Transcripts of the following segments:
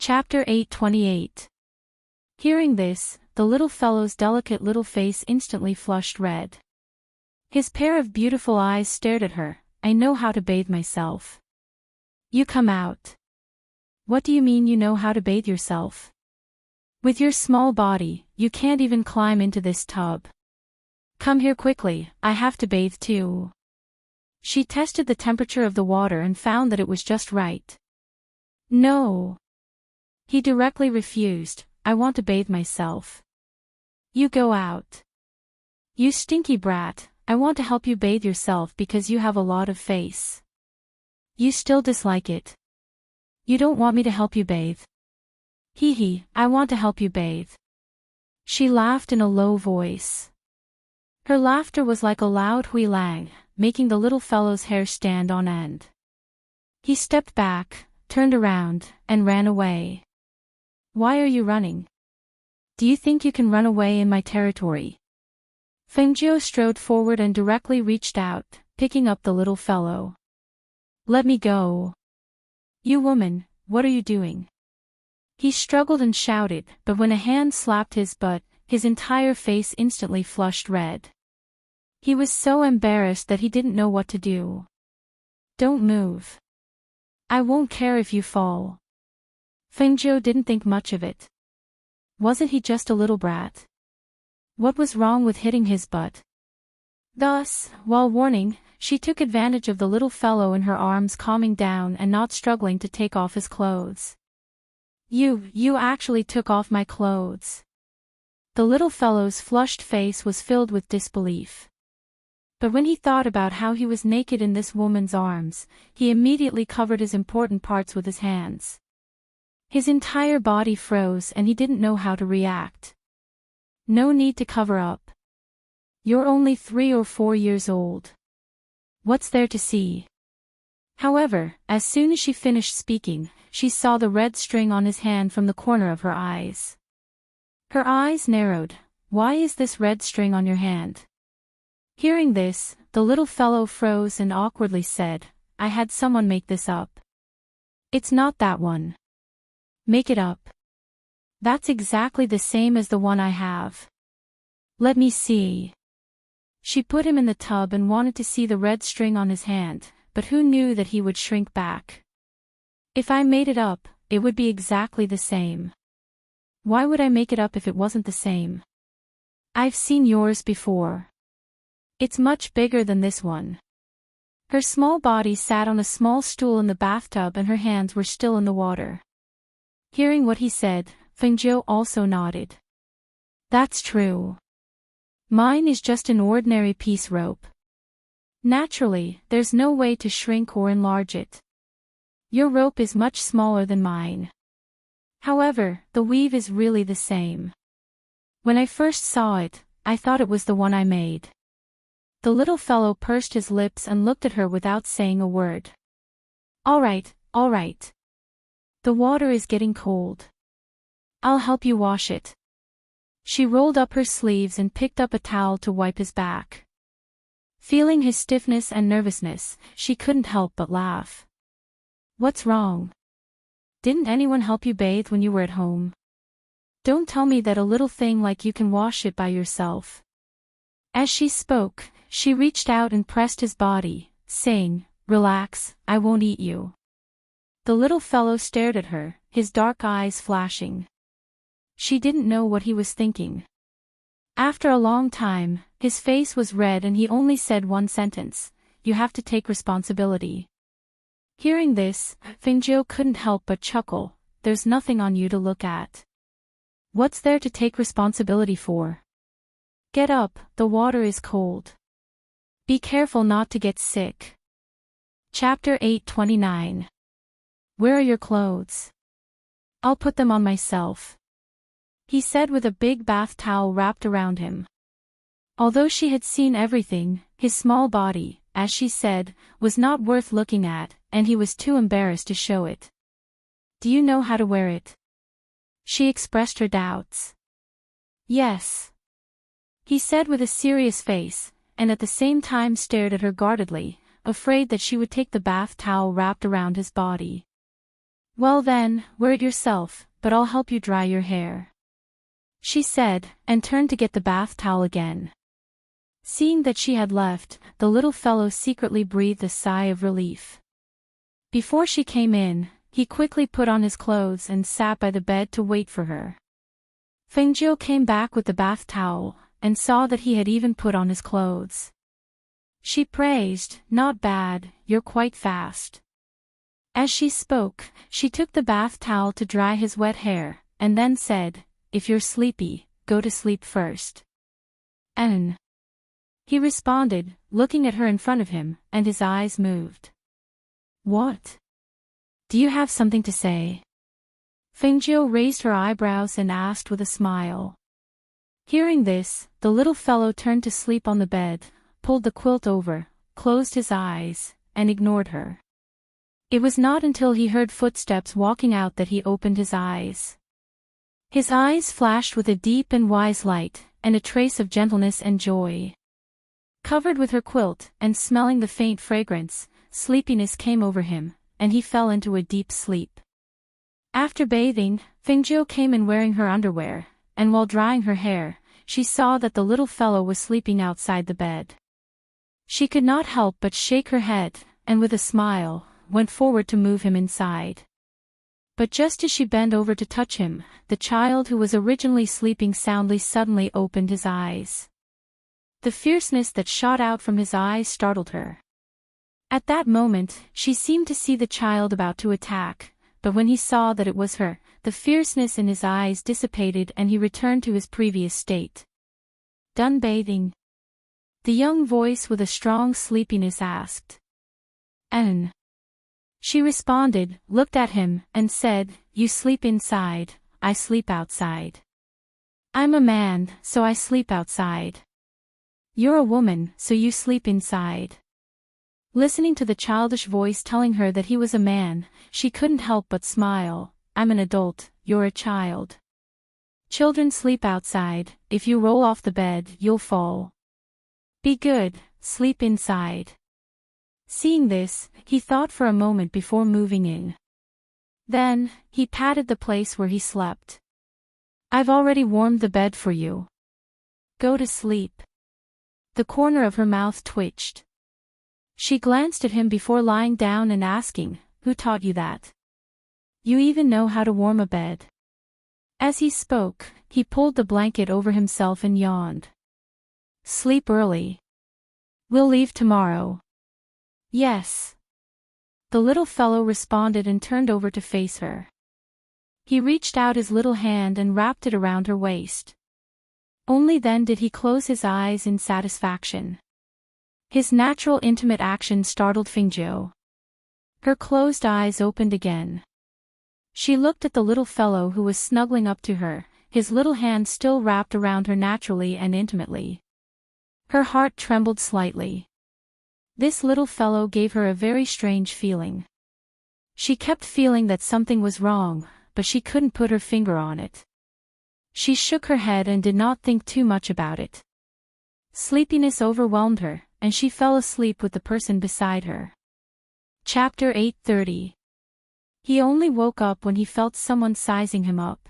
Chapter 828. Hearing this, the little fellow's delicate little face instantly flushed red. His pair of beautiful eyes stared at her. I know how to bathe myself. You come out. What do you mean you know how to bathe yourself? With your small body, you can't even climb into this tub. Come here quickly, I have to bathe too. She tested the temperature of the water and found that it was just right. No. He directly refused. I want to bathe myself. You go out. You stinky brat, I want to help you bathe yourself because you have a lot of face. You still dislike it. You don't want me to help you bathe. Hee hee, I want to help you bathe. She laughed in a low voice. Her laughter was like a loud hui-lang, making the little fellow's hair stand on end. He stepped back, turned around, and ran away. Why are you running? Do you think you can run away in my territory? Fengjiu strode forward and directly reached out, picking up the little fellow. Let me go. You woman, what are you doing? He struggled and shouted, but when a hand slapped his butt, his entire face instantly flushed red. He was so embarrassed that he didn't know what to do. Don't move. I won't care if you fall. Fengjiu didn't think much of it. Wasn't he just a little brat? What was wrong with hitting his butt? Thus, while warning, she took advantage of the little fellow in her arms calming down and not struggling to take off his clothes. You actually took off my clothes. The little fellow's flushed face was filled with disbelief. But when he thought about how he was naked in this woman's arms, he immediately covered his important parts with his hands. His entire body froze and he didn't know how to react. No need to cover up. You're only 3 or 4 years old. What's there to see? However, as soon as she finished speaking, she saw the red string on his hand from the corner of her eyes. Her eyes narrowed. Why is this red string on your hand? Hearing this, the little fellow froze and awkwardly said, I had someone make this up. It's not that one. Make it up. That's exactly the same as the one I have. Let me see. She put him in the tub and wanted to see the red string on his hand, but who knew that he would shrink back? If I made it up, it would be exactly the same. Why would I make it up if it wasn't the same? I've seen yours before. It's much bigger than this one. Her small body sat on a small stool in the bathtub and her hands were still in the water. Hearing what he said, Fengjiu also nodded. That's true. Mine is just an ordinary piece rope. Naturally, there's no way to shrink or enlarge it. Your rope is much smaller than mine. However, the weave is really the same. When I first saw it, I thought it was the one I made. The little fellow pursed his lips and looked at her without saying a word. All right. The water is getting cold. I'll help you wash it. She rolled up her sleeves and picked up a towel to wipe his back. Feeling his stiffness and nervousness, she couldn't help but laugh. What's wrong? Didn't anyone help you bathe when you were at home? Don't tell me that a little thing like you can wash it by yourself. As she spoke, she reached out and pressed his body, saying, Relax, I won't eat you. The little fellow stared at her, his dark eyes flashing. She didn't know what he was thinking. After a long time, his face was red and he only said one sentence, You have to take responsibility. Hearing this, Fengjiu couldn't help but chuckle, There's nothing on you to look at. What's there to take responsibility for? Get up, the water is cold. Be careful not to get sick. Chapter 829. Where are your clothes? I'll put them on myself. He said with a big bath towel wrapped around him. Although she had seen everything, his small body, as she said, was not worth looking at, and he was too embarrassed to show it. Do you know how to wear it? She expressed her doubts. Yes. He said with a serious face, and at the same time stared at her guardedly, afraid that she would take the bath towel wrapped around his body. Well then, wear it yourself, but I'll help you dry your hair, she said, and turned to get the bath towel again. Seeing that she had left, the little fellow secretly breathed a sigh of relief. Before she came in, he quickly put on his clothes and sat by the bed to wait for her. Fengjiu came back with the bath towel, and saw that he had even put on his clothes. She praised, "Not bad, you're quite fast." As she spoke, she took the bath towel to dry his wet hair, and then said, "If you're sleepy, go to sleep first." He responded, looking at her in front of him, and his eyes moved. "What? Do you have something to say?" Fengjiu raised her eyebrows and asked with a smile. Hearing this, the little fellow turned to sleep on the bed, pulled the quilt over, closed his eyes, and ignored her. It was not until he heard footsteps walking out that he opened his eyes. His eyes flashed with a deep and wise light, and a trace of gentleness and joy. Covered with her quilt, and smelling the faint fragrance, sleepiness came over him, and he fell into a deep sleep. After bathing, Fengjiu came in wearing her underwear, and while drying her hair, she saw that the little fellow was sleeping outside the bed. She could not help but shake her head, and with a smile, went forward to move him inside. But just as she bent over to touch him, the child who was originally sleeping soundly suddenly opened his eyes. The fierceness that shot out from his eyes startled her. At that moment, she seemed to see the child about to attack, but when he saw that it was her, the fierceness in his eyes dissipated and he returned to his previous state. "Done bathing?" the young voice with a strong sleepiness asked. She responded, looked at him, and said, "You sleep inside, I sleep outside. I'm a man, so I sleep outside. You're a woman, so you sleep inside." Listening to the childish voice telling her that he was a man, she couldn't help but smile. "I'm an adult, you're a child. Children sleep outside, if you roll off the bed, you'll fall. Be good, sleep inside." Seeing this, he thought for a moment before moving in. Then, he patted the place where he slept. "I've already warmed the bed for you. Go to sleep." The corner of her mouth twitched. She glanced at him before lying down and asking, "Who taught you that? You even know how to warm a bed?" As he spoke, he pulled the blanket over himself and yawned. "Sleep early. We'll leave tomorrow." "Yes." The little fellow responded and turned over to face her. He reached out his little hand and wrapped it around her waist. Only then did he close his eyes in satisfaction. His natural intimate action startled Fengjiu. Her closed eyes opened again. She looked at the little fellow who was snuggling up to her, his little hand still wrapped around her naturally and intimately. Her heart trembled slightly. This little fellow gave her a very strange feeling. She kept feeling that something was wrong, but she couldn't put her finger on it. She shook her head and did not think too much about it. Sleepiness overwhelmed her, and she fell asleep with the person beside her. Chapter 8:30. He only woke up when he felt someone sizing him up.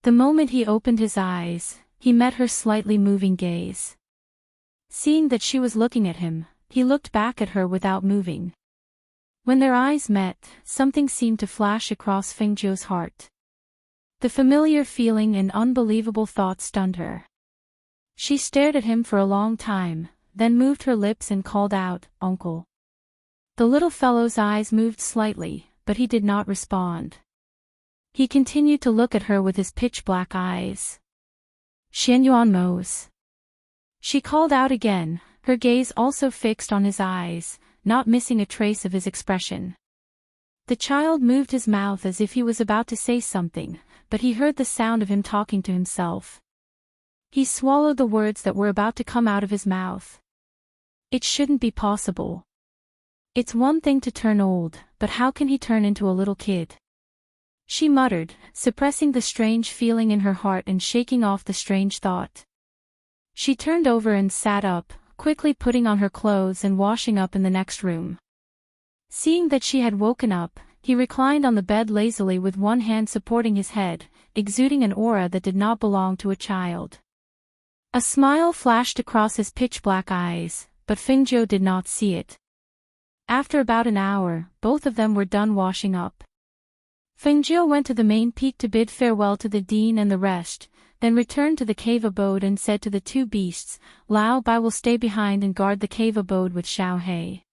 The moment he opened his eyes, he met her slightly moving gaze. Seeing that she was looking at him, he looked back at her without moving. When their eyes met, something seemed to flash across Fengjiu's heart. The familiar feeling and unbelievable thought stunned her. She stared at him for a long time, then moved her lips and called out, "Uncle." The little fellow's eyes moved slightly, but he did not respond. He continued to look at her with his pitch-black eyes. "Xianyuan Mose." She called out again, her gaze also fixed on his eyes, not missing a trace of his expression. The child moved his mouth as if he was about to say something, but he heard the sound of him talking to himself. He swallowed the words that were about to come out of his mouth. "It shouldn't be possible. It's one thing to turn old, but how can he turn into a little kid?" She muttered, suppressing the strange feeling in her heart and shaking off the strange thought. She turned over and sat up, quickly putting on her clothes and washing up in the next room. Seeing that she had woken up, he reclined on the bed lazily with one hand supporting his head, exuding an aura that did not belong to a child. A smile flashed across his pitch-black eyes, but Fengzhou did not see it. After about an hour, both of them were done washing up. Fengzhou went to the main peak to bid farewell to the dean and the rest, then returned to the cave abode and said to the two beasts, Lao Bai will stay behind and guard the cave abode with Xiao He.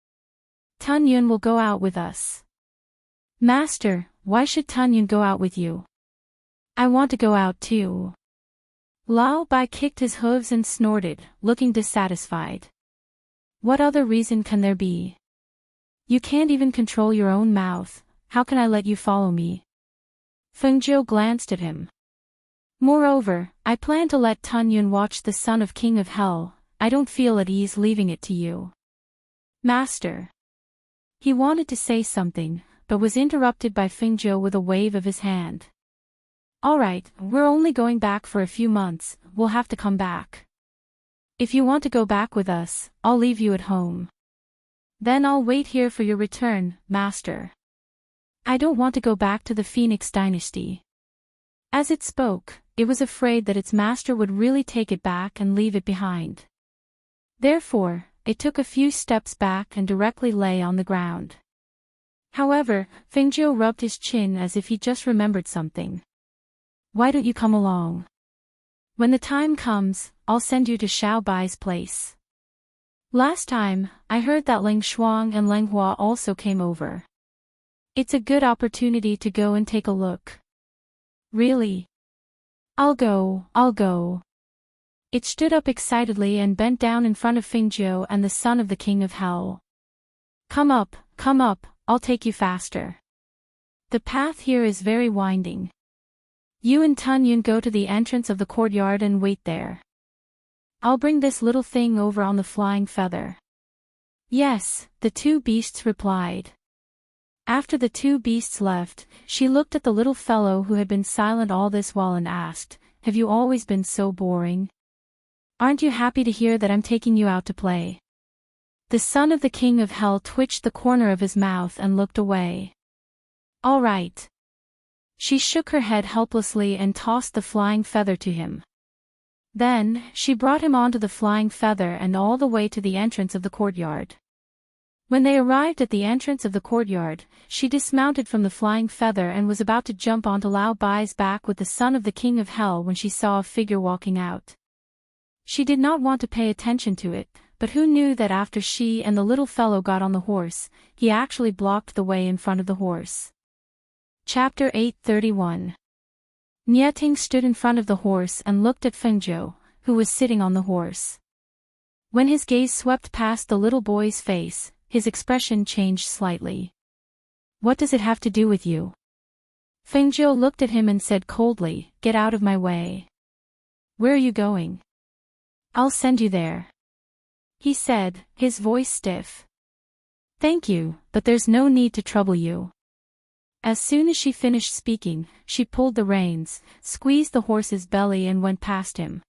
Tun Yun will go out with us. Master, why should Tun Yun go out with you? I want to go out too. Lao Bai kicked his hooves and snorted, looking dissatisfied. What other reason can there be? You can't even control your own mouth, how can I let you follow me? Fengzhou glanced at him. Moreover, I plan to let Tun Yun watch the son of King of Hell, I don't feel at ease leaving it to you. Master. He wanted to say something, but was interrupted by Fengzhou with a wave of his hand. Alright, we're only going back for a few months, we'll have to come back. If you want to go back with us, I'll leave you at home. Then I'll wait here for your return, Master. I don't want to go back to the Phoenix Dynasty. As it spoke, it was afraid that its master would really take it back and leave it behind. Therefore, it took a few steps back and directly lay on the ground. However, Fengzhou rubbed his chin as if he just remembered something. Why don't you come along? When the time comes, I'll send you to Xiao Bai's place. Last time, I heard that Ling Shuang and Leng Hua also came over. It's a good opportunity to go and take a look. Really? I'll go. It stood up excitedly and bent down in front of Fengzhou and the son of the King of Hell. Come up, I'll take you faster. The path here is very winding. You and Tun Yun go to the entrance of the courtyard and wait there. I'll bring this little thing over on the flying feather. Yes, the two beasts replied. After the two beasts left, she looked at the little fellow who had been silent all this while and asked, Have you always been so boring? Aren't you happy to hear that I'm taking you out to play? The son of the King of Hell twitched the corner of his mouth and looked away. All right. She shook her head helplessly and tossed the flying feather to him. Then, she brought him onto the flying feather and all the way to the entrance of the courtyard. When they arrived at the entrance of the courtyard, she dismounted from the flying feather and was about to jump onto Lao Bai's back with the son of the King of Hell when she saw a figure walking out. She did not want to pay attention to it, but who knew that after she and the little fellow got on the horse, he actually blocked the way in front of the horse. Chapter 831. Enchanting stood in front of the horse and looked at Fengzhou, who was sitting on the horse. When his gaze swept past the little boy's face, his expression changed slightly. What does it have to do with you? Fengzhou looked at him and said coldly, Get out of my way. Where are you going? I'll send you there. He said, his voice stiff. Thank you, but there's no need to trouble you. As soon as she finished speaking, she pulled the reins, squeezed the horse's belly and went past him.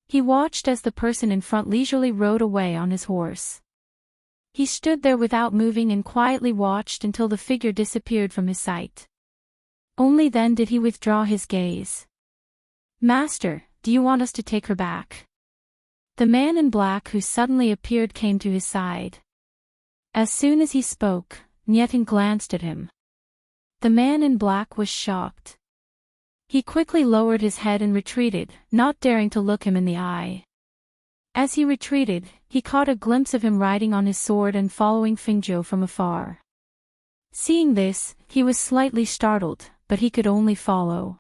He watched as the person in front leisurely rode away on his horse. He stood there without moving and quietly watched until the figure disappeared from his sight. Only then did he withdraw his gaze. Master, do you want us to take her back? The man in black who suddenly appeared came to his side. As soon as he spoke, Enchanting glanced at him. The man in black was shocked. He quickly lowered his head and retreated, not daring to look him in the eye. As he retreated, he caught a glimpse of him riding on his sword and following Fengzhou from afar. Seeing this, he was slightly startled, but he could only follow.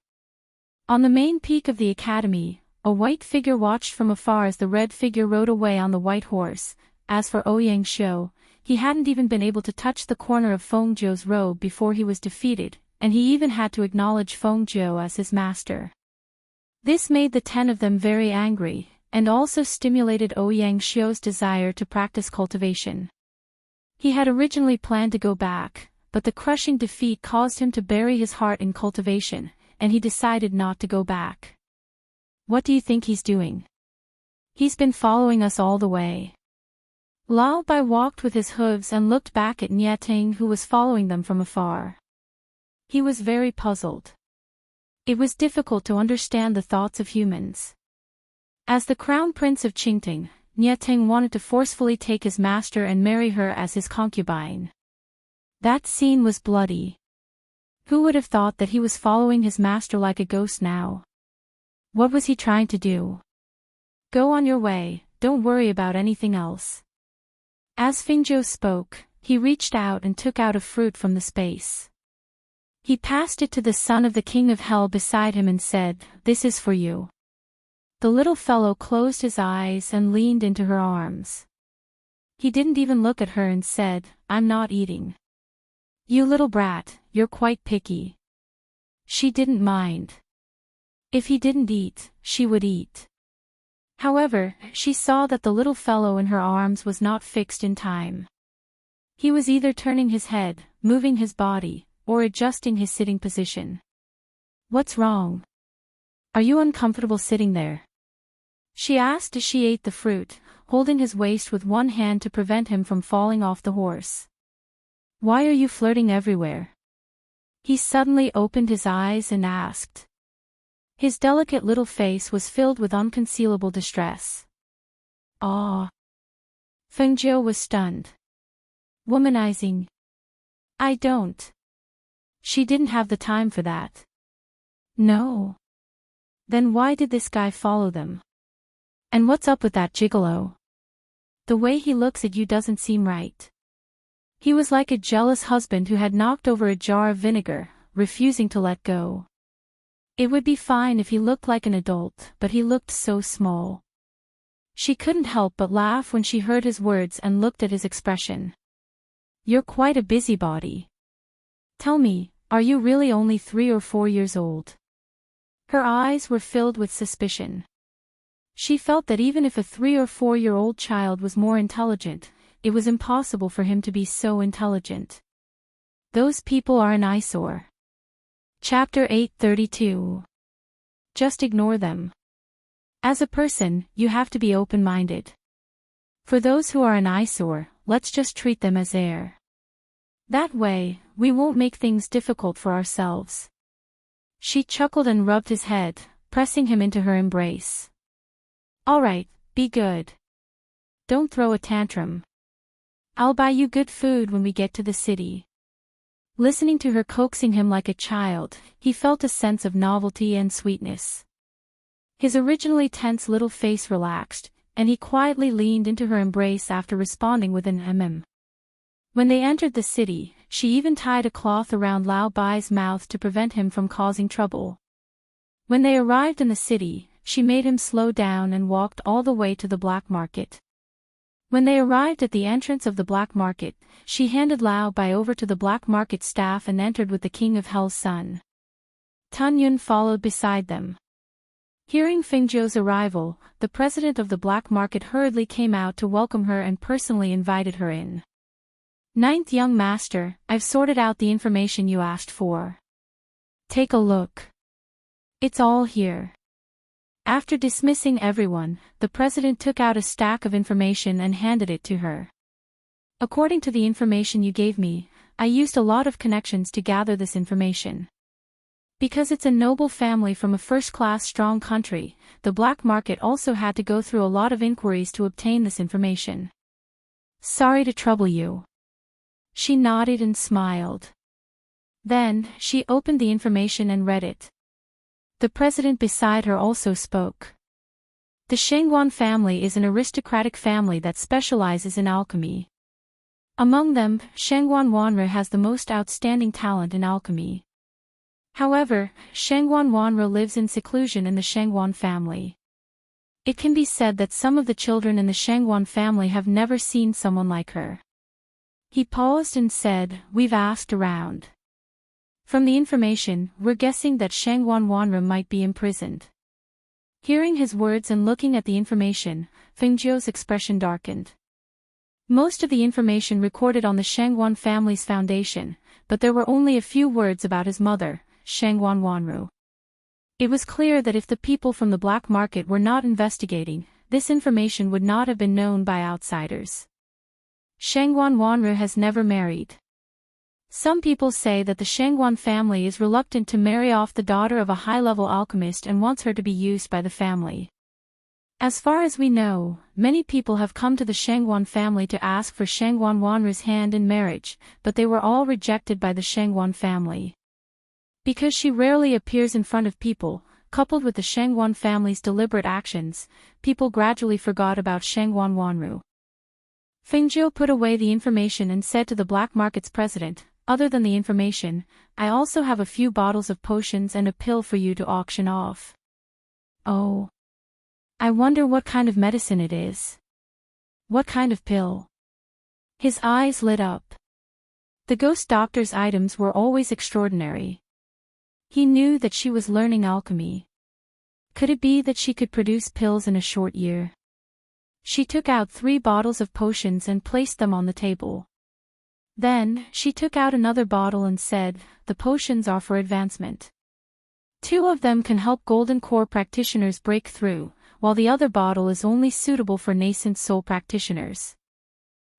On the main peak of the academy, a white figure watched from afar as the red figure rode away on the white horse. As for Ouyang Shou, he hadn't even been able to touch the corner of Fengzhou's robe before he was defeated, and he even had to acknowledge Fengzhou as his master. This made the 10 of them very angry, and also stimulated Ouyang Shou's desire to practice cultivation. He had originally planned to go back, but the crushing defeat caused him to bury his heart in cultivation, and he decided not to go back. What do you think he's doing? He's been following us all the way. Lao Bai walked with his hooves and looked back at Enchanting, who was following them from afar. He was very puzzled. It was difficult to understand the thoughts of humans. As the crown prince of Qingting, Enchanting wanted to forcefully take his master and marry her as his concubine. That scene was bloody. Who would have thought that he was following his master like a ghost now? What was he trying to do? Go on your way, don't worry about anything else. As Fingzhou spoke, he reached out and took out a fruit from the space. He passed it to the son of the king of hell beside him and said, "This is for you." The little fellow closed his eyes and leaned into her arms. He didn't even look at her and said, "I'm not eating." "You little brat, you're quite picky." She didn't mind. If he didn't eat, she would eat. However, she saw that the little fellow in her arms was not fixed in time. He was either turning his head, moving his body, or adjusting his sitting position. "What's wrong? Are you uncomfortable sitting there?" she asked as she ate the fruit, holding his waist with one hand to prevent him from falling off the horse. "Why are you flirting everywhere?" He suddenly opened his eyes and asked. His delicate little face was filled with unconcealable distress. "Ah." Fengjiu was stunned. "Womanizing? I don't." She didn't have the time for that. "No." Then why did this guy follow them? And what's up with that gigolo? The way he looks at you doesn't seem right. He was like a jealous husband who had knocked over a jar of vinegar, refusing to let go. It would be fine if he looked like an adult, but he looked so small. She couldn't help but laugh when she heard his words and looked at his expression. "You're quite a busybody. Tell me, are you really only 3 or 4 years old?" Her eyes were filled with suspicion. She felt that even if a 3 or 4-year-old child was more intelligent, it was impossible for him to be so intelligent. Those people are an eyesore. Chapter 832. Just ignore them. As a person, you have to be open-minded. For those who are an eyesore, let's just treat them as air. That way, we won't make things difficult for ourselves. She chuckled and rubbed his head, pressing him into her embrace. "All right, be good. Don't throw a tantrum. I'll buy you good food when we get to the city." Listening to her coaxing him like a child, he felt a sense of novelty and sweetness. His originally tense little face relaxed, and he quietly leaned into her embrace after responding with an When they entered the city, she even tied a cloth around Lao Bai's mouth to prevent him from causing trouble. When they arrived in the city, she made him slow down and walked all the way to the black market. When they arrived at the entrance of the black market, she handed Lao Bai over to the black market staff and entered with the King of Hell's son. Tun Yun followed beside them. Hearing Fengzhou's arrival, the president of the black market hurriedly came out to welcome her and personally invited her in. "Ninth young master, I've sorted out the information you asked for. Take a look. It's all here." After dismissing everyone, the president took out a stack of information and handed it to her. "According to the information you gave me, I used a lot of connections to gather this information. Because it's a noble family from a first-class strong country, the black market also had to go through a lot of inquiries to obtain this information. Sorry to trouble you." She nodded and smiled. Then, she opened the information and read it. The president beside her also spoke. The Shengguan family is an aristocratic family that specializes in alchemy. Among them, Shengguan Wanre has the most outstanding talent in alchemy. However, Shengguan Wanre lives in seclusion in the Shengguan family. It can be said that some of the children in the Shengguan family have never seen someone like her. He paused and said, "We've asked around. From the information, we're guessing that Shengguan Wanre might be imprisoned." Hearing his words and looking at the information, Fengzhou's expression darkened. Most of the information recorded on the Shengguan family's foundation, but there were only a few words about his mother, Shengguan Wanru. It was clear that if the people from the black market were not investigating, this information would not have been known by outsiders. Shangguan Wanru has never married. Some people say that the Shangguan family is reluctant to marry off the daughter of a high-level alchemist and wants her to be used by the family. As far as we know, many people have come to the Shangguan family to ask for Shangguan Wanru's hand in marriage, but they were all rejected by the Shangguan family. Because she rarely appears in front of people, coupled with the Shangguan family's deliberate actions, people gradually forgot about Shangguan Wanru. Fengjiu put away the information and said to the black market's president, "Other than the information, I also have a few bottles of potions and a pill for you to auction off." "Oh. I wonder what kind of medicine it is." "What kind of pill?" His eyes lit up. The ghost doctor's items were always extraordinary. He knew that she was learning alchemy. Could it be that she could produce pills in a short year? She took out 3 bottles of potions and placed them on the table. Then, she took out another bottle and said, "The potions are for advancement. 2 of them can help Golden Core practitioners break through, while the other bottle is only suitable for nascent soul practitioners.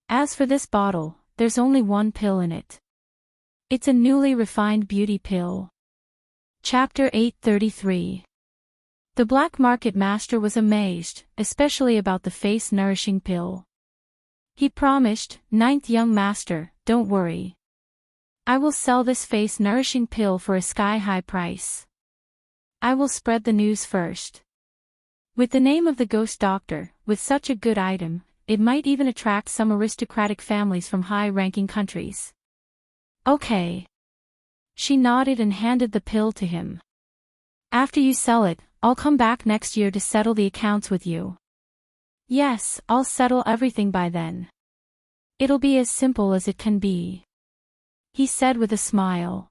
As for this bottle, there's only 1 pill in it. It's a newly refined beauty pill." Chapter 833. The black market master was amazed, especially about the face-nourishing pill. He promised, "Ninth young master, don't worry. I will sell this face-nourishing pill for a sky-high price. I will spread the news first. With the name of the ghost doctor, with such a good item, it might even attract some aristocratic families from high-ranking countries." "Okay." She nodded and handed the pill to him. "After you sell it, I'll come back next year to settle the accounts with you." "Yes, I'll settle everything by then. It'll be as simple as it can be," he said with a smile.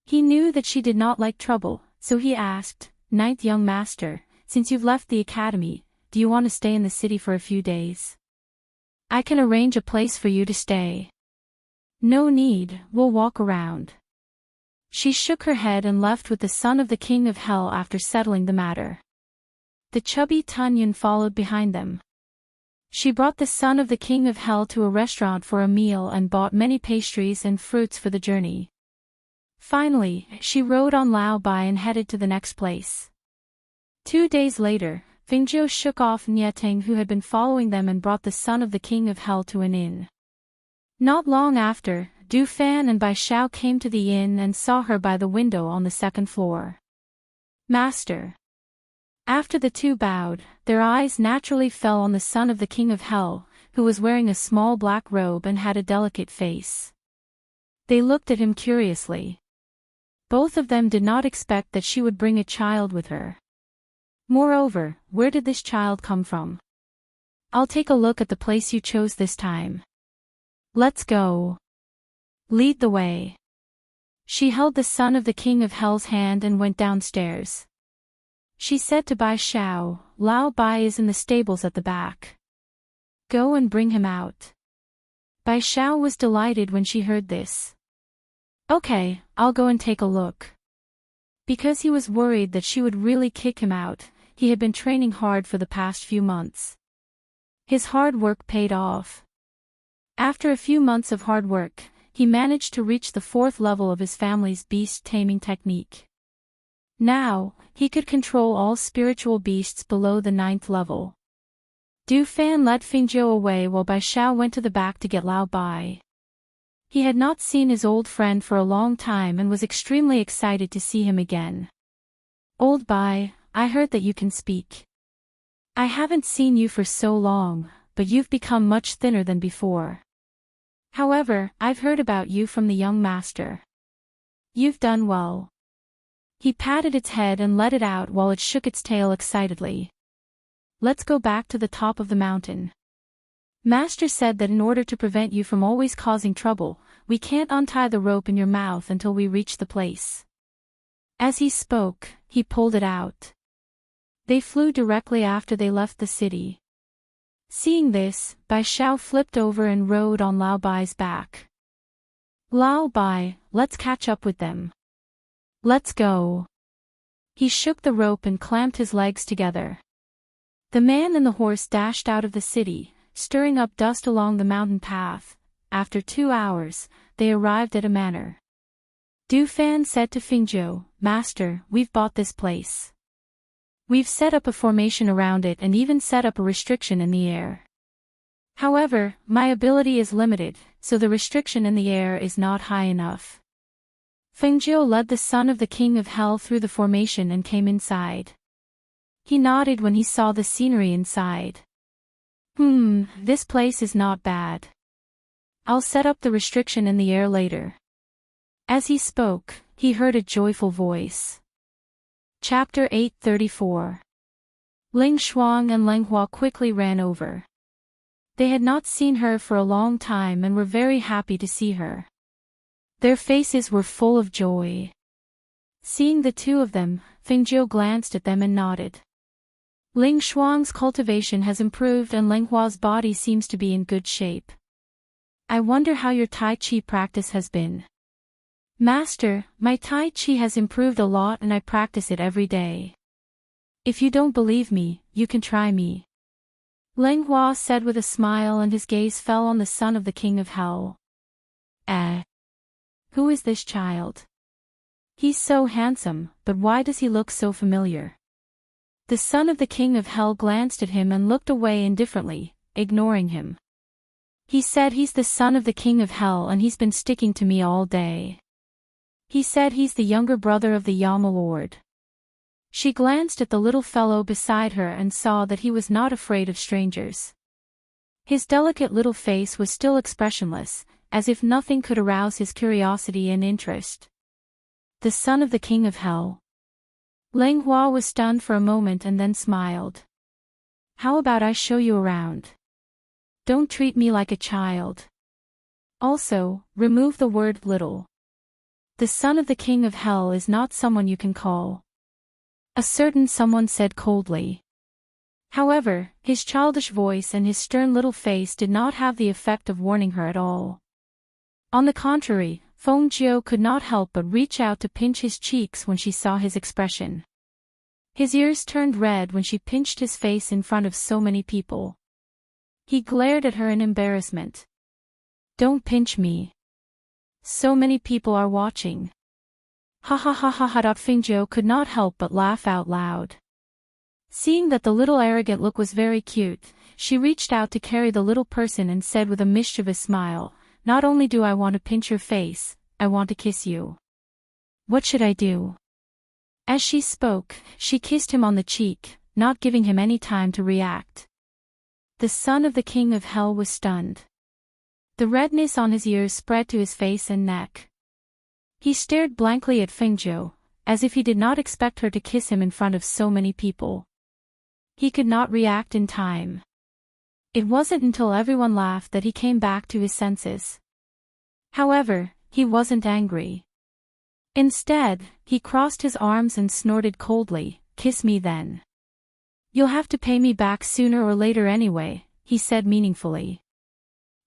He knew that she did not like trouble, so he asked, "Ninth young master, since you've left the academy, do you want to stay in the city for a few days? I can arrange a place for you to stay." "No need, we'll walk around." She shook her head and left with the son of the king of hell after settling the matter. The chubby Tunyon followed behind them. She brought the son of the king of hell to a restaurant for a meal and bought many pastries and fruits for the journey. Finally, she rode on Lao Bai and headed to the next place. 2 days later, Fengjiu shook off Enchanting, who had been following them, and brought the son of the king of hell to an inn. Not long after, Du Fan and Bai Xiao came to the inn and saw her by the window on the 2nd floor. "Master." After the 2 bowed, their eyes naturally fell on the son of the king of hell, who was wearing a small black robe and had a delicate face. They looked at him curiously. Both of them did not expect that she would bring a child with her. Moreover, where did this child come from? "I'll take a look at the place you chose this time. Let's go. Lead the way." She held the son of the king of hell's hand and went downstairs. She said to Bai Xiao, "Lao Bai is in the stables at the back. Go and bring him out." Bai Xiao was delighted when she heard this. "Okay, I'll go and take a look." Because he was worried that she would really kick him out, he had been training hard for the past few months. His hard work paid off. After a few months of hard work, he managed to reach the 4th level of his family's beast taming technique. Now, he could control all spiritual beasts below the 9th level. Du Fan led Fengjiu away while Bai Xiao went to the back to get Lao Bai. He had not seen his old friend for a long time and was extremely excited to see him again. "Old Bai, I heard that you can speak. I haven't seen you for so long, but you've become much thinner than before. However, I've heard about you from the young master. You've done well." He patted its head and let it out while it shook its tail excitedly. "Let's go back to the top of the mountain. Master said that in order to prevent you from always causing trouble, we can't untie the rope in your mouth until we reach the place." As he spoke, he pulled it out. They flew directly after they left the city. Seeing this, Bai Xiao flipped over and rode on Lao Bai's back. "Lao Bai, let's catch up with them. Let's go." He shook the rope and clamped his legs together. The man and the horse dashed out of the city, stirring up dust along the mountain path. After 2 hours, they arrived at a manor. Du Fan said to Fingzhou, "Master, we've bought this place. We've set up a formation around it and even set up a restriction in the air. However, my ability is limited, so the restriction in the air is not high enough." Fengzhou led the son of the King of Hell through the formation and came inside. He nodded when he saw the scenery inside. This place is not bad. I'll set up the restriction in the air later." As he spoke, he heard a joyful voice. Chapter 834. Ling Shuang and Leng Hua quickly ran over. They had not seen her for a long time and were very happy to see her. Their faces were full of joy. Seeing the two of them, Fengzhou glanced at them and nodded. Ling Shuang's cultivation has improved and Leng Hua's body seems to be in good shape. "I wonder how your Tai Chi practice has been." "Master, my Tai Chi has improved a lot and I practice it every day. If you don't believe me, you can try me," Leng Hua said with a smile, and his gaze fell on the son of the King of Hell. Who is this child? He's so handsome, but why does he look so familiar?" The son of the King of Hell glanced at him and looked away indifferently, ignoring him. "He said he's the son of the King of Hell and he's been sticking to me all day. He said he's the younger brother of the Yama Lord." She glanced at the little fellow beside her and saw that he was not afraid of strangers. His delicate little face was still expressionless, as if nothing could arouse his curiosity and interest. The son of the King of Hell. Leng Hua was stunned for a moment and then smiled. "How about I show you around? Don't treat me like a child. Also, remove the word little. The son of the King of Hell is not someone you can call." A certain someone said coldly. However, his childish voice and his stern little face did not have the effect of warning her at all. On the contrary, Feng Jiu could not help but reach out to pinch his cheeks when she saw his expression. His ears turned red when she pinched his face in front of so many people. He glared at her in embarrassment. "Don't pinch me. So many people are watching." Ha ha ha ha ha. Fengzhou could not help but laugh out loud. Seeing that the little arrogant look was very cute, she reached out to carry the little person and said with a mischievous smile, "Not only do I want to pinch your face, I want to kiss you. What should I do?" As she spoke, she kissed him on the cheek, not giving him any time to react. The son of the King of Hell was stunned. The redness on his ears spread to his face and neck. He stared blankly at Fengzhou, as if he did not expect her to kiss him in front of so many people. He could not react in time. It wasn't until everyone laughed that he came back to his senses. However, he wasn't angry. Instead, he crossed his arms and snorted coldly, "Kiss me then. You'll have to pay me back sooner or later anyway," he said meaningfully.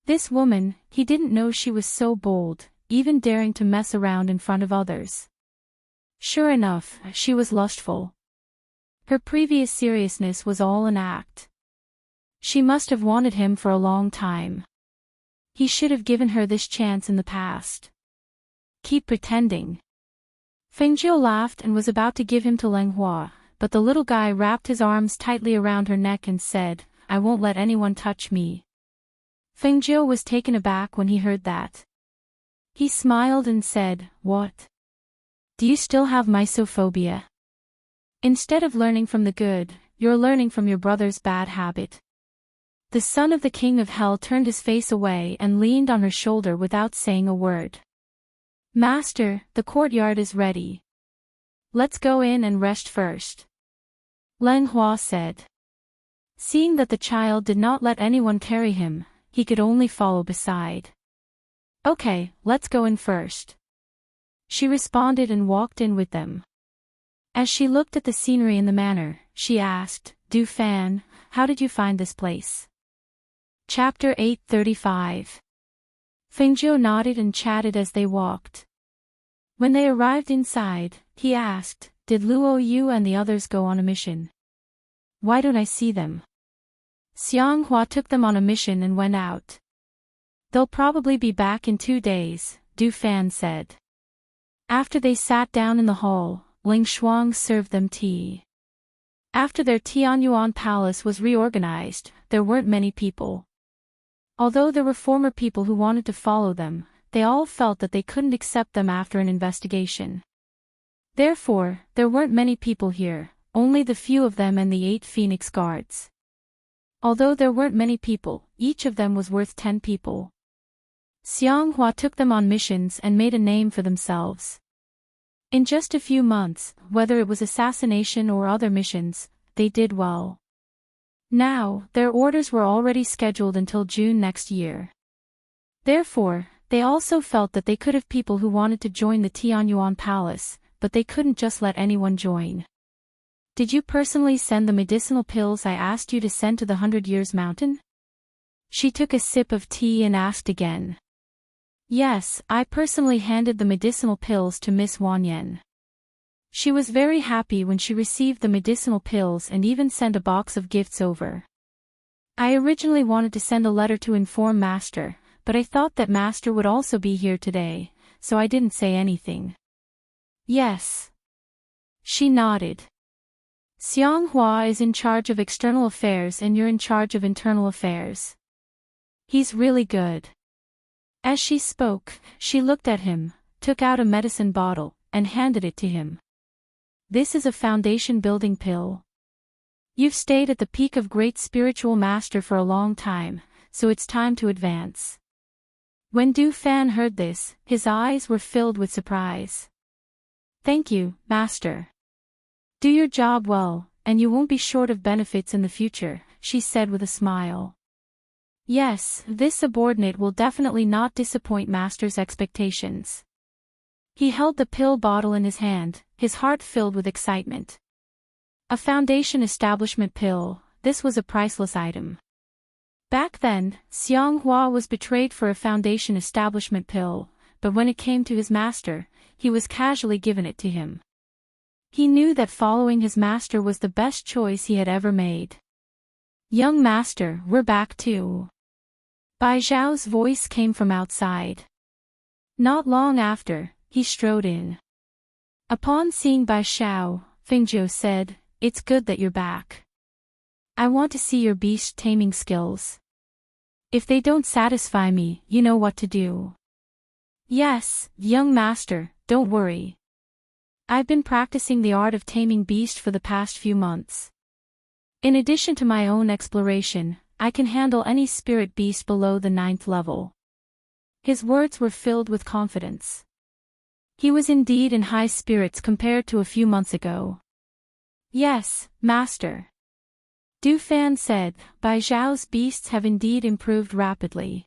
This woman, he didn't know she was so bold, even daring to mess around in front of others. Sure enough, she was lustful. Her previous seriousness was all an act. She must have wanted him for a long time. He should have given her this chance in the past. Keep pretending. Fengzhou laughed and was about to give him to Leng Hua, but the little guy wrapped his arms tightly around her neck and said, "I won't let anyone touch me." Fengzhou was taken aback when he heard that. He smiled and said, "What? Do you still have mysophobia? Instead of learning from the good, you're learning from your brother's bad habit." The son of the King of Hell turned his face away and leaned on her shoulder without saying a word. "Master, the courtyard is ready. Let's go in and rest first," Leng Hua said. Seeing that the child did not let anyone carry him, he could only follow beside. "Okay, let's go in first," she responded and walked in with them. As she looked at the scenery in the manor, she asked, "Du Fan, how did you find this place?" Chapter 835. Fengzhou nodded and chatted as they walked. When they arrived inside, he asked, "Did Luo Yu and the others go on a mission? Why don't I see them?" Xianghua took them on a mission and went out. They'll probably be back in 2 days, Du Fan said. After they sat down in the hall, Ling Shuang served them tea. After their Tianyuan palace was reorganized, there weren't many people. Although there were former people who wanted to follow them, they all felt that they couldn't accept them after an investigation. Therefore, there weren't many people here, only the few of them and the 8 Phoenix guards. Although there weren't many people, each of them was worth 10 people. Xianghua took them on missions and made a name for themselves. In just a few months, whether it was assassination or other missions, they did well. Now, their orders were already scheduled until June next year. Therefore, they also felt that they could have people who wanted to join the Tianyuan Palace, but they couldn't just let anyone join. Did you personally send the medicinal pills I asked you to send to the 100 Years Mountain? She took a sip of tea and asked again. Yes, I personally handed the medicinal pills to Miss Wanyan. She was very happy when she received the medicinal pills and even sent a box of gifts over. I originally wanted to send a letter to inform Master, but I thought that Master would also be here today, so I didn't say anything. Yes. She nodded. Xianghua is in charge of external affairs and you're in charge of internal affairs. He's really good. As she spoke, she looked at him, took out a medicine bottle, and handed it to him. This is a foundation building pill. You've stayed at the peak of great spiritual master for a long time, so it's time to advance. When Du Fan heard this, his eyes were filled with surprise. Thank you, Master. Do your job well, and you won't be short of benefits in the future, she said with a smile. Yes, this subordinate will definitely not disappoint Master's expectations. He held the pill bottle in his hand, his heart filled with excitement. A foundation establishment pill, this was a priceless item. Back then, Xianghua was betrayed for a foundation establishment pill, but when it came to his master, he was casually given it to him. He knew that following his master was the best choice he had ever made. Young master, we're back too. Bai Zhao's voice came from outside. Not long after, he strode in. Upon seeing Bai Zhao, Fengjiu said, "It's good that you're back. I want to see your beast taming skills. If they don't satisfy me, you know what to do." "Yes, young master, don't worry. I've been practicing the art of taming beast for the past few months. In addition to my own exploration, I can handle any spirit beast below the 9th level." His words were filled with confidence. He was indeed in high spirits compared to a few months ago. "Yes, master." Du Fan said, "Bai Zhao's beasts have indeed improved rapidly.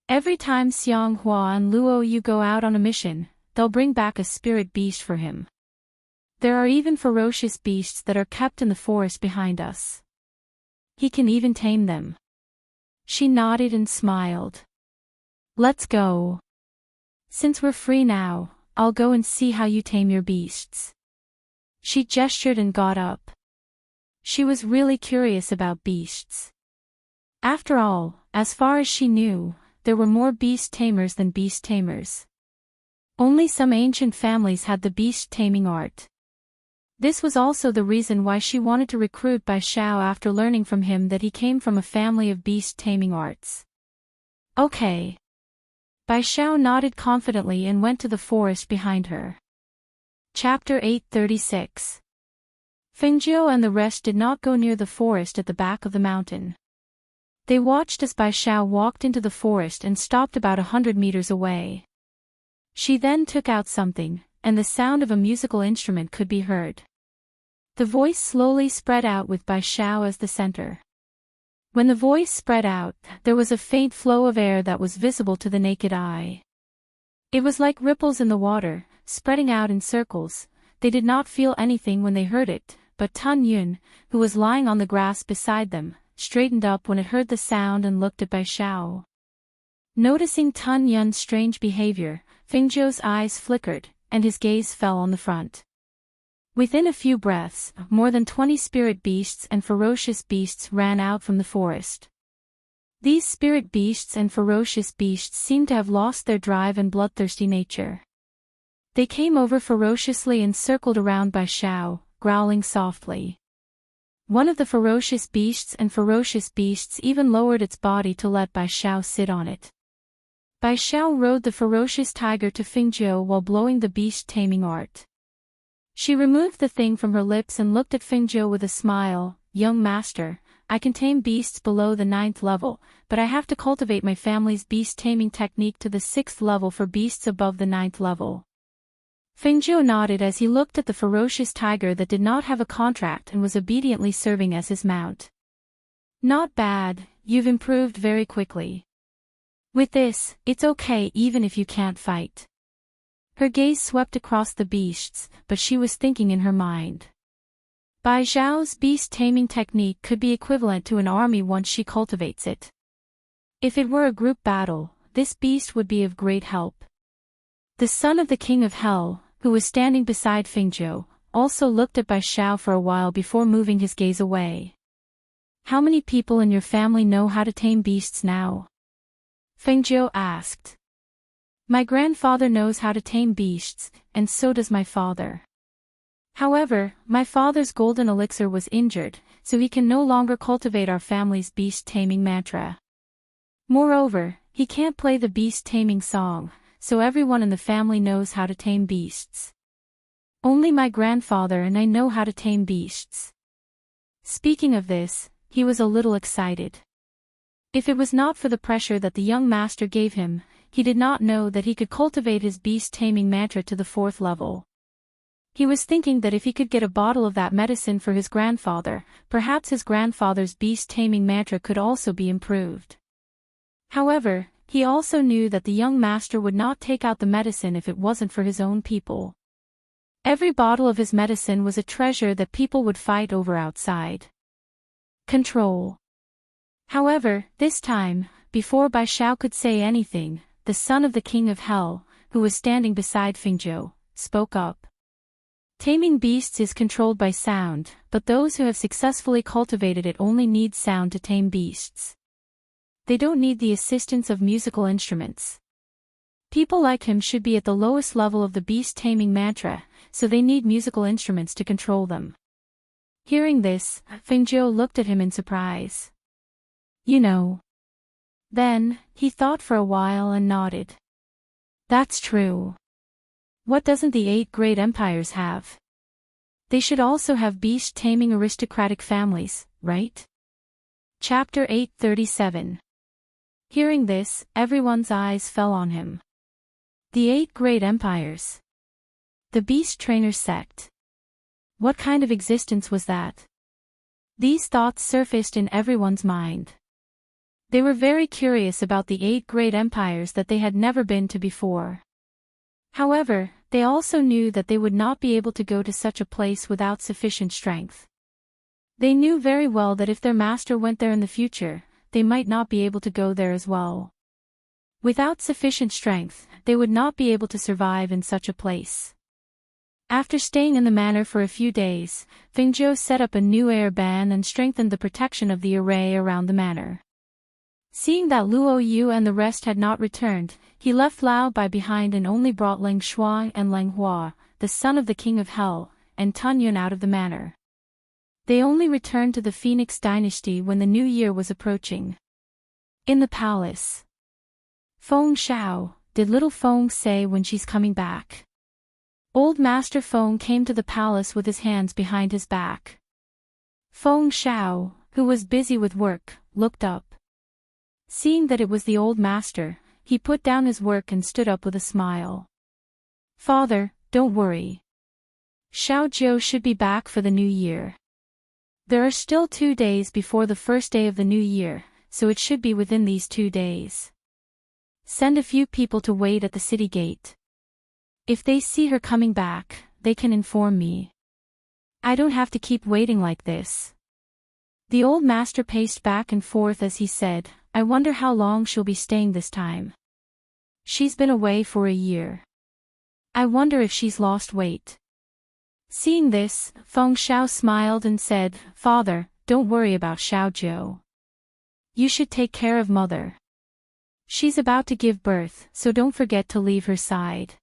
Every time Xianghua and Luo Yu go out on a mission, they'll bring back a spirit beast for him. There are even ferocious beasts that are kept in the forest behind us. He can even tame them." She nodded and smiled. "Let's go. Since we're free now, I'll go and see how you tame your beasts." She gestured and got up. She was really curious about beasts. After all, as far as she knew, there were more beast tamers than beast tamers. Only some ancient families had the beast taming art. This was also the reason why she wanted to recruit Bai Zhao after learning from him that he came from a family of beast taming arts. Okay. Bai Zhao nodded confidently and went to the forest behind her. Chapter 836. Fengjiu and the rest did not go near the forest at the back of the mountain. They watched as Bai Zhao walked into the forest and stopped about 100 meters away. She then took out something, and the sound of a musical instrument could be heard. The voice slowly spread out with Bai Zhao as the center. When the voice spread out, there was a faint flow of air that was visible to the naked eye. It was like ripples in the water, spreading out in circles. They did not feel anything when they heard it, but Tun Yun, who was lying on the grass beside them, straightened up when it heard the sound and looked at Bai Zhao. Noticing Tun Yun's strange behavior, Fengjiu's eyes flickered, and his gaze fell on the front. Within a few breaths, more than 20 spirit beasts and ferocious beasts ran out from the forest. These spirit beasts and ferocious beasts seemed to have lost their drive and bloodthirsty nature. They came over ferociously and circled around Bai Xiao, growling softly. One of the ferocious beasts even lowered its body to let Bai Xiao sit on it. Bai Xiao rode the ferocious tiger to Fengjiu while blowing the beast-taming art. She removed the thing from her lips and looked at Fengjiu with a smile. "Young master, I can tame beasts below the 9th level, but I have to cultivate my family's beast-taming technique to the 6th level for beasts above the 9th level." Fengjiu nodded as he looked at the ferocious tiger that did not have a contract and was obediently serving as his mount. "Not bad, you've improved very quickly. With this, it's okay even if you can't fight." Her gaze swept across the beasts, but she was thinking in her mind. Bai Xiao's beast-taming technique could be equivalent to an army once she cultivates it. If it were a group battle, this beast would be of great help. The son of the King of Hell, who was standing beside Fengjiu, also looked at Bai Xiao for a while before moving his gaze away. "How many people in your family know how to tame beasts now?" Fengjiu asked. "My grandfather knows how to tame beasts, and so does my father. However, my father's golden elixir was injured, so he can no longer cultivate our family's beast-taming mantra. Moreover, he can't play the beast-taming song, so everyone in the family knows how to tame beasts. Only my grandfather and I know how to tame beasts." Speaking of this, he was a little excited. If it was not for the pressure that the young master gave him, he did not know that he could cultivate his beast-taming mantra to the 4th level. He was thinking that if he could get a bottle of that medicine for his grandfather, perhaps his grandfather's beast-taming mantra could also be improved. However, he also knew that the young master would not take out the medicine if it wasn't for his own people. Every bottle of his medicine was a treasure that people would fight over outside. Control. However, this time, before Bai Xiao could say anything, the son of the King of Hell, who was standing beside Fengjiu, spoke up. "Taming beasts is controlled by sound, but those who have successfully cultivated it only need sound to tame beasts. They don't need the assistance of musical instruments. People like him should be at the lowest level of the beast-taming mantra, so they need musical instruments to control them." Hearing this, Fengjiu looked at him in surprise. "You know." Then, he thought for a while and nodded. "That's true. What doesn't the 8 great empires have? They should also have beast-taming aristocratic families, right?" Chapter 837. Hearing this, everyone's eyes fell on him. The 8 great empires. The beast trainer sect. What kind of existence was that? These thoughts surfaced in everyone's mind. They were very curious about the 8 great empires that they had never been to before. However, they also knew that they would not be able to go to such a place without sufficient strength. They knew very well that if their master went there in the future, they might not be able to go there as well. Without sufficient strength, they would not be able to survive in such a place. After staying in the manor for a few days, Fengjiu set up a new air ban and strengthened the protection of the array around the manor. Seeing that Luo Yu and the rest had not returned, he left Lao Bai behind and only brought Leng Shuai and Leng Hua, the son of the King of Hell, and Tun Yun out of the manor. They only returned to the Phoenix dynasty when the new year was approaching. In the palace. "Feng Xiao, did little Feng say when she's coming back?" Old Master Feng came to the palace with his hands behind his back. Feng Xiao, who was busy with work, looked up. Seeing that it was the old master, he put down his work and stood up with a smile. "Father, don't worry. Xiao Jiu should be back for the new year. There are still 2 days before the first day of the new year, so it should be within these 2 days. Send a few people to wait at the city gate. If they see her coming back, they can inform me. I don't have to keep waiting like this." The old master paced back and forth as he said, "I wonder how long she'll be staying this time. She's been away for a year. I wonder if she's lost weight. Seeing this, Feng Xiao smiled and said, "Father, don't worry about Xiaojiu. You should take care of mother. She's about to give birth, so don't forget to leave her side."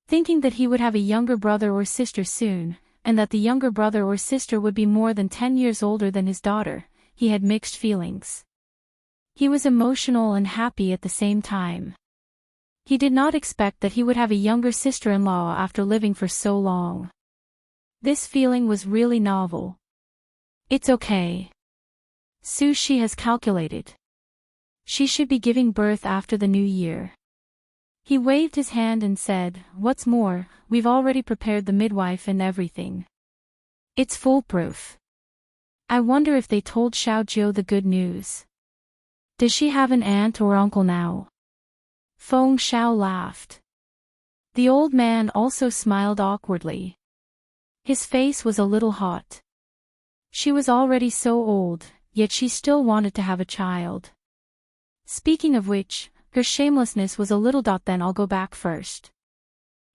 Thinking that he would have a younger brother or sister soon, and that the younger brother or sister would be more than 10 years older than his daughter, he had mixed feelings. He was emotional and happy at the same time. He did not expect that he would have a younger sister-in-law after living for so long. This feeling was really novel. It's okay. She has calculated. She should be giving birth after the new year. He waved his hand and said, "What's more, we've already prepared the midwife and everything. It's foolproof. I wonder if they told Xiaojiu the good news. Does she have an aunt or uncle now?" Feng Xiao laughed. The old man also smiled awkwardly. His face was a little hot. She was already so old, yet she still wanted to have a child. Speaking of which, her shamelessness was a little. Then I'll go back first.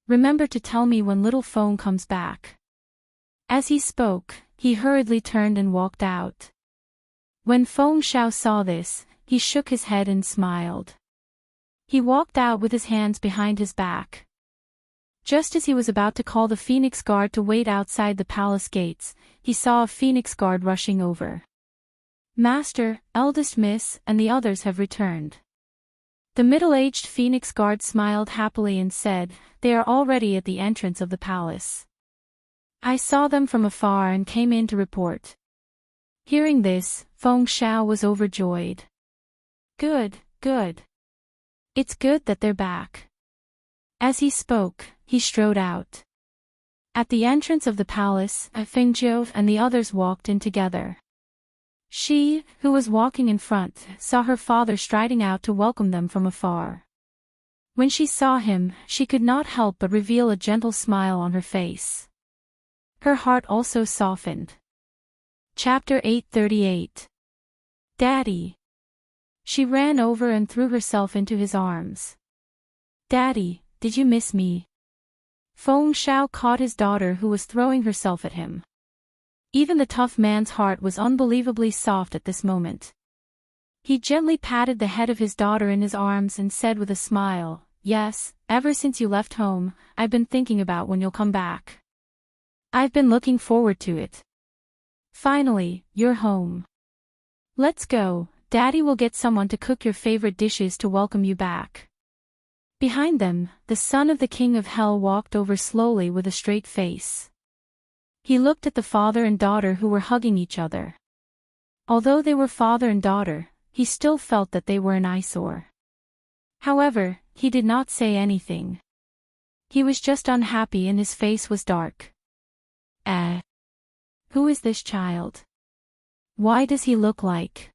Remember to tell me when little Feng comes back. As he spoke, he hurriedly turned and walked out. When Feng Xiao saw this, he shook his head and smiled. He walked out with his hands behind his back. Just as he was about to call the Phoenix Guard to wait outside the palace gates, he saw a Phoenix Guard rushing over. "Master, eldest miss, and the others have returned." The middle-aged Phoenix Guard smiled happily and said, "They are already at the entrance of the palace. I saw them from afar and came in to report." Hearing this, Feng Xiao was overjoyed. Good, good. It's good that they're back." As he spoke, he strode out. At the entrance of the palace, Feng Zhou and the others walked in together. She, who was walking in front, saw her father striding out to welcome them from afar. When she saw him, she could not help but reveal a gentle smile on her face. Her heart also softened. Chapter 838. "Daddy." She ran over and threw herself into his arms. "Daddy, did you miss me?" Feng Xiao caught his daughter who was throwing herself at him. Even the tough man's heart was unbelievably soft at this moment. He gently patted the head of his daughter in his arms and said with a smile, "Yes, ever since you left home, I've been thinking about when you'll come back. I've been looking forward to it. Finally, you're home. Let's go, Daddy will get someone to cook your favorite dishes to welcome you back." Behind them, the son of the King of Hell walked over slowly with a straight face. He looked at the father and daughter who were hugging each other. Although they were father and daughter, he still felt that they were an eyesore. However, he did not say anything. He was just unhappy and his face was dark. Who is this child? Why does he look like?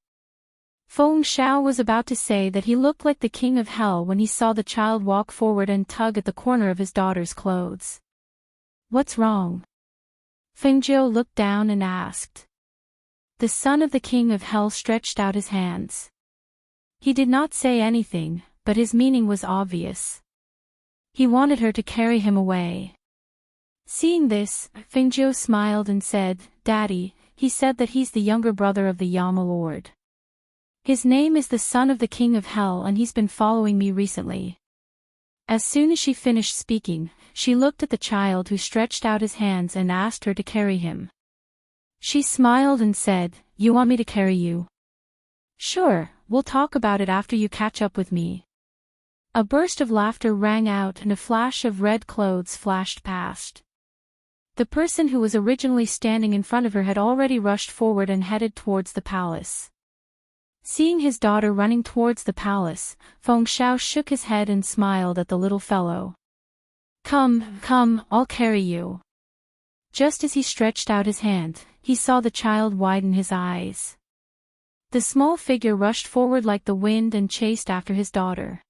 Feng Xiao was about to say that he looked like the King of Hell when he saw the child walk forward and tug at the corner of his daughter's clothes. "What's wrong?" Feng Zhou looked down and asked. The son of the King of Hell stretched out his hands. He did not say anything, but his meaning was obvious. He wanted her to carry him away. Seeing this, Feng Zhou smiled and said, "Daddy, he said that he's the younger brother of the Yama Lord. His name is the son of the King of Hell and he's been following me recently." As soon as she finished speaking, she looked at the child who stretched out his hands and asked her to carry him. She smiled and said, "You want me to carry you?" "Sure, we'll talk about it after you catch up with me." A burst of laughter rang out and a flash of red clothes flashed past. The person who was originally standing in front of her had already rushed forward and headed towards the palace. Seeing his daughter running towards the palace, Feng Xiao shook his head and smiled at the little fellow. Come, come, I'll carry you." Just as he stretched out his hand, he saw the child widen his eyes. The small figure rushed forward like the wind and chased after his daughter.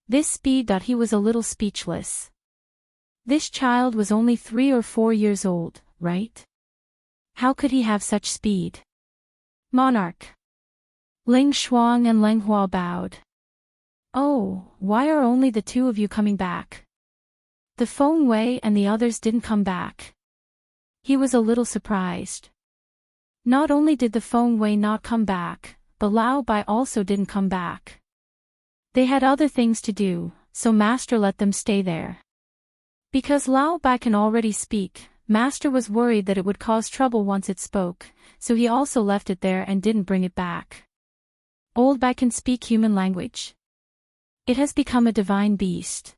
This speed he was a little speechless. This child was only 3 or 4 years old, right? How could he have such speed? "Monarch." Ling Shuang and Leng Hua bowed. "Oh, why are only the two of you coming back? The Feng Wei and the others didn't come back." He was a little surprised. Not only did the Feng Wei not come back, but Lao Bai also didn't come back. They had other things to do, so Master let them stay there. Because Lao Bai can already speak, Master was worried that it would cause trouble once it spoke, so he also left it there and didn't bring it back. Old Bai can speak human language. It has become a divine beast.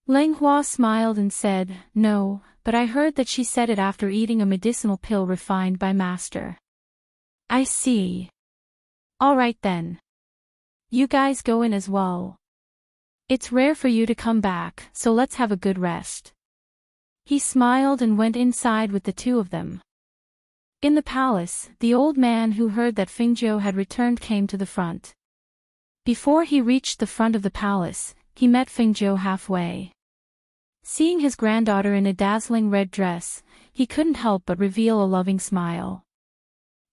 Leng Hua smiled and said, "No, but I heard that she said it after eating a medicinal pill refined by Master." "I see. All right then. You guys go in as well. It's rare for you to come back, so let's have a good rest." He smiled and went inside with the two of them. In the palace, the old man who heard that Fingzhou had returned came to the front. Before he reached the front of the palace, he met Fingzhou halfway. Seeing his granddaughter in a dazzling red dress, he couldn't help but reveal a loving smile.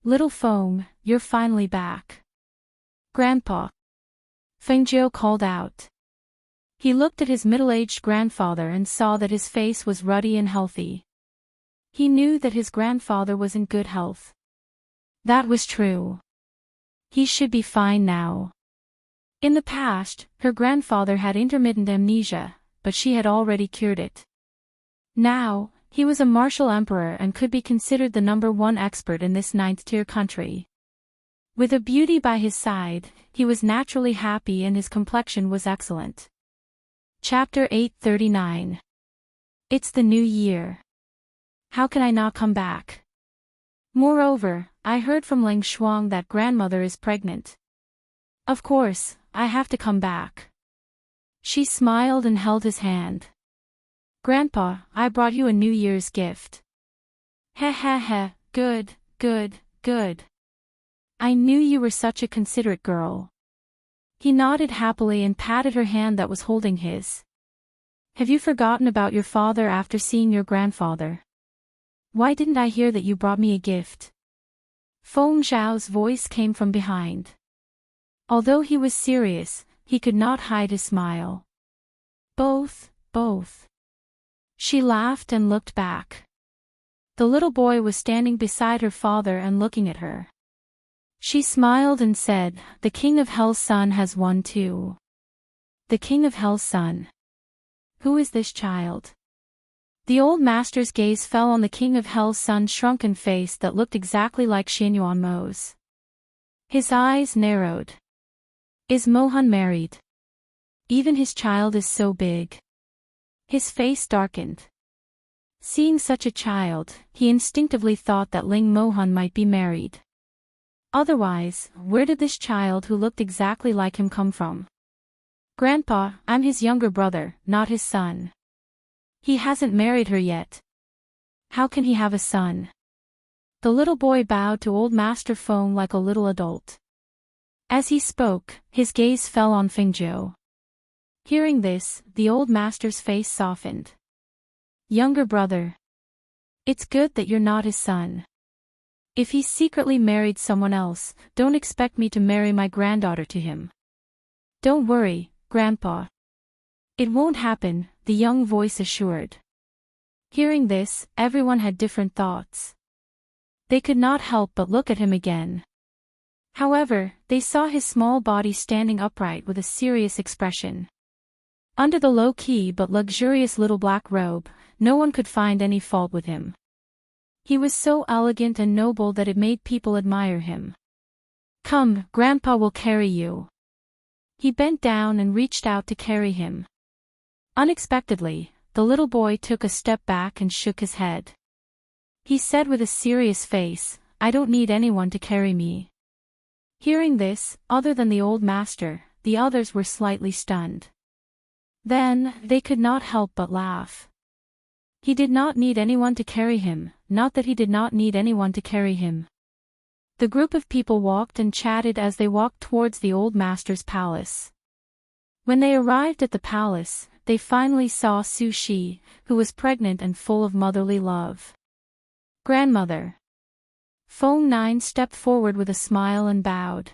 "Little Feng, you're finally back." "Grandpa!" Fengzhou called out. He looked at his middle-aged grandfather and saw that his face was ruddy and healthy. He knew that his grandfather was in good health. That was true. He should be fine now. In the past, her grandfather had intermittent amnesia, but she had already cured it. Now, he was a martial emperor and could be considered the #1 expert in this 9th-tier country. With a beauty by his side, he was naturally happy and his complexion was excellent. Chapter 839. It's the new year. How can I not come back? Moreover, I heard from Ling Shuang that grandmother is pregnant. Of course, I have to come back. She smiled and held his hand. "Grandpa, I brought you a New Year's gift." "Heh heh heh, good, good, good. I knew you were such a considerate girl." He nodded happily and patted her hand that was holding his. "Have you forgotten about your father after seeing your grandfather? Why didn't I hear that you brought me a gift?" Feng Zhao's voice came from behind. Although he was serious, he could not hide his smile. Both. She laughed and looked back. The little boy was standing beside her father and looking at her. She smiled and said, "The King of Hell's son has one too." "The King of Hell's son? Who is this child?" The old master's gaze fell on the King of Hell's son's shrunken face that looked exactly like Xianyuan Mo's. His eyes narrowed. "Is Mohan married? Even his child is so big." His face darkened. Seeing such a child, he instinctively thought that Ling Mohan might be married. Otherwise, where did this child who looked exactly like him come from? "Grandpa, I'm his younger brother, not his son." "He hasn't married her yet. How can he have a son?" The little boy bowed to old Master Feng like a little adult. As he spoke, his gaze fell on Fengzhou. Hearing this, the old master's face softened. "Younger brother. It's good that you're not his son. If he's secretly married someone else, don't expect me to marry my granddaughter to him." "Don't worry, Grandpa. It won't happen," the young voice assured. Hearing this, everyone had different thoughts. They could not help but look at him again. However, they saw his small body standing upright with a serious expression. Under the low-key but luxurious little black robe, no one could find any fault with him. He was so elegant and noble that it made people admire him. "Come, Grandpa will carry you." He bent down and reached out to carry him. Unexpectedly, the little boy took a step back and shook his head. He said with a serious face, "I don't need anyone to carry me." Hearing this, other than the old master, the others were slightly stunned. Then, they could not help but laugh. He did not need anyone to carry him, not that he did not need anyone to carry him. The group of people walked and chatted as they walked towards the old master's palace. When they arrived at the palace, they finally saw Su Shi, who was pregnant and full of motherly love. "Grandmother." Feng Nine stepped forward with a smile and bowed.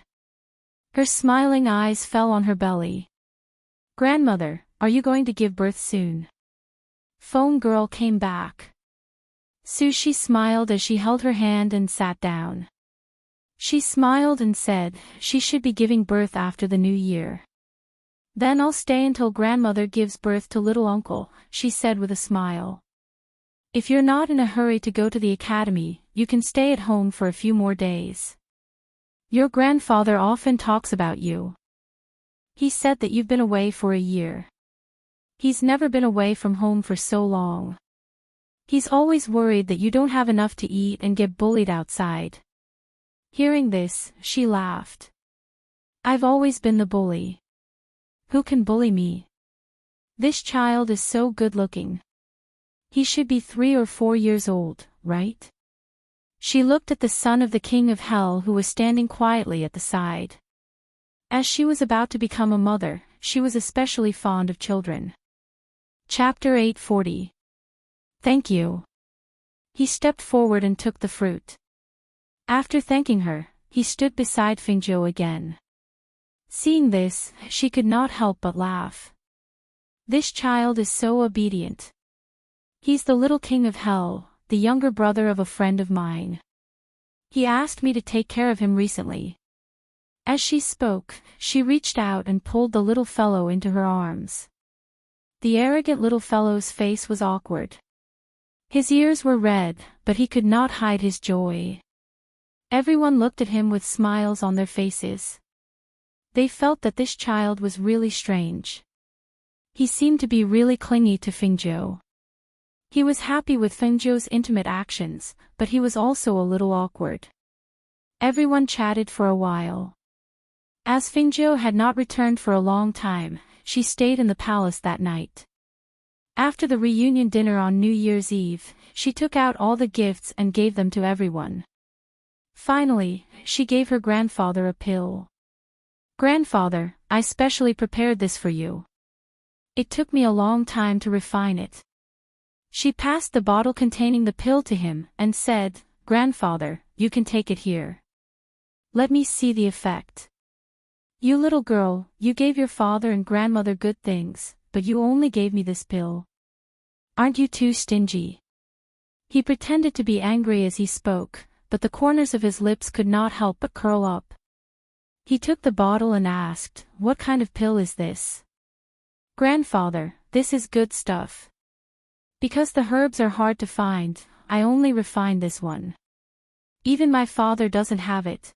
Her smiling eyes fell on her belly. "Grandmother, are you going to give birth soon?" Feng Girl came back. Sushi smiled as she held her hand and sat down. She smiled and said she should be giving birth after the new year. Then I'll stay until grandmother gives birth to little uncle, she said with a smile. If you're not in a hurry to go to the academy, you can stay at home for a few more days. Your grandfather often talks about you. He said that you've been away for a year. He's never been away from home for so long. He's always worried that you don't have enough to eat and get bullied outside. Hearing this, she laughed. I've always been the bully. Who can bully me? This child is so good-looking. He should be 3 or 4 years old, right? She looked at the son of the king of hell who was standing quietly at the side. As she was about to become a mother, she was especially fond of children. Chapter 840. Thank you. He stepped forward and took the fruit. After thanking her, he stood beside Fingzhou again. Seeing this, she could not help but laugh. This child is so obedient. He's the little king of hell, the younger brother of a friend of mine. He asked me to take care of him recently. As she spoke, she reached out and pulled the little fellow into her arms. The arrogant little fellow's face was awkward. His ears were red, but he could not hide his joy. Everyone looked at him with smiles on their faces. They felt that this child was really strange. He seemed to be really clingy to Fingzhou. He was happy with Fengzhou's intimate actions, but he was also a little awkward. Everyone chatted for a while. As Fengzhou had not returned for a long time, she stayed in the palace that night. After the reunion dinner on New Year's Eve, she took out all the gifts and gave them to everyone. Finally, she gave her grandfather a pill. Grandfather, I specially prepared this for you. It took me a long time to refine it. She passed the bottle containing the pill to him and said, Grandfather, you can take it here. Let me see the effect. You little girl, you gave your father and grandmother good things, but you only gave me this pill. Aren't you too stingy? He pretended to be angry as he spoke, but the corners of his lips could not help but curl up. He took the bottle and asked, What kind of pill is this? Grandfather, this is good stuff. Because the herbs are hard to find, I only refined this one. Even my father doesn't have it.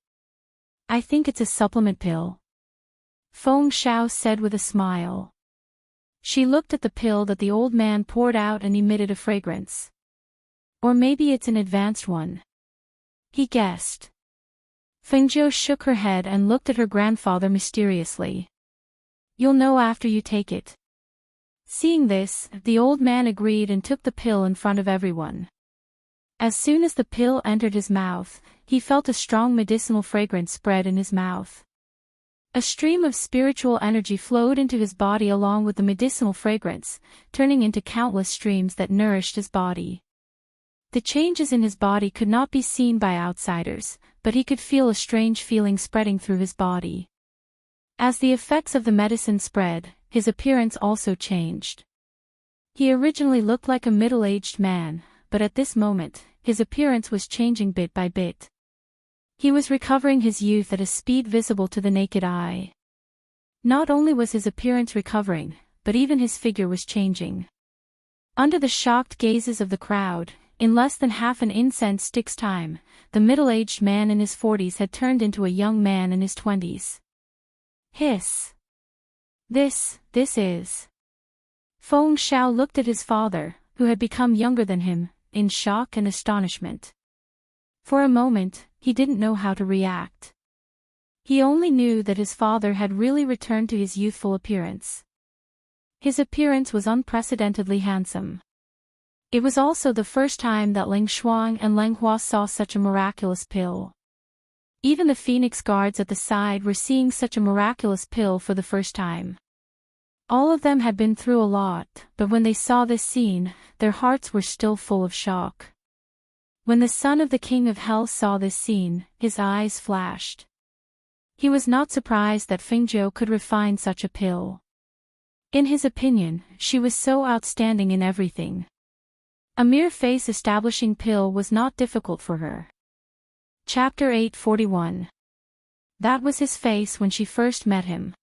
I think it's a supplement pill. Feng Xiao said with a smile. She looked at the pill that the old man poured out and emitted a fragrance. Or maybe it's an advanced one. He guessed. Fengzhou shook her head and looked at her grandfather mysteriously. You'll know after you take it. Seeing this, the old man agreed and took the pill in front of everyone. As soon as the pill entered his mouth, he felt a strong medicinal fragrance spread in his mouth. A stream of spiritual energy flowed into his body along with the medicinal fragrance, turning into countless streams that nourished his body. The changes in his body could not be seen by outsiders, but he could feel a strange feeling spreading through his body. As the effects of the medicine spread, his appearance also changed. He originally looked like a middle-aged man, but at this moment, his appearance was changing bit by bit. He was recovering his youth at a speed visible to the naked eye. Not only was his appearance recovering, but even his figure was changing. Under the shocked gazes of the crowd, in less than half an incense stick's time, the middle-aged man in his 40s had turned into a young man in his 20s. Hiss! This is... Feng Xiao looked at his father, who had become younger than him, in shock and astonishment. For a moment, he didn't know how to react. He only knew that his father had really returned to his youthful appearance. His appearance was unprecedentedly handsome. It was also the first time that Ling Shuang and Leng Hua saw such a miraculous pill. Even the Phoenix guards at the side were seeing such a miraculous pill for the first time. All of them had been through a lot, but when they saw this scene, their hearts were still full of shock. When the son of the king of hell saw this scene, his eyes flashed. He was not surprised that Fengzhou could refine such a pill. In his opinion, she was so outstanding in everything. A mere face-establishing pill was not difficult for her. Chapter 841. That was his face when she first met him.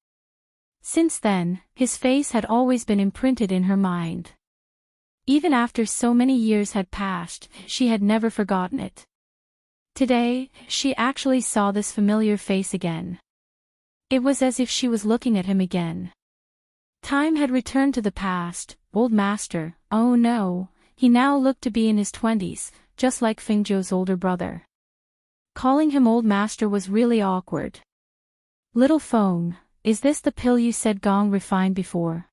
Since then, his face had always been imprinted in her mind. Even after so many years had passed, she had never forgotten it. Today, she actually saw this familiar face again. It was as if she was looking at him again. Time had returned to the past. Old master, oh no, he now looked to be in his 20s, just like Fingzhou's older brother. Calling him old master was really awkward. Little Feng, is this the pill you said Gong refined before?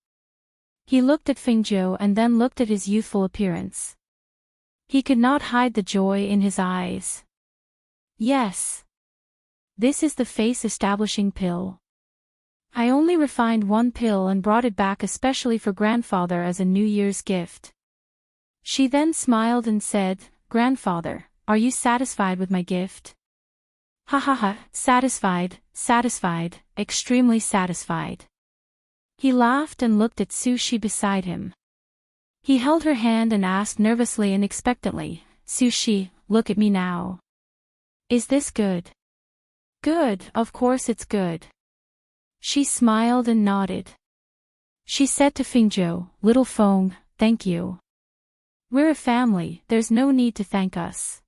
He looked at Fingzhou and then looked at his youthful appearance. He could not hide the joy in his eyes. Yes. This is the face-establishing pill. I only refined one pill and brought it back especially for grandfather as a New Year's gift. She then smiled and said, Grandfather, are you satisfied with my gift? Ha ha ha, satisfied, extremely satisfied. He laughed and looked at Sushi beside him. He held her hand and asked nervously and expectantly, Sushi, look at me now. Is this good? Good, of course it's good. She smiled and nodded. She said to Fingzhou, Little Feng, thank you. We're a family, there's no need to thank us.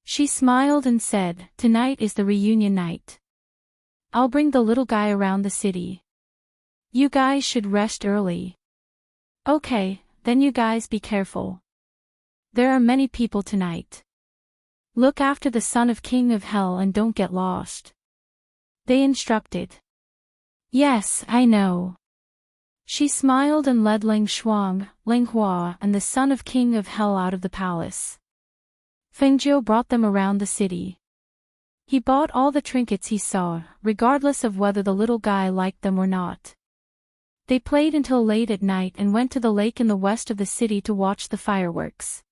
She smiled and said, Tonight is the reunion night. I'll bring the little guy around the city. You guys should rest early. Okay, then you guys be careful. There are many people tonight. Look after the son of King of Hell and don't get lost. They instructed. Yes, I know. She smiled and led Ling Shuang, Ling Hua and the son of King of Hell out of the palace. Fengzhou brought them around the city. He bought all the trinkets he saw, regardless of whether the little guy liked them or not. They played until late at night and went to the lake in the west of the city to watch the fireworks.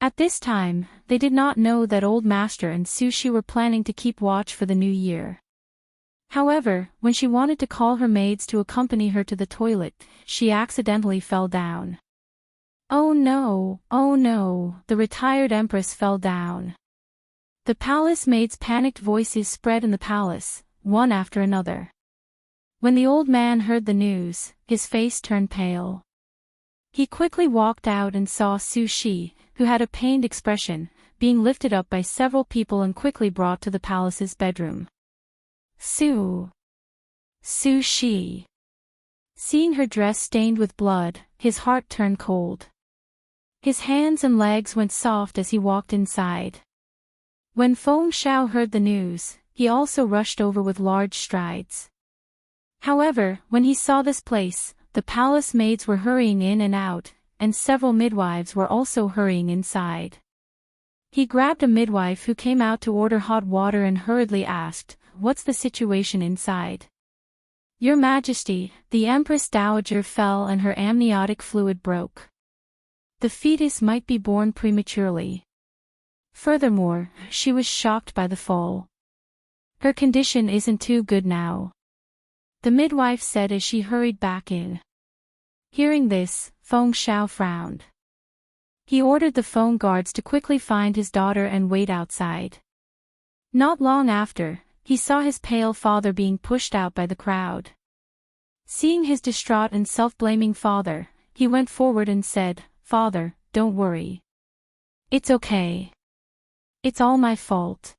At this time, they did not know that Old Master and Sushi were planning to keep watch for the new year. However, when she wanted to call her maids to accompany her to the toilet, she accidentally fell down. Oh no, the retired empress fell down. The palace maids' panicked voices spread in the palace, one after another. When the old man heard the news, his face turned pale. He quickly walked out and saw Sushi, who had a pained expression, being lifted up by several people and quickly brought to the palace's bedroom. Sushi. Seeing her dress stained with blood, his heart turned cold. His hands and legs went soft as he walked inside. When Feng Shao heard the news, he also rushed over with large strides. However, when he saw this place, the palace maids were hurrying in and out, and several midwives were also hurrying inside. He grabbed a midwife who came out to order hot water and hurriedly asked, What's the situation inside? Your Majesty, the Empress Dowager fell and her amniotic fluid broke. The fetus might be born prematurely. Furthermore, she was shocked by the fall. Her condition isn't too good now. The midwife said as she hurried back in. Hearing this, Feng Shao frowned. He ordered the phone guards to quickly find his daughter and wait outside. Not long after, he saw his pale father being pushed out by the crowd. Seeing his distraught and self-blaming father, he went forward and said, Father, don't worry. It's okay. It's all my fault.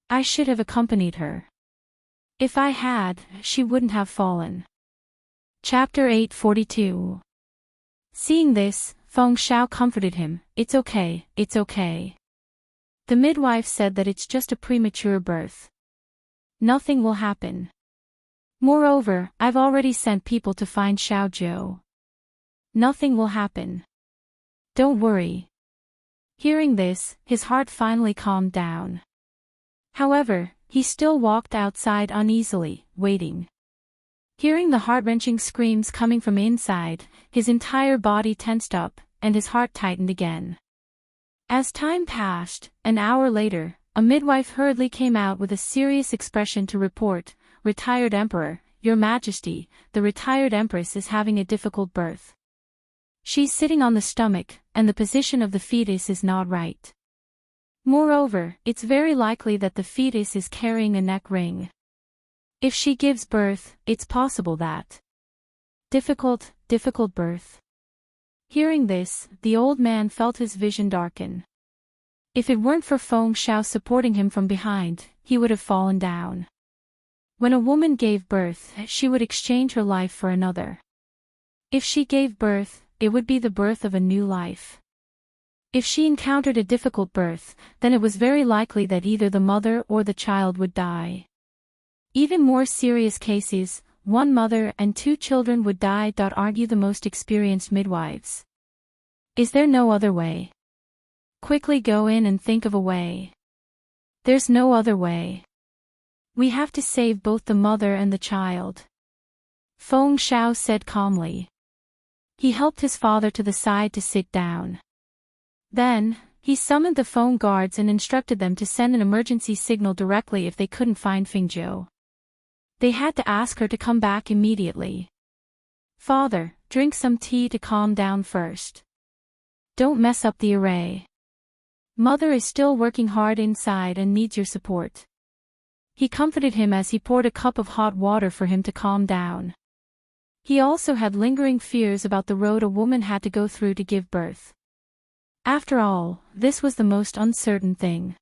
I should have accompanied her. If I had, she wouldn't have fallen. Chapter 842. Seeing this, Feng Shao comforted him, It's okay. The midwife said that it's just a premature birth. Nothing will happen. Moreover, I've already sent people to find Xiaozhou. Nothing will happen. Don't worry. Hearing this, his heart finally calmed down. However, he still walked outside uneasily, waiting. Hearing the heart-wrenching screams coming from inside, his entire body tensed up, and his heart tightened again. As time passed, an hour later, a midwife hurriedly came out with a serious expression to report, Retired Emperor, Your Majesty, the retired Empress is having a difficult birth. She's sitting on the stomach, and the position of the fetus is not right. Moreover, it's very likely that the fetus is carrying a neck ring. If she gives birth, it's possible that difficult birth. Hearing this, the old man felt his vision darken. If it weren't for Feng Xiao supporting him from behind, he would have fallen down. When a woman gave birth, she would exchange her life for another. If she gave birth, it would be the birth of a new life. If she encountered a difficult birth, then it was very likely that either the mother or the child would die. Even more serious cases, one mother and 2 children would die. Argue the most experienced midwives. Is there no other way? Quickly go in and think of a way. There's no other way. We have to save both the mother and the child. Feng Xiao said calmly. He helped his father to the side to sit down. Then, he summoned the phone guards and instructed them to send an emergency signal directly if they couldn't find Fingzhou. They had to ask her to come back immediately. Father, drink some tea to calm down first. Don't mess up the array. Mother is still working hard inside and needs your support. He comforted him as he poured a cup of hot water for him to calm down. He also had lingering fears about the road a woman had to go through to give birth. After all, this was the most uncertain thing.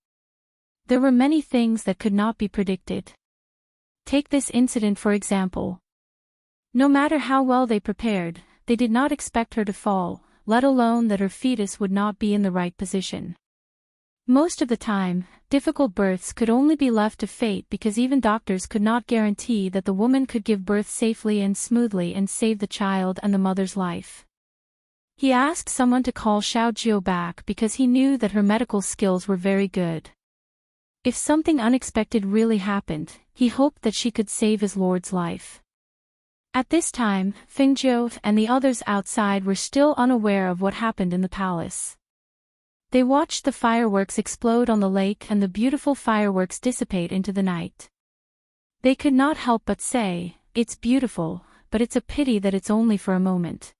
There were many things that could not be predicted. Take this incident for example. No matter how well they prepared, they did not expect her to fall, let alone that her fetus would not be in the right position. Most of the time, difficult births could only be left to fate because even doctors could not guarantee that the woman could give birth safely and smoothly and save the child and the mother's life. He asked someone to call Xiao Jiu back because he knew that her medical skills were very good. If something unexpected really happened, he hoped that she could save his lord's life. At this time, Fingzhou and the others outside were still unaware of what happened in the palace. They watched the fireworks explode on the lake and the beautiful fireworks dissipate into the night. They could not help but say, "It's beautiful, but it's a pity that it's only for a moment."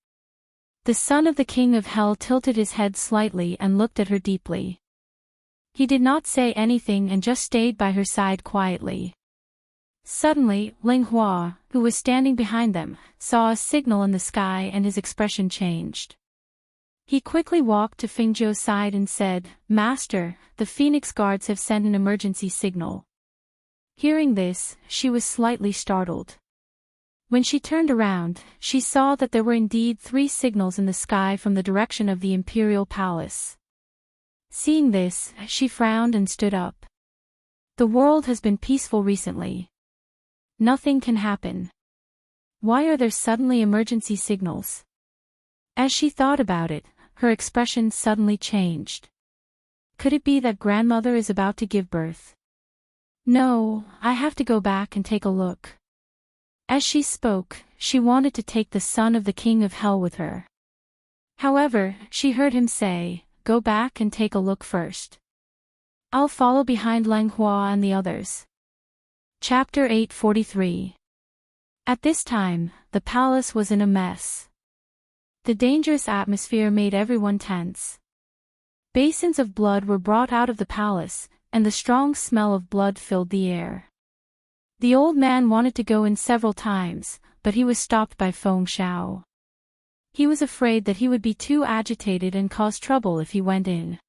The son of the king of hell tilted his head slightly and looked at her deeply. He did not say anything and just stayed by her side quietly. Suddenly, Ling Hua, who was standing behind them, saw a signal in the sky and his expression changed. He quickly walked to Fingzhou's side and said, "Master, the Phoenix Guards have sent an emergency signal." Hearing this, she was slightly startled. When she turned around, she saw that there were indeed 3 signals in the sky from the direction of the imperial palace. Seeing this, she frowned and stood up. The world has been peaceful recently. Nothing can happen. Why are there suddenly emergency signals? As she thought about it, her expression suddenly changed. Could it be that grandmother is about to give birth? No, I have to go back and take a look. As she spoke, she wanted to take the son of the king of hell with her. However, she heard him say, "Go back and take a look first. I'll follow behind Lang Hua and the others." Chapter 843. At this time, the palace was in a mess. The dangerous atmosphere made everyone tense. Basins of blood were brought out of the palace, and the strong smell of blood filled the air. The old man wanted to go in several times, but he was stopped by Feng Xiao. He was afraid that he would be too agitated and cause trouble if he went in.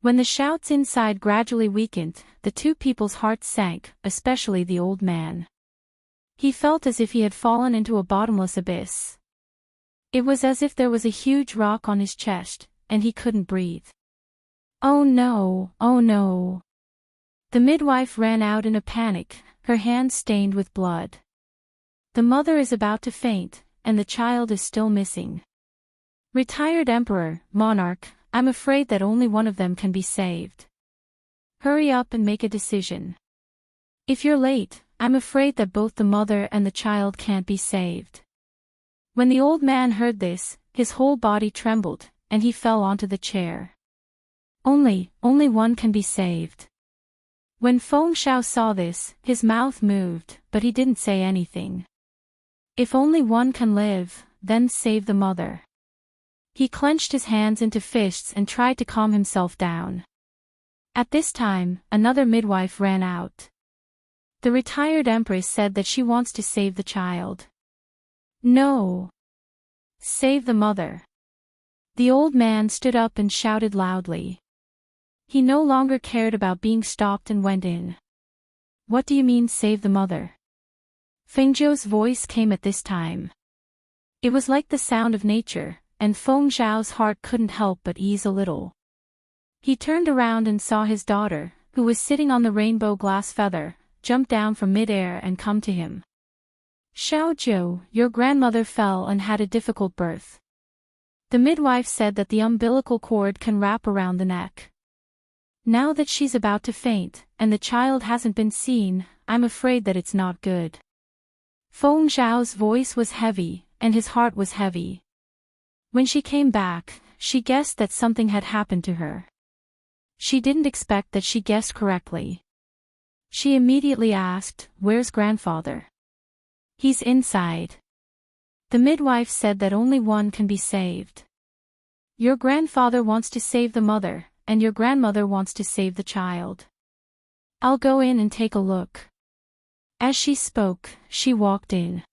When the shouts inside gradually weakened, the 2 people's hearts sank, especially the old man. He felt as if he had fallen into a bottomless abyss. It was as if there was a huge rock on his chest, and he couldn't breathe. "Oh no, oh no." The midwife ran out in a panic, her hands stained with blood. The mother is about to faint, and the child is still missing. Retired emperor, monarch, I'm afraid that only one of them can be saved. Hurry up and make a decision. If you're late, I'm afraid that both the mother and the child can't be saved. When the old man heard this, his whole body trembled, and he fell onto the chair. Only one can be saved. When Feng Xiao saw this, his mouth moved, but he didn't say anything. If only one can live, then save the mother. He clenched his hands into fists and tried to calm himself down. At this time, another midwife ran out. The retired empress said that she wants to save the child. No. Save the mother. The old man stood up and shouted loudly. He no longer cared about being stopped and went in. What do you mean save the mother? Fengzhou's voice came at this time. It was like the sound of nature, and Feng Zhao's heart couldn't help but ease a little. He turned around and saw his daughter, who was sitting on the rainbow glass feather, jump down from mid-air and come to him. Xiaozhou, your grandmother fell and had a difficult birth. The midwife said that the umbilical cord can wrap around the neck. Now that she's about to faint, and the child hasn't been seen, I'm afraid that it's not good. Feng Zhao's voice was heavy, and his heart was heavy. When she came back, she guessed that something had happened to her. She didn't expect that she guessed correctly. She immediately asked, "Where's grandfather?" "He's inside." The midwife said that only one can be saved. Your grandfather wants to save the mother, and your grandmother wants to save the child. I'll go in and take a look. As she spoke, she walked in.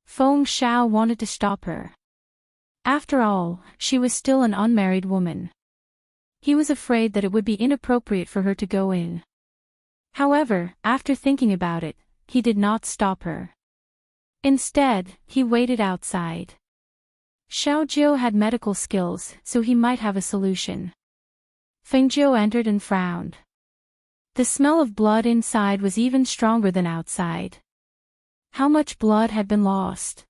Feng Zhao wanted to stop her. After all, she was still an unmarried woman. He was afraid that it would be inappropriate for her to go in. However, after thinking about it, he did not stop her. Instead, he waited outside. Xiaozhou had medical skills, so he might have a solution. Fengzhou entered and frowned. The smell of blood inside was even stronger than outside. How much blood had been lost?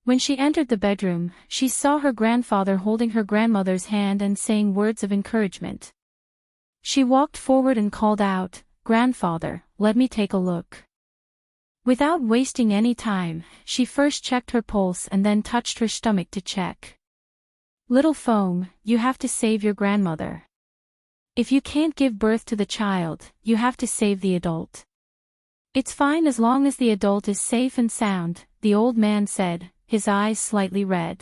When she entered the bedroom, she saw her grandfather holding her grandmother's hand and saying words of encouragement. She walked forward and called out, "Grandfather, let me take a look." Without wasting any time, she first checked her pulse and then touched her stomach to check. "Little Feng, you have to save your grandmother. If you can't give birth to the child, you have to save the adult." "It's fine as long as the adult is safe and sound," the old man said, his eyes slightly red.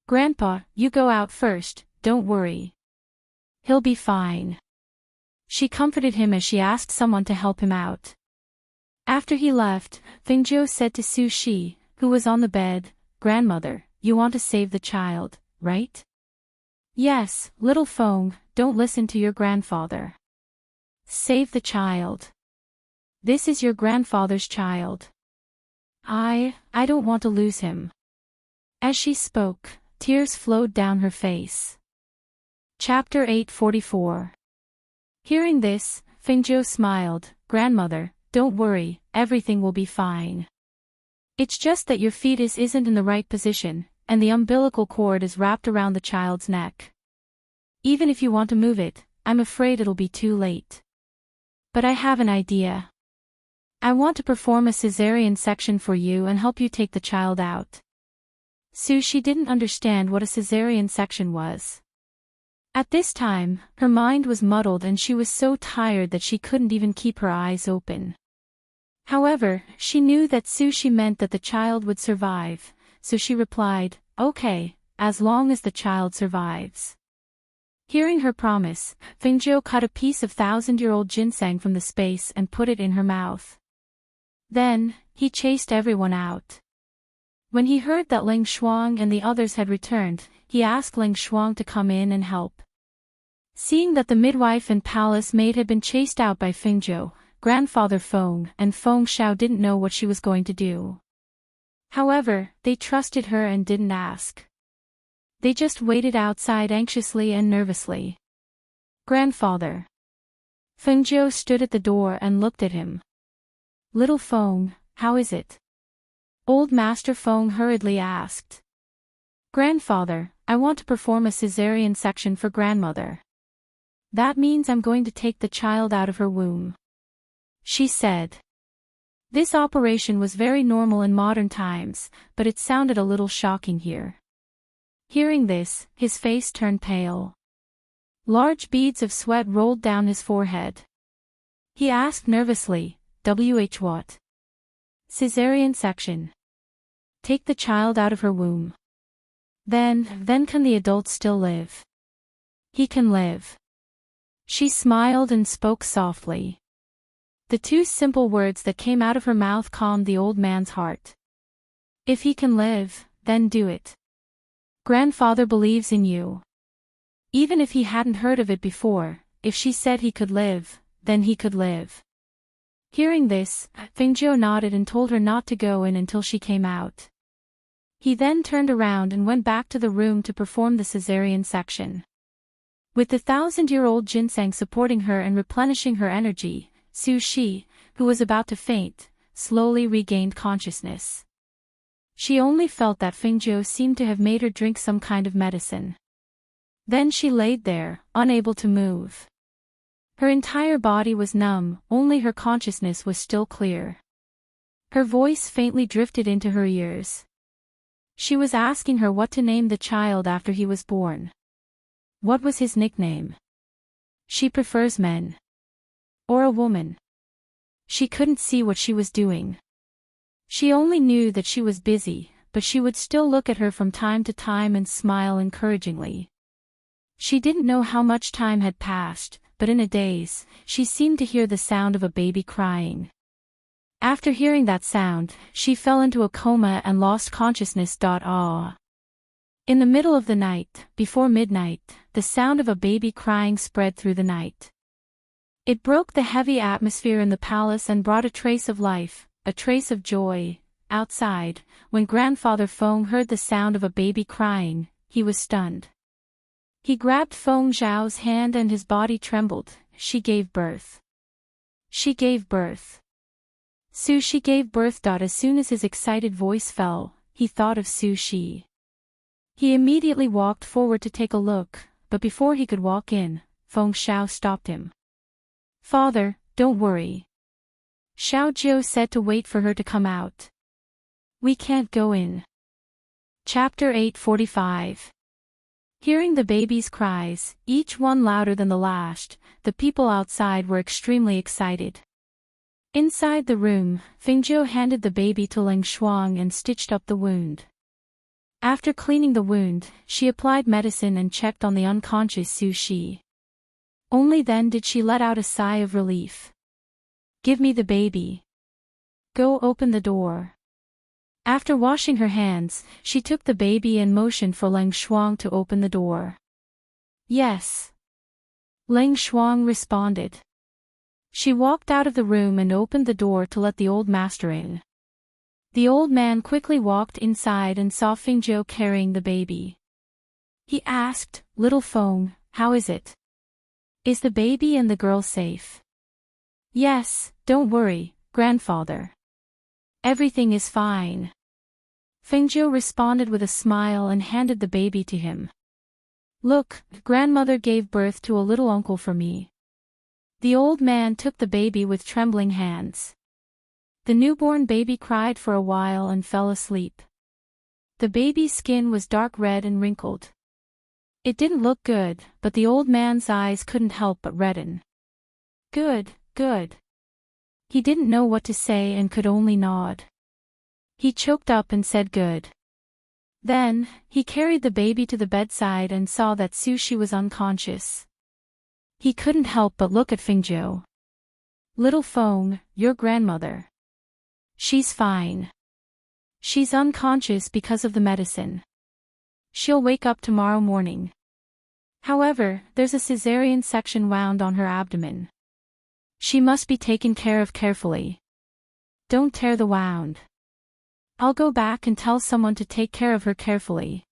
"Grandpa, you go out first, don't worry. He'll be fine." She comforted him as she asked someone to help him out. After he left, Fengzhou said to Su Shi, who was on the bed, "Grandmother, you want to save the child, right?" "Yes, little Feng, don't listen to your grandfather. Save the child. This is your grandfather's child. I don't want to lose him." As she spoke, tears flowed down her face. Chapter 844. Hearing this, Fengzhou smiled, "Grandmother, don't worry, everything will be fine. It's just that your fetus isn't in the right position, and the umbilical cord is wrapped around the child's neck. Even if you want to move it, I'm afraid it'll be too late. But I have an idea. I want to perform a cesarean section for you and help you take the child out." Su Shi didn't understand what a cesarean section was. At this time, her mind was muddled and she was so tired that she couldn't even keep her eyes open. However, she knew that Su Shi meant that the child would survive, so she replied, "Okay, as long as the child survives." Hearing her promise, Fengzhou cut a piece of 1,000-year-old ginseng from the space and put it in her mouth. Then, he chased everyone out. When he heard that Ling Shuang and the others had returned, he asked Ling Shuang to come in and help. Seeing that the midwife and palace maid had been chased out by Fengzhou, grandfather Feng and Feng Xiao didn't know what she was going to do. However, they trusted her and didn't ask. They just waited outside anxiously and nervously. "Grandfather." Fengzhou stood at the door and looked at him. "Little Feng, how is it?" Old Master Feng hurriedly asked. "Grandfather, I want to perform a cesarean section for grandmother. That means I'm going to take the child out of her womb," she said. This operation was very normal in modern times, but it sounded a little shocking here. Hearing this, his face turned pale. Large beads of sweat rolled down his forehead. He asked nervously, what? "Cesarean section. Take the child out of her womb." Then can the adult still live? He can live. She smiled and spoke softly. The two simple words that came out of her mouth calmed the old man's heart. If he can live, then do it. Grandfather believes in you. Even if he hadn't heard of it before, if she said he could live, then he could live. Hearing this, Fengjiu nodded and told her not to go in until she came out. He then turned around and went back to the room to perform the cesarean section. With the 1,000-year-old ginseng supporting her and replenishing her energy, Su Shi, who was about to faint, slowly regained consciousness. She only felt that Fengjiu seemed to have made her drink some kind of medicine. Then she laid there, unable to move. Her entire body was numb, only her consciousness was still clear. Her voice faintly drifted into her ears. She was asking her what to name the child after he was born. What was his nickname? She prefers men. Or a woman. She couldn't see what she was doing. She only knew that she was busy, but she would still look at her from time to time and smile encouragingly. She didn't know how much time had passed, but in a daze, she seemed to hear the sound of a baby crying. After hearing that sound, she fell into a coma and lost consciousness. In the middle of the night, before midnight, the sound of a baby crying spread through the night. It broke the heavy atmosphere in the palace and brought a trace of life, a trace of joy. Outside, when Grandfather Feng heard the sound of a baby crying, he was stunned. He grabbed Feng Zhao's hand and his body trembled. She gave birth. She gave birth. She gave birth. As soon as his excited voice fell, he thought of Su Shi. He immediately walked forward to take a look, but before he could walk in, Feng Zhao stopped him. Father, don't worry. Xiao Jiu said to wait for her to come out. We can't go in. Chapter 845. Hearing the baby's cries, each one louder than the last, the people outside were extremely excited. Inside the room, Fengjiu handed the baby to Leng Shuang and stitched up the wound. After cleaning the wound, she applied medicine and checked on the unconscious Su Shi. Only then did she let out a sigh of relief. Give me the baby. Go open the door. After washing her hands, she took the baby and motioned for Leng Shuang to open the door. Yes. Leng Shuang responded. She walked out of the room and opened the door to let the old master in. The old man quickly walked inside and saw Fengjiu carrying the baby. He asked, Little Feng, how is it? Is the baby and the girl safe? Yes, don't worry, grandfather. Everything is fine. Fengjiu responded with a smile and handed the baby to him. Look, grandmother gave birth to a little uncle for me. The old man took the baby with trembling hands. The newborn baby cried for a while and fell asleep. The baby's skin was dark red and wrinkled. It didn't look good, but the old man's eyes couldn't help but redden. Good, good. He didn't know what to say and could only nod. He choked up and said good. Then, he carried the baby to the bedside and saw that Su Shi was unconscious. He couldn't help but look at Fengjiu. Little Feng, your grandmother. She's fine. She's unconscious because of the medicine. She'll wake up tomorrow morning. However, there's a cesarean section wound on her abdomen. She must be taken care of carefully. Don't tear the wound. I'll go back and tell someone to take care of her carefully.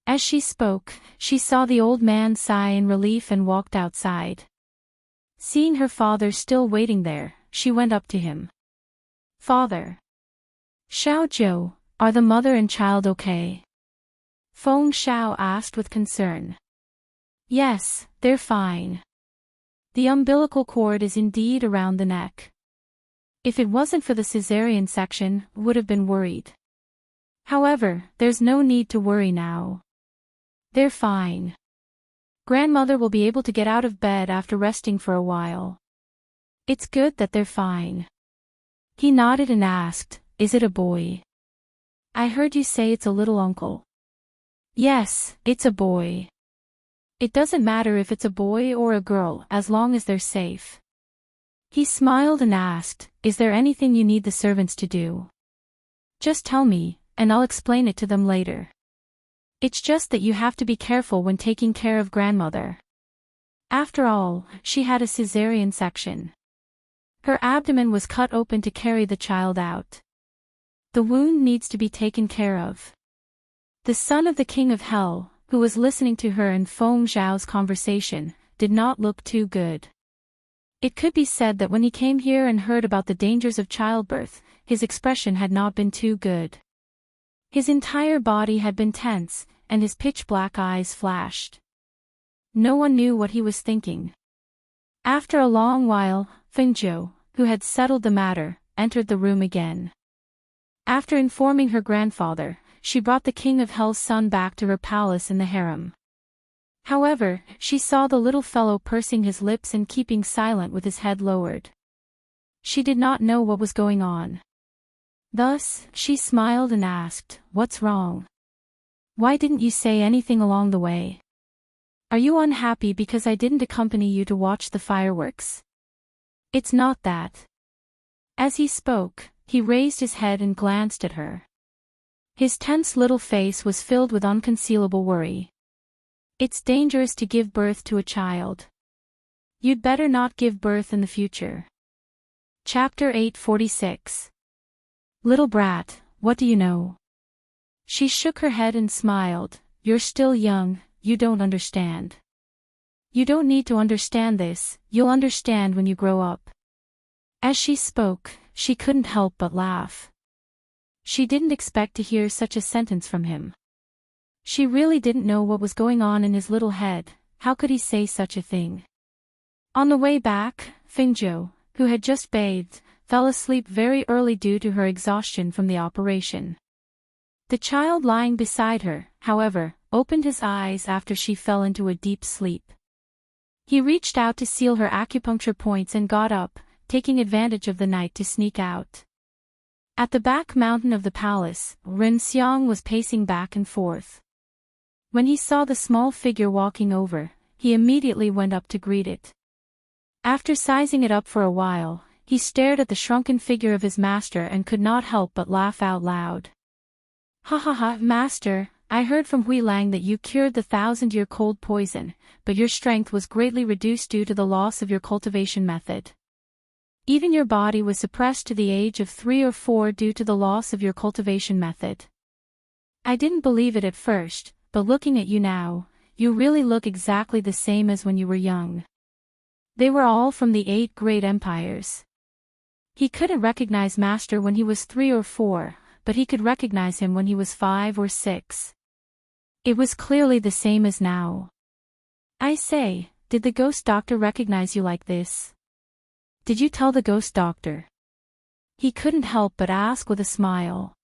As she spoke, she saw the old man sigh in relief and walked outside. Seeing her father still waiting there, she went up to him. Father. Xiao Jiu, are the mother and child okay? Feng Xiao asked with concern. Yes, they're fine. The umbilical cord is indeed around the neck. If it wasn't for the cesarean section, would have been worried. However, there's no need to worry now. They're fine. Grandmother will be able to get out of bed after resting for a while. It's good that they're fine. He nodded and asked, Is it a boy? I heard you say it's a little uncle. Yes, it's a boy. It doesn't matter if it's a boy or a girl as long as they're safe. He smiled and asked, is there anything you need the servants to do? Just tell me, and I'll explain it to them later. It's just that you have to be careful when taking care of grandmother. After all, she had a cesarean section. Her abdomen was cut open to carry the child out. The wound needs to be taken care of. The son of the king of hell, who was listening to her and Feng Zhao's conversation, did not look too good. It could be said that when he came here and heard about the dangers of childbirth, his expression had not been too good. His entire body had been tense, and his pitch-black eyes flashed. No one knew what he was thinking. After a long while, Feng Zhou, who had settled the matter, entered the room again. After informing her grandfather, she brought the king of hell's son back to her palace in the harem. However, she saw the little fellow pursing his lips and keeping silent with his head lowered. She did not know what was going on. Thus, she smiled and asked, "What's wrong? Why didn't you say anything along the way? Are you unhappy because I didn't accompany you to watch the fireworks?" "It's not that." As he spoke, he raised his head and glanced at her. His tense little face was filled with unconcealable worry. "It's dangerous to give birth to a child. You'd better not give birth in the future." Chapter 846. Little brat, what do you know? She shook her head and smiled. "You're still young, you don't understand. You don't need to understand this, you'll understand when you grow up." As she spoke, she couldn't help but laugh. She didn't expect to hear such a sentence from him. She really didn't know what was going on in his little head. How could he say such a thing? On the way back, Feng Zhou, who had just bathed, fell asleep very early due to her exhaustion from the operation. The child lying beside her, however, opened his eyes after she fell into a deep sleep. He reached out to seal her acupuncture points and got up, taking advantage of the night to sneak out. At the back mountain of the palace, Ren Xiang was pacing back and forth. When he saw the small figure walking over, he immediately went up to greet it. After sizing it up for a while, he stared at the shrunken figure of his master and could not help but laugh out loud. "Ha ha ha, master, I heard from Hui Lang that you cured the 1,000-year cold poison, but your strength was greatly reduced due to the loss of your cultivation method. Even your body was suppressed to the age of 3 or 4 due to the loss of your cultivation method. I didn't believe it at first, but looking at you now, you really look exactly the same as when you were young." They were all from the 8 great empires. He couldn't recognize Master when he was 3 or 4, but he could recognize him when he was 5 or 6. It was clearly the same as now. "I say, did the ghost doctor recognize you like this? Did you tell the ghost doctor?" He couldn't help but ask with a smile.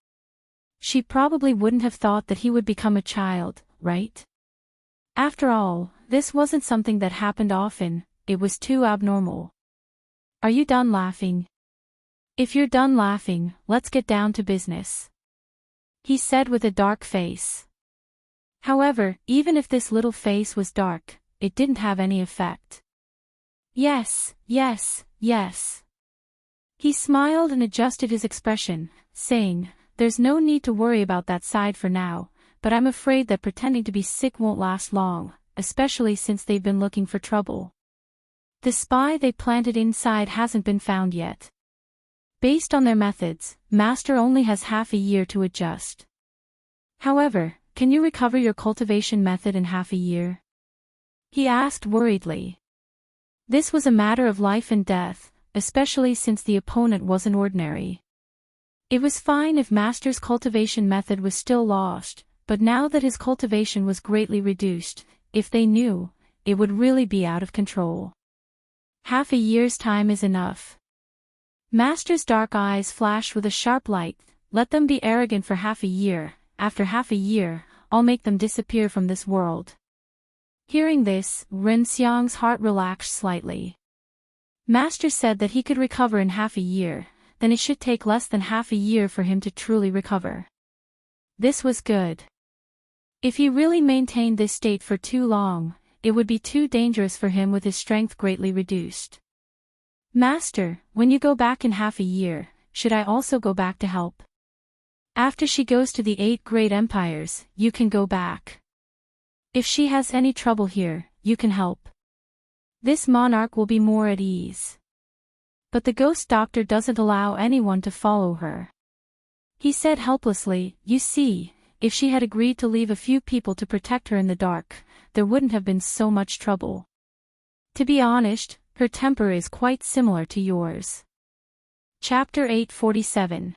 She probably wouldn't have thought that he would become a child, right? After all, this wasn't something that happened often, it was too abnormal. "Are you done laughing? If you're done laughing, let's get down to business," he said with a dark face. However, even if this little face was dark, it didn't have any effect. "Yes, yes, yes." He smiled and adjusted his expression, saying, "There's no need to worry about that side for now, but I'm afraid that pretending to be sick won't last long, especially since they've been looking for trouble. The spy they planted inside hasn't been found yet. Based on their methods, Master only has half a year to adjust. However, can you recover your cultivation method in half a year?" he asked worriedly. This was a matter of life and death, especially since the opponent wasn't ordinary. It was fine if Master's cultivation method was still lost, but now that his cultivation was greatly reduced, if they knew, it would really be out of control. Half a year's time is enough. Master's dark eyes flashed with a sharp light. "Let them be arrogant for half a year, after half a year, I'll make them disappear from this world." Hearing this, Ren Xiang's heart relaxed slightly. Master said that he could recover in half a year, then it should take less than half a year for him to truly recover. This was good. If he really maintained this state for too long, it would be too dangerous for him with his strength greatly reduced. Master, when you go back in half a year, should I also go back to help? After she goes to the 8 great empires, you can go back. If she has any trouble here, you can help. This monarch will be more at ease. But the ghost doctor doesn't allow anyone to follow her. He said helplessly, you see, if she had agreed to leave a few people to protect her in the dark, there wouldn't have been so much trouble. To be honest, her temper is quite similar to yours. Chapter 847.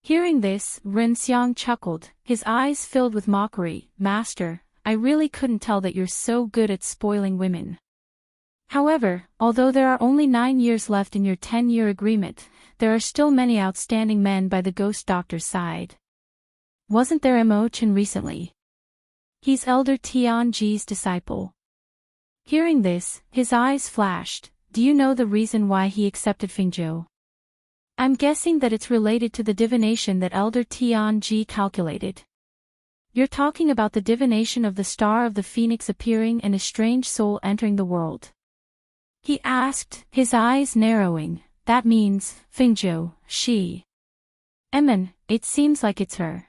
Hearing this, Renxiang chuckled, his eyes filled with mockery. Master, I really couldn't tell that you're so good at spoiling women. However, although there are only 9 years left in your 10-year agreement, there are still many outstanding men by the ghost doctor's side. Wasn't there Imochen recently? He's Elder Tianji's disciple. Hearing this, his eyes flashed. Do you know the reason why he accepted Fingzhou? I'm guessing that it's related to the divination that Elder Tianji calculated. You're talking about the divination of the star of the phoenix appearing and a strange soul entering the world. He asked, his eyes narrowing. That means, Fingzhou, she. It seems like it's her.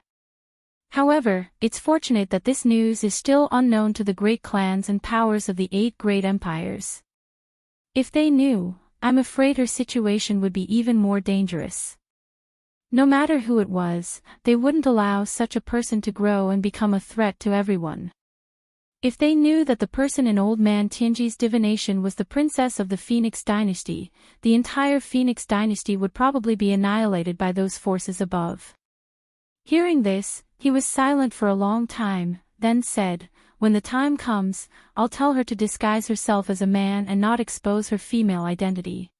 However, it's fortunate that this news is still unknown to the great clans and powers of the 8 great empires. If they knew, I'm afraid her situation would be even more dangerous. No matter who it was, they wouldn't allow such a person to grow and become a threat to everyone. If they knew that the person in Old Man Tianji's divination was the princess of the Phoenix dynasty, the entire Phoenix dynasty would probably be annihilated by those forces above. Hearing this, he was silent for a long time, then said, when the time comes, I'll tell her to disguise herself as a man and not expose her female identity.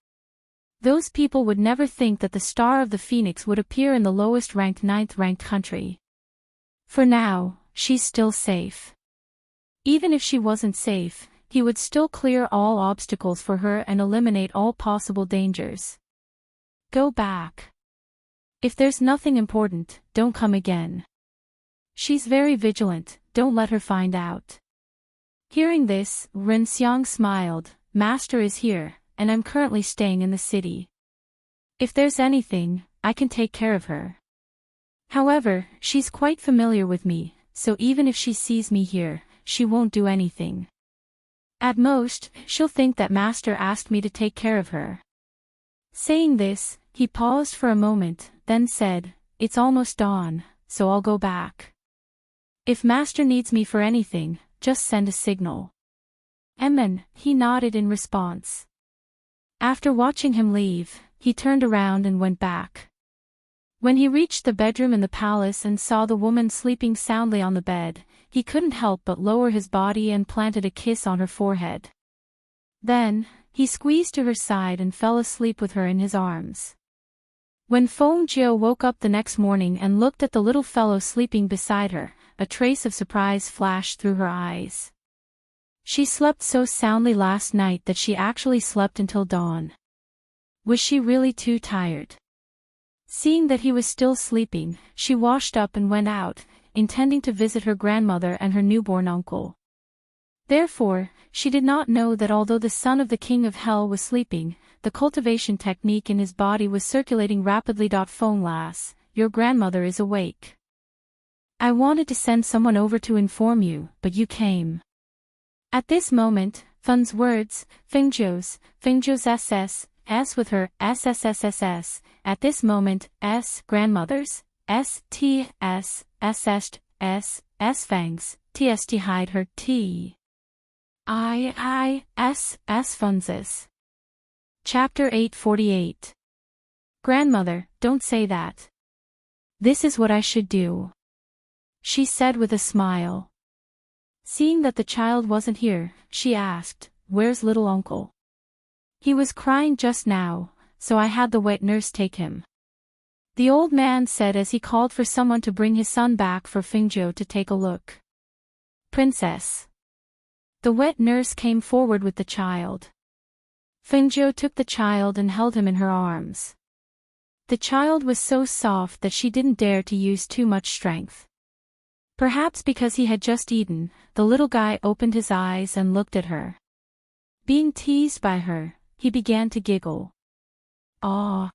Those people would never think that the star of the Phoenix would appear in the lowest-ranked 9th-ranked country. For now, she's still safe. Even if she wasn't safe, he would still clear all obstacles for her and eliminate all possible dangers. Go back. If there's nothing important, don't come again. She's very vigilant, don't let her find out. Hearing this, Renxiang smiled. Master is here, and I'm currently staying in the city. If there's anything, I can take care of her. However, she's quite familiar with me, so even if she sees me here, she won't do anything. At most, she'll think that Master asked me to take care of her. Saying this, he paused for a moment, then said, it's almost dawn, so I'll go back. If Master needs me for anything, just send a signal. He nodded in response. After watching him leave, he turned around and went back. When he reached the bedroom in the palace and saw the woman sleeping soundly on the bed, he couldn't help but lower his body and planted a kiss on her forehead. Then, he squeezed to her side and fell asleep with her in his arms. When Feng Jiu woke up the next morning and looked at the little fellow sleeping beside her, a trace of surprise flashed through her eyes. She slept so soundly last night that she actually slept until dawn. Was she really too tired? Seeing that he was still sleeping, she washed up and went out, intending to visit her grandmother and her newborn uncle. Therefore, she did not know that although the son of the king of hell was sleeping, the cultivation technique in his body was circulating rapidly. Feng Lass, your grandmother is awake. I wanted to send someone over to inform you, but you came. At this moment, Feng's words, Fengzhou's S with her SSSSS, at this moment, grandmother's, STS, Feng's, TST hide her T. Funzes. Chapter 848. Grandmother, don't say that. This is what I should do. She said with a smile. Seeing that the child wasn't here, she asked, where's little uncle? He was crying just now, so I had the wet nurse take him. The old man said as he called for someone to bring his son back for Fingzhou to take a look. Princess. The wet nurse came forward with the child. Fingzhou took the child and held him in her arms. The child was so soft that she didn't dare to use too much strength. Perhaps because he had just eaten, the little guy opened his eyes and looked at her. Being teased by her, he began to giggle. Aw.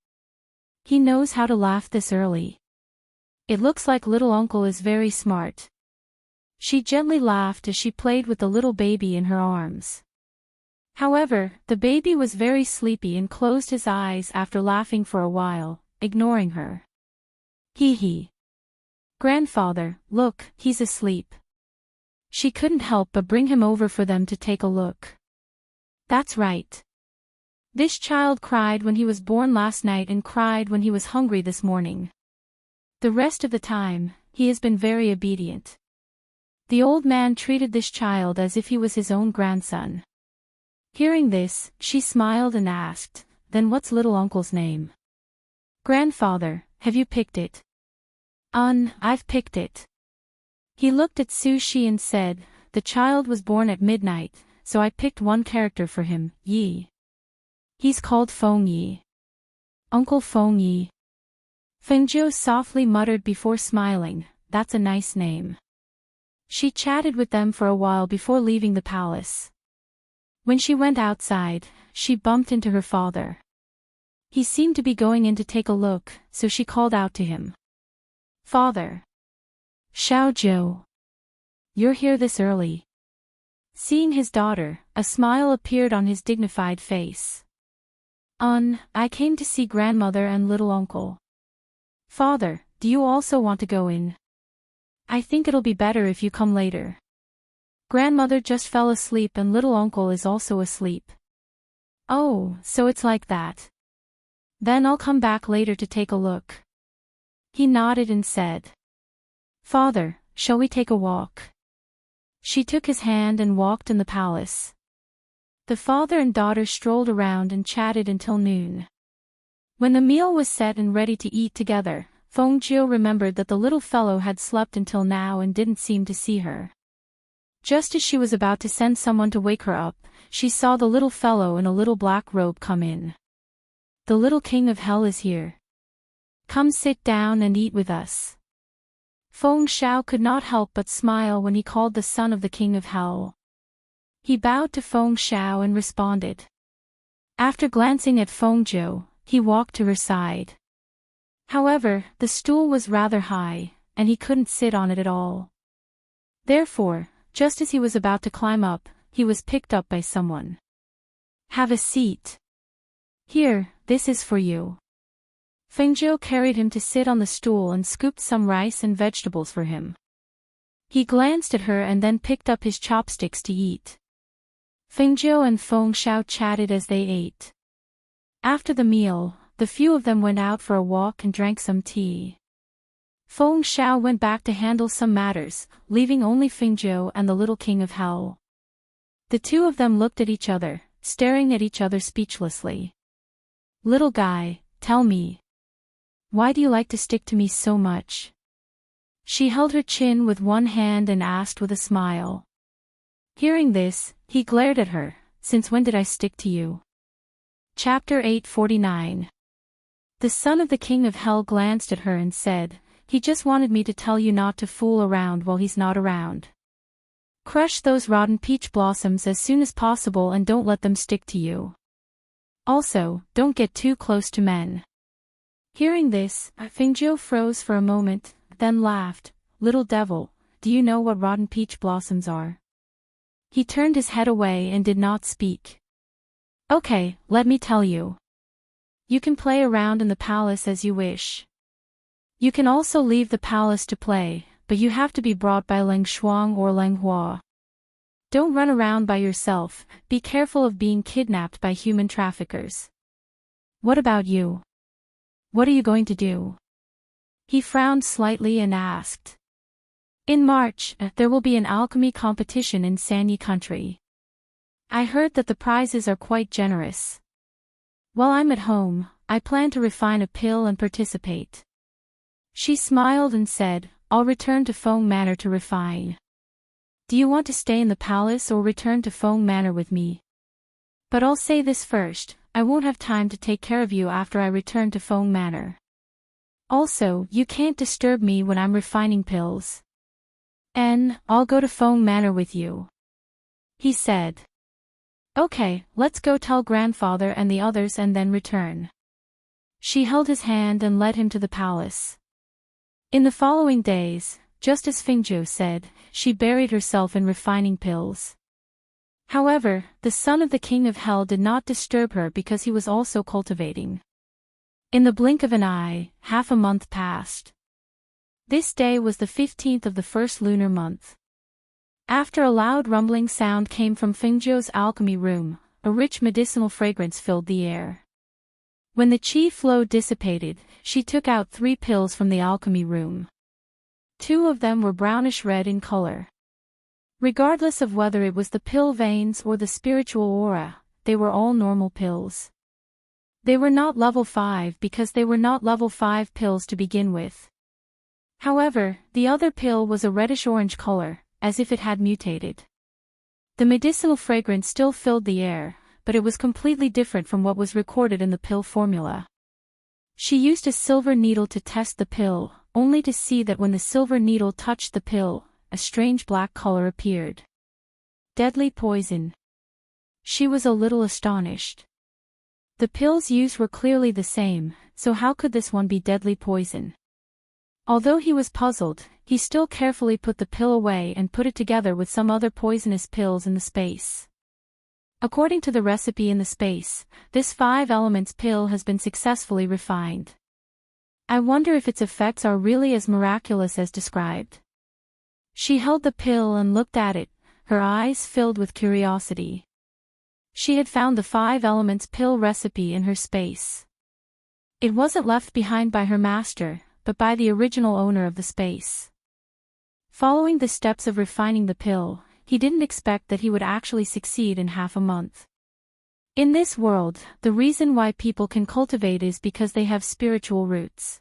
He knows how to laugh this early. It looks like little uncle is very smart. She gently laughed as she played with the little baby in her arms. However, the baby was very sleepy and closed his eyes after laughing for a while, ignoring her. Hee hee. Grandfather, look, he's asleep. She couldn't help but bring him over for them to take a look. That's right. This child cried when he was born last night and cried when he was hungry this morning. The rest of the time, he has been very obedient. The old man treated this child as if he was his own grandson. Hearing this, she smiled and asked, Then what's little uncle's name? Grandfather, have you picked it? I've picked it. He looked at Sushi and said, The child was born at midnight, so I picked one character for him, Yi. He's called Feng Yi. Uncle Feng Yi. Fengjiu softly muttered before smiling, That's a nice name. She chatted with them for a while before leaving the palace. When she went outside, she bumped into her father. He seemed to be going in to take a look, so she called out to him. Father. Xiaozhou. You're here this early. Seeing his daughter, a smile appeared on his dignified face. I came to see grandmother and little uncle. Father, do you also want to go in? I think it'll be better if you come later. Grandmother just fell asleep and little uncle is also asleep. Oh, so it's like that. Then I'll come back later to take a look. He nodded and said. Father, shall we take a walk? She took his hand and walked in the palace. The father and daughter strolled around and chatted until noon. When the meal was set and ready to eat together, Fengjiu remembered that the little fellow had slept until now and didn't seem to see her. Just as she was about to send someone to wake her up, she saw the little fellow in a little black robe come in. The little king of hell is here. Come sit down and eat with us. Feng Xiao could not help but smile when he called the son of the king of hell. He bowed to Feng Xiao and responded. After glancing at Fengjiu, he walked to her side. However, the stool was rather high, and he couldn't sit on it at all. Therefore, just as he was about to climb up, he was picked up by someone. Have a seat. Here, this is for you. Fengjiu carried him to sit on the stool and scooped some rice and vegetables for him. He glanced at her and then picked up his chopsticks to eat. Fengjiu and Feng Xiao chatted as they ate. After the meal, the few of them went out for a walk and drank some tea. Feng Xiao went back to handle some matters, leaving only Fengjiu and the little king of hell. The two of them looked at each other, staring at each other speechlessly. Little guy, tell me. Why do you like to stick to me so much? She held her chin with one hand and asked with a smile. Hearing this, he glared at her, Since when did I stick to you? Chapter 849. The son of the king of hell glanced at her and said, He just wanted me to tell you not to fool around while he's not around. Crush those rotten peach blossoms as soon as possible and don't let them stick to you. Also, don't get too close to men. Hearing this, Fengjiu froze for a moment, then laughed. Little devil, do you know what rotten peach blossoms are? He turned his head away and did not speak. Okay, let me tell you. You can play around in the palace as you wish. You can also leave the palace to play, but you have to be brought by Leng Shuang or Leng Hua. Don't run around by yourself, be careful of being kidnapped by human traffickers. What about you? What are you going to do? He frowned slightly and asked. In March, there will be an alchemy competition in Sanyi country. I heard that the prizes are quite generous. While I'm at home, I plan to refine a pill and participate. She smiled and said, I'll return to Feng Manor to refine. Do you want to stay in the palace or return to Feng Manor with me? But I'll say this first, I won't have time to take care of you after I return to Feng Manor. Also, you can't disturb me when I'm refining pills. I'll go to Feng Manor with you," he said. "Okay, let's go tell grandfather and the others and then return." She held his hand and led him to the palace. In the following days, just as Fengzhou said, she buried herself in refining pills. However, the son of the king of hell did not disturb her because he was also cultivating. In the blink of an eye, half a month passed. This day was the 15th of the first lunar month. After a loud rumbling sound came from Fengzhou's alchemy room, a rich medicinal fragrance filled the air. When the qi flow dissipated, she took out 3 pills from the alchemy room. 2 of them were brownish-red in color. Regardless of whether it was the pill veins or the spiritual aura, they were all normal pills. They were not level 5 because they were not level 5 pills to begin with. However, the other pill was a reddish-orange color, as if it had mutated. The medicinal fragrance still filled the air, but it was completely different from what was recorded in the pill formula. She used a silver needle to test the pill, only to see that when the silver needle touched the pill, a strange black color appeared. Deadly poison. She was a little astonished. The pills used were clearly the same, so how could this one be deadly poison? Although he was puzzled, he still carefully put the pill away and put it together with some other poisonous pills in the space. According to the recipe in the space, this 5 elements pill has been successfully refined. I wonder if its effects are really as miraculous as described. She held the pill and looked at it, her eyes filled with curiosity. She had found the 5 elements pill recipe in her space. It wasn't left behind by her master, but by the original owner of the space. Following the steps of refining the pill, he didn't expect that he would actually succeed in half a month. In this world, the reason why people can cultivate is because they have spiritual roots.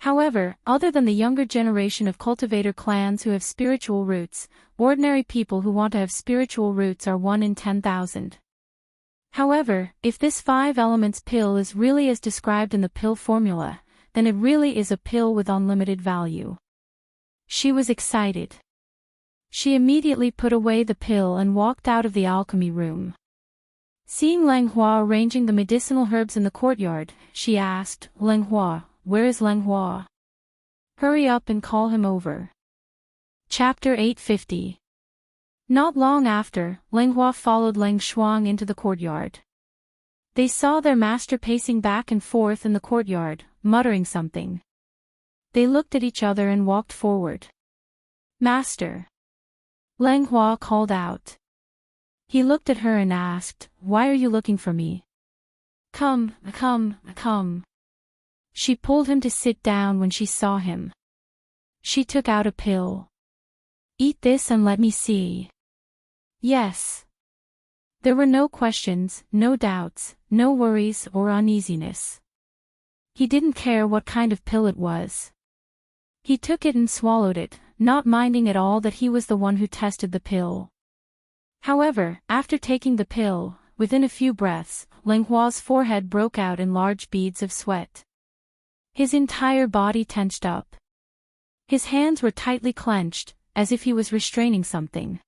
However, other than the younger generation of cultivator clans who have spiritual roots, ordinary people who want to have spiritual roots are 1 in 10,000. However, if this 5 elements pill is really as described in the pill formula, then it really is a pill with unlimited value. She was excited. She immediately put away the pill and walked out of the alchemy room. Seeing Lang Hua arranging the medicinal herbs in the courtyard, she asked, "Lang Hua, where is Lang Hua? Hurry up and call him over." Chapter 850. Not long after, Lang Hua followed Lang Shuang into the courtyard. They saw their master pacing back and forth in the courtyard, muttering something. They looked at each other and walked forward. "Master!" Lang Hua called out. He looked at her and asked, "Why are you looking for me?" Come. She pulled him to sit down when she saw him. She took out a pill. "Eat this and let me see." "Yes." There were no questions, no doubts, no worries or uneasiness. He didn't care what kind of pill it was. He took it and swallowed it, not minding at all that he was the one who tested the pill. However, after taking the pill, within a few breaths, Lang Hua's forehead broke out in large beads of sweat. His entire body tensed up. His hands were tightly clenched, as if he was restraining something.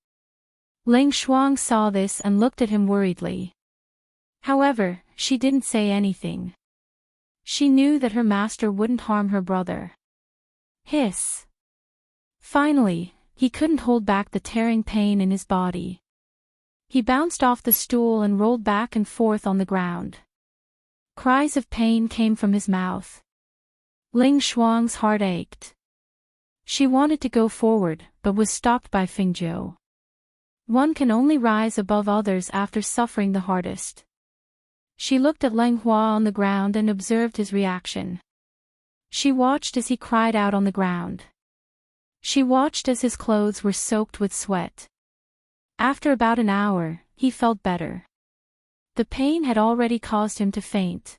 Lang Shuang saw this and looked at him worriedly. However, she didn't say anything. She knew that her master wouldn't harm her brother. Hiss. Finally, he couldn't hold back the tearing pain in his body. He bounced off the stool and rolled back and forth on the ground. Cries of pain came from his mouth. Ling Shuang's heart ached. She wanted to go forward, but was stopped by Fengzhou. One can only rise above others after suffering the hardest. She looked at Lang Hua on the ground and observed his reaction. She watched as he cried out on the ground. She watched as his clothes were soaked with sweat. After about an hour, he felt better. The pain had already caused him to faint.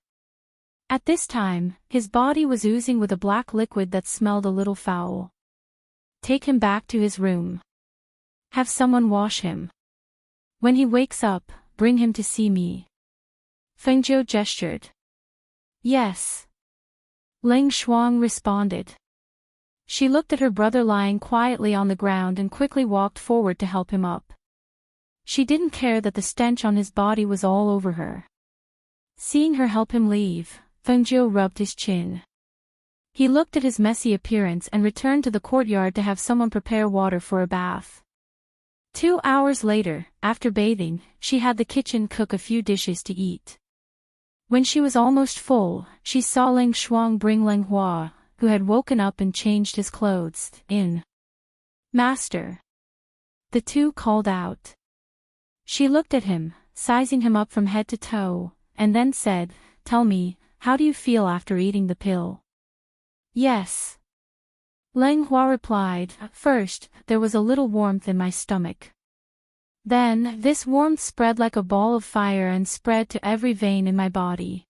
At this time, his body was oozing with a black liquid that smelled a little foul. Take him back to his room. Have someone wash him. When he wakes up, bring him to see me. Fengzhou gestured. Yes. Lang Shuang responded. She looked at her brother lying quietly on the ground and quickly walked forward to help him up. She didn't care that the stench on his body was all over her. Seeing her help him leave, Fengjiu rubbed his chin. He looked at his messy appearance and returned to the courtyard to have someone prepare water for a bath. 2 hours later, after bathing, she had the kitchen cook a few dishes to eat. When she was almost full, she saw Ling Shuang bring Leng Hua, who had woken up and changed his clothes, in. "Master!" The two called out. She looked at him, sizing him up from head to toe, and then said, "Tell me, how do you feel after eating the pill?" "Yes." Leng Hua replied, "First, there was a little warmth in my stomach. Then, this warmth spread like a ball of fire and spread to every vein in my body.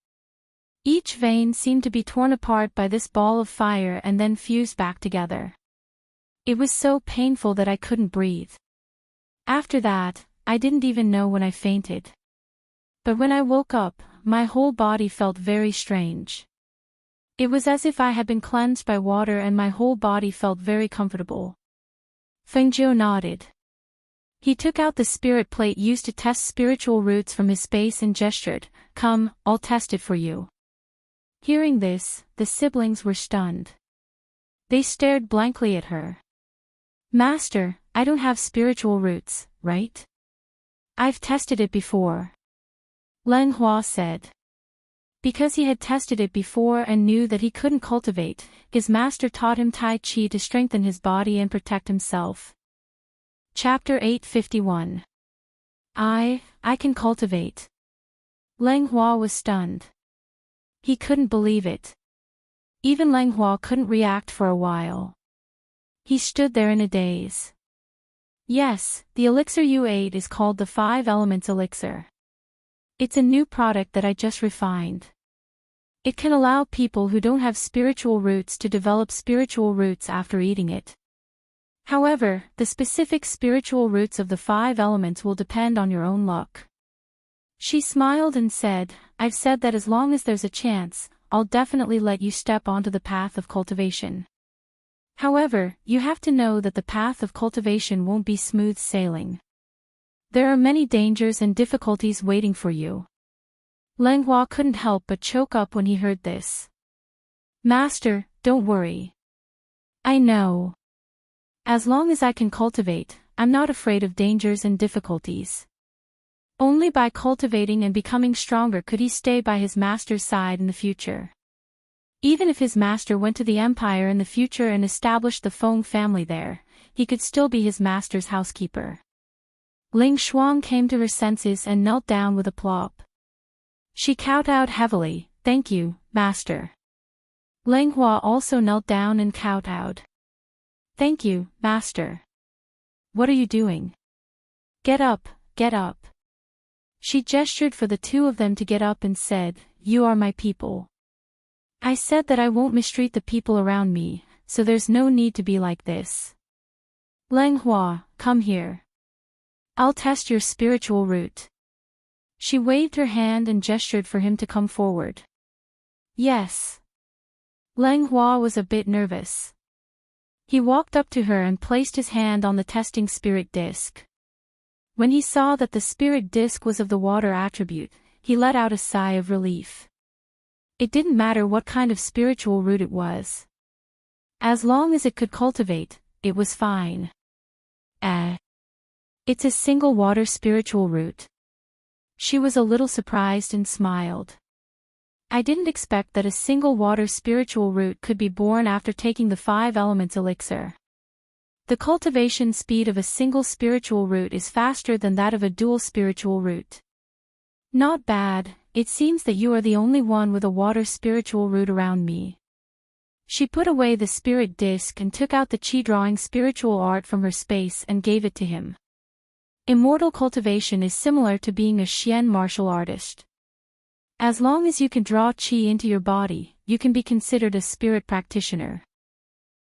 Each vein seemed to be torn apart by this ball of fire and then fused back together. It was so painful that I couldn't breathe. After that, I didn't even know when I fainted. But when I woke up, my whole body felt very strange. It was as if I had been cleansed by water and my whole body felt very comfortable." Fengjiu nodded. He took out the spirit plate used to test spiritual roots from his space and gestured, "Come, I'll test it for you." Hearing this, the siblings were stunned. They stared blankly at her. "Master, I don't have spiritual roots, right?" "I've tested it before," Leng Hua said. Because he had tested it before and knew that he couldn't cultivate, his master taught him Tai Chi to strengthen his body and protect himself. Chapter 851. I can cultivate. Leng Hua was stunned. He couldn't believe it. Even Leng Hua couldn't react for a while. He stood there in a daze. "Yes, the elixir you ate is called the 5 Elements Elixir. It's a new product that I just refined. It can allow people who don't have spiritual roots to develop spiritual roots after eating it. However, the specific spiritual roots of the 5 elements will depend on your own luck." She smiled and said, "I've said that as long as there's a chance, I'll definitely let you step onto the path of cultivation. However, you have to know that the path of cultivation won't be smooth sailing. There are many dangers and difficulties waiting for you." Leng Hua couldn't help but choke up when he heard this. "Master, don't worry. I know. As long as I can cultivate, I'm not afraid of dangers and difficulties." Only by cultivating and becoming stronger could he stay by his master's side in the future. Even if his master went to the empire in the future and established the Feng family there, he could still be his master's housekeeper. Ling Shuang came to her senses and knelt down with a plop. She kowtowed heavily, "Thank you, master." Leng Hua also knelt down and kowtowed. "Thank you, master." "What are you doing? Get up, get up." She gestured for the two of them to get up and said, "You are my people. I said that I won't mistreat the people around me, so there's no need to be like this. Leng Hua, come here. I'll test your spiritual root." She waved her hand and gestured for him to come forward. "Yes." Leng Hua was a bit nervous. He walked up to her and placed his hand on the testing spirit disc. When he saw that the spirit disc was of the water attribute, he let out a sigh of relief. It didn't matter what kind of spiritual root it was. As long as it could cultivate, it was fine. It's a single water spiritual root. She was a little surprised and smiled. "I didn't expect that a single water spiritual root could be born after taking the 5 elements elixir. The cultivation speed of a single spiritual root is faster than that of a dual spiritual root. Not bad, it seems that you are the only one with a water spiritual root around me." She put away the spirit disc and took out the chi drawing spiritual art from her space and gave it to him. Immortal cultivation is similar to being a Xian martial artist. As long as you can draw chi into your body, you can be considered a spirit practitioner.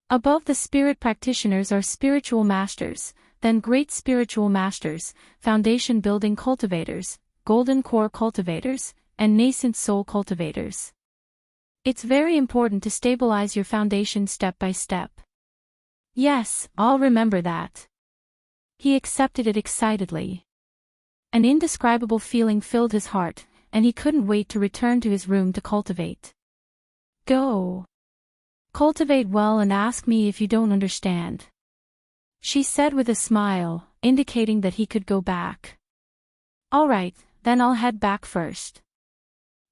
Above the spirit practitioners are spiritual masters, then great spiritual masters, foundation building cultivators, golden core cultivators, and nascent soul cultivators. It's very important to stabilize your foundation step by step. Yes, I'll remember that. He accepted it excitedly. An indescribable feeling filled his heart, and he couldn't wait to return to his room to cultivate. Go. Cultivate well and ask me if you don't understand. She said with a smile, indicating that he could go back. All right, then I'll head back first.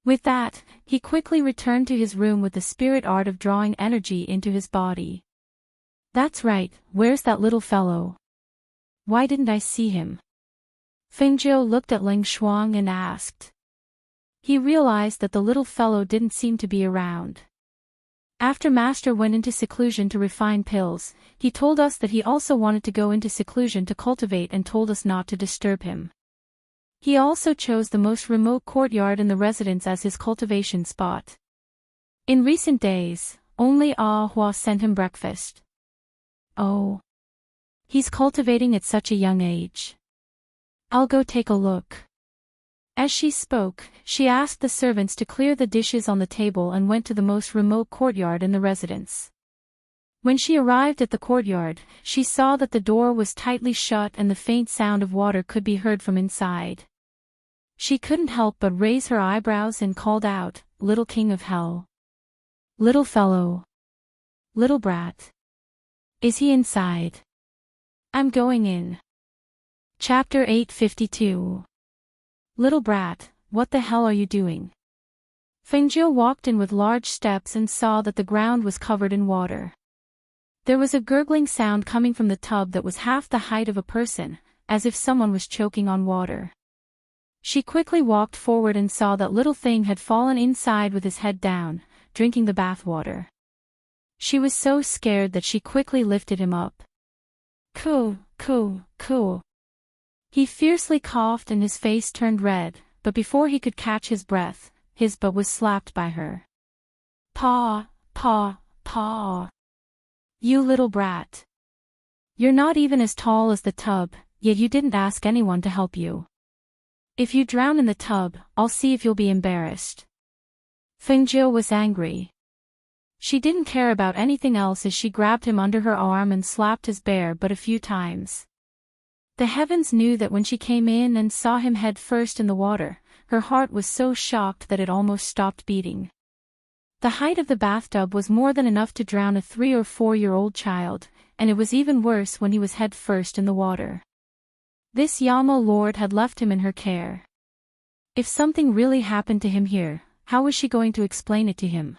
With that, he quickly returned to his room with the spirit art of drawing energy into his body. That's right, where's that little fellow? Why didn't I see him? Fengjiu looked at Ling Shuang and asked. He realized that the little fellow didn't seem to be around. After Master went into seclusion to refine pills, he told us that he also wanted to go into seclusion to cultivate and told us not to disturb him. He also chose the most remote courtyard in the residence as his cultivation spot. In recent days, only Ah Hua sent him breakfast. Oh. He's cultivating at such a young age. I'll go take a look. As she spoke, she asked the servants to clear the dishes on the table and went to the most remote courtyard in the residence. When she arrived at the courtyard, she saw that the door was tightly shut and the faint sound of water could be heard from inside. She couldn't help but raise her eyebrows and called out, "Little king of hell. Little fellow. Little brat. Is he inside? I'm going in." Chapter 852. Little brat, what the hell are you doing? Fengjiu walked in with large steps and saw that the ground was covered in water. There was a gurgling sound coming from the tub that was half the height of a person, as if someone was choking on water. She quickly walked forward and saw that little thing had fallen inside with his head down, drinking the bath water. She was so scared that she quickly lifted him up. Coo, coo, coo. He fiercely coughed and his face turned red, but before he could catch his breath, his butt was slapped by her. Paw, paw, paw. You little brat. You're not even as tall as the tub, yet you didn't ask anyone to help you. If you drown in the tub, I'll see if you'll be embarrassed. Fengjiu was angry. She didn't care about anything else as she grabbed him under her arm and slapped his bare butt a few times. The heavens knew that when she came in and saw him head first in the water, her heart was so shocked that it almost stopped beating. The height of the bathtub was more than enough to drown a 3- or 4-year-old child, and it was even worse when he was head first in the water. This Yamo Lord had left him in her care. If something really happened to him here, how was she going to explain it to him?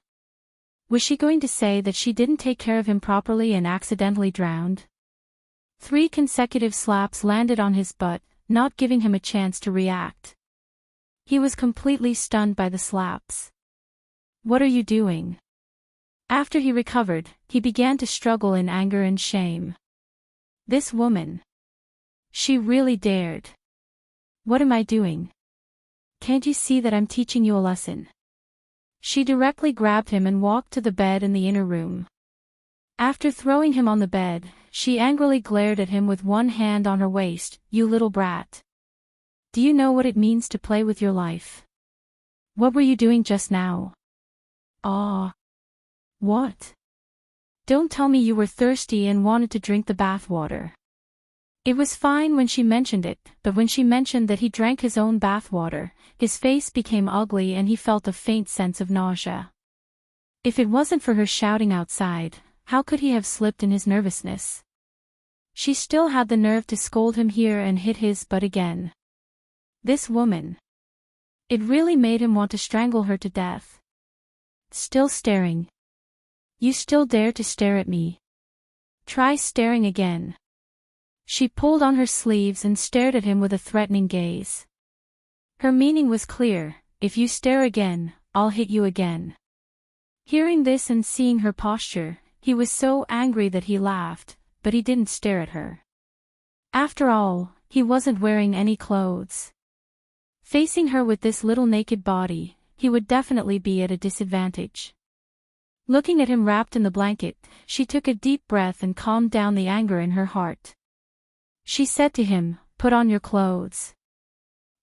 Was she going to say that she didn't take care of him properly and accidentally drowned? 3 consecutive slaps landed on his butt, not giving him a chance to react. He was completely stunned by the slaps. What are you doing? After he recovered, he began to struggle in anger and shame. This woman. She really dared. What am I doing? Can't you see that I'm teaching you a lesson? She directly grabbed him and walked to the bed in the inner room. After throwing him on the bed, she angrily glared at him with one hand on her waist. You little brat. Do you know what it means to play with your life? What were you doing just now? Ah. What? Don't tell me you were thirsty and wanted to drink the bath water. It was fine when she mentioned it, but when she mentioned that he drank his own bath water, his face became ugly and he felt a faint sense of nausea. If it wasn't for her shouting outside, how could he have slipped in his nervousness? She still had the nerve to scold him here and hit his butt again. This woman. It really made him want to strangle her to death. Still staring. You still dare to stare at me? Try staring again. She pulled on her sleeves and stared at him with a threatening gaze. Her meaning was clear: if you stare again, I'll hit you again. Hearing this and seeing her posture, he was so angry that he laughed, but he didn't stare at her. After all, he wasn't wearing any clothes. Facing her with this little naked body, he would definitely be at a disadvantage. Looking at him wrapped in the blanket, she took a deep breath and calmed down the anger in her heart. She said to him, "Put on your clothes.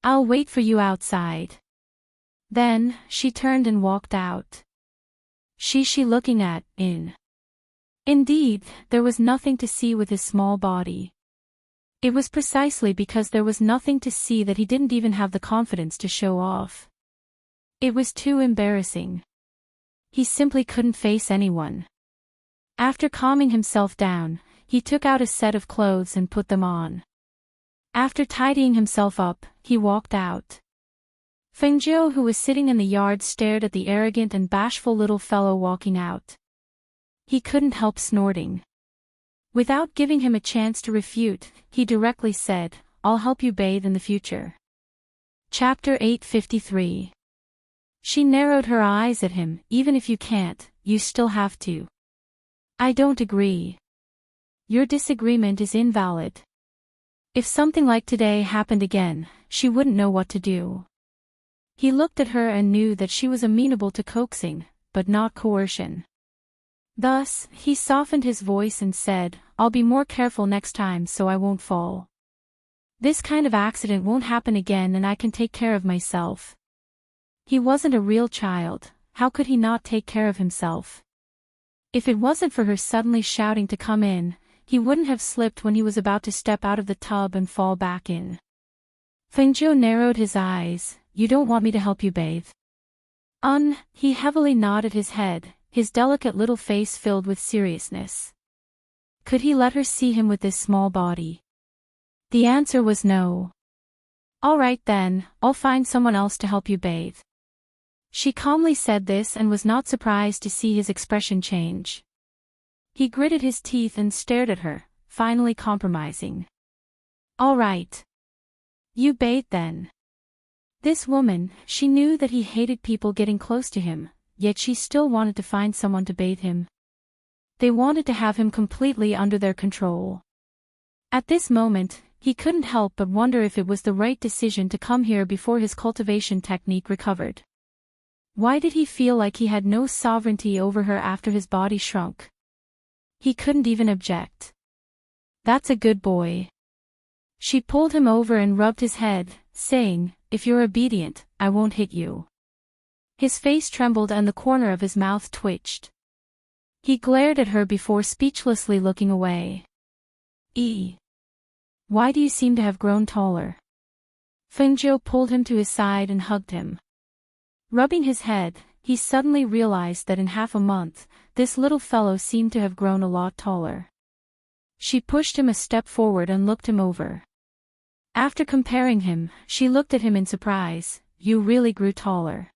I'll wait for you outside." Then, she turned and walked out. She looking at, in. Indeed, there was nothing to see with his small body. It was precisely because there was nothing to see that he didn't even have the confidence to show off. It was too embarrassing. He simply couldn't face anyone. After calming himself down, he took out a set of clothes and put them on. After tidying himself up, he walked out. Fengjiu, who was sitting in the yard, stared at the arrogant and bashful little fellow walking out. He couldn't help snorting. Without giving him a chance to refute, he directly said, "I'll help you bathe in the future." Chapter 853. She narrowed her eyes at him. "Even if you can't, you still have to." "I don't agree. Your disagreement is invalid." If something like today happened again, she wouldn't know what to do. He looked at her and knew that she was amenable to coaxing, but not coercion. Thus, he softened his voice and said, "I'll be more careful next time so I won't fall. This kind of accident won't happen again and I can take care of myself." He wasn't a real child, how could he not take care of himself? If it wasn't for her suddenly shouting to come in, he wouldn't have slipped when he was about to step out of the tub and fall back in. Fengjiu narrowed his eyes. "You don't want me to help you bathe?" He heavily nodded his head, his delicate little face filled with seriousness. Could he let her see him with this small body? The answer was no. "All right then, I'll find someone else to help you bathe." She calmly said this and was not surprised to see his expression change. He gritted his teeth and stared at her, finally compromising. "All right. You bathe then." This woman, she knew that he hated people getting close to him, yet she still wanted to find someone to bathe him. They wanted to have him completely under their control. At this moment, he couldn't help but wonder if it was the right decision to come here before his cultivation technique recovered. Why did he feel like he had no sovereignty over her after his body shrunk? He couldn't even object. "That's a good boy." She pulled him over and rubbed his head, saying, "If you're obedient, I won't hit you." His face trembled and the corner of his mouth twitched. He glared at her before speechlessly looking away. Why do you seem to have grown taller?" Fengjiu pulled him to his side and hugged him. Rubbing his head, he suddenly realized that in half a month, this little fellow seemed to have grown a lot taller. She pushed him a step forward and looked him over. After comparing him, she looked at him in surprise. "You really grew taller.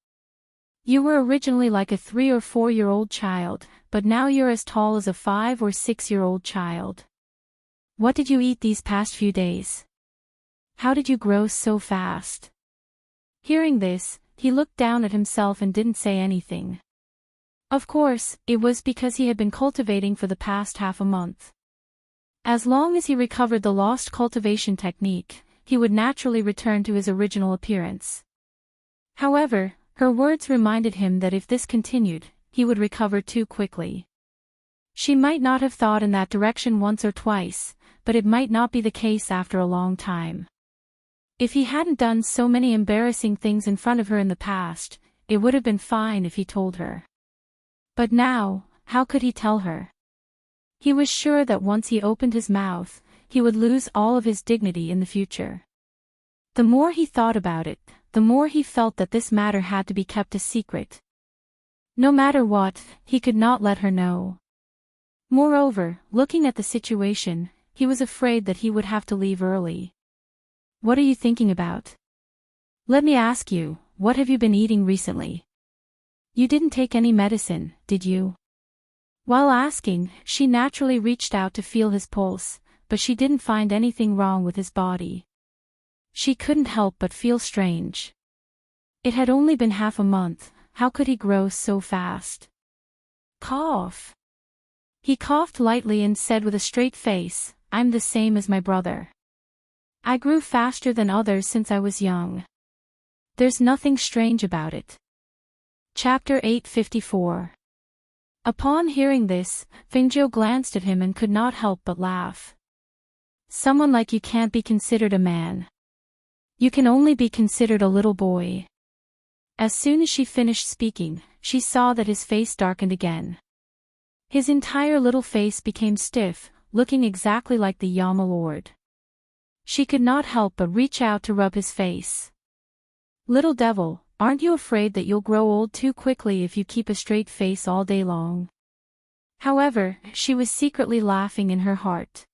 You were originally like a 3 or 4-year-old child, but now you're as tall as a 5 or 6-year-old child. What did you eat these past few days? How did you grow so fast?" Hearing this, he looked down at himself and didn't say anything. Of course, it was because he had been cultivating for the past half a month. As long as he recovered the lost cultivation technique, he would naturally return to his original appearance. However, her words reminded him that if this continued, he would recover too quickly. She might not have thought in that direction once or twice, but it might not be the case after a long time. If he hadn't done so many embarrassing things in front of her in the past, it would have been fine if he told her. But now, how could he tell her? He was sure that once he opened his mouth, he would lose all of his dignity in the future. The more he thought about it, the more he felt that this matter had to be kept a secret. No matter what, he could not let her know. Moreover, looking at the situation, he was afraid that he would have to leave early. "What are you thinking about? Let me ask you, what have you been eating recently? You didn't take any medicine, did you?" While asking, she naturally reached out to feel his pulse, but she didn't find anything wrong with his body. She couldn't help but feel strange. It had only been half a month, how could he grow so fast? Cough. He coughed lightly and said with a straight face, "I'm the same as my brother. I grew faster than others since I was young. There's nothing strange about it." Chapter 854. Upon hearing this, Fengjiu glanced at him and could not help but laugh. "Someone like you can't be considered a man. You can only be considered a little boy." As soon as she finished speaking, she saw that his face darkened again. His entire little face became stiff, looking exactly like the Yama Lord. She could not help but reach out to rub his face. Little devil, aren't you afraid that you'll grow old too quickly if you keep a straight face all day long? However, she was secretly laughing in her heart.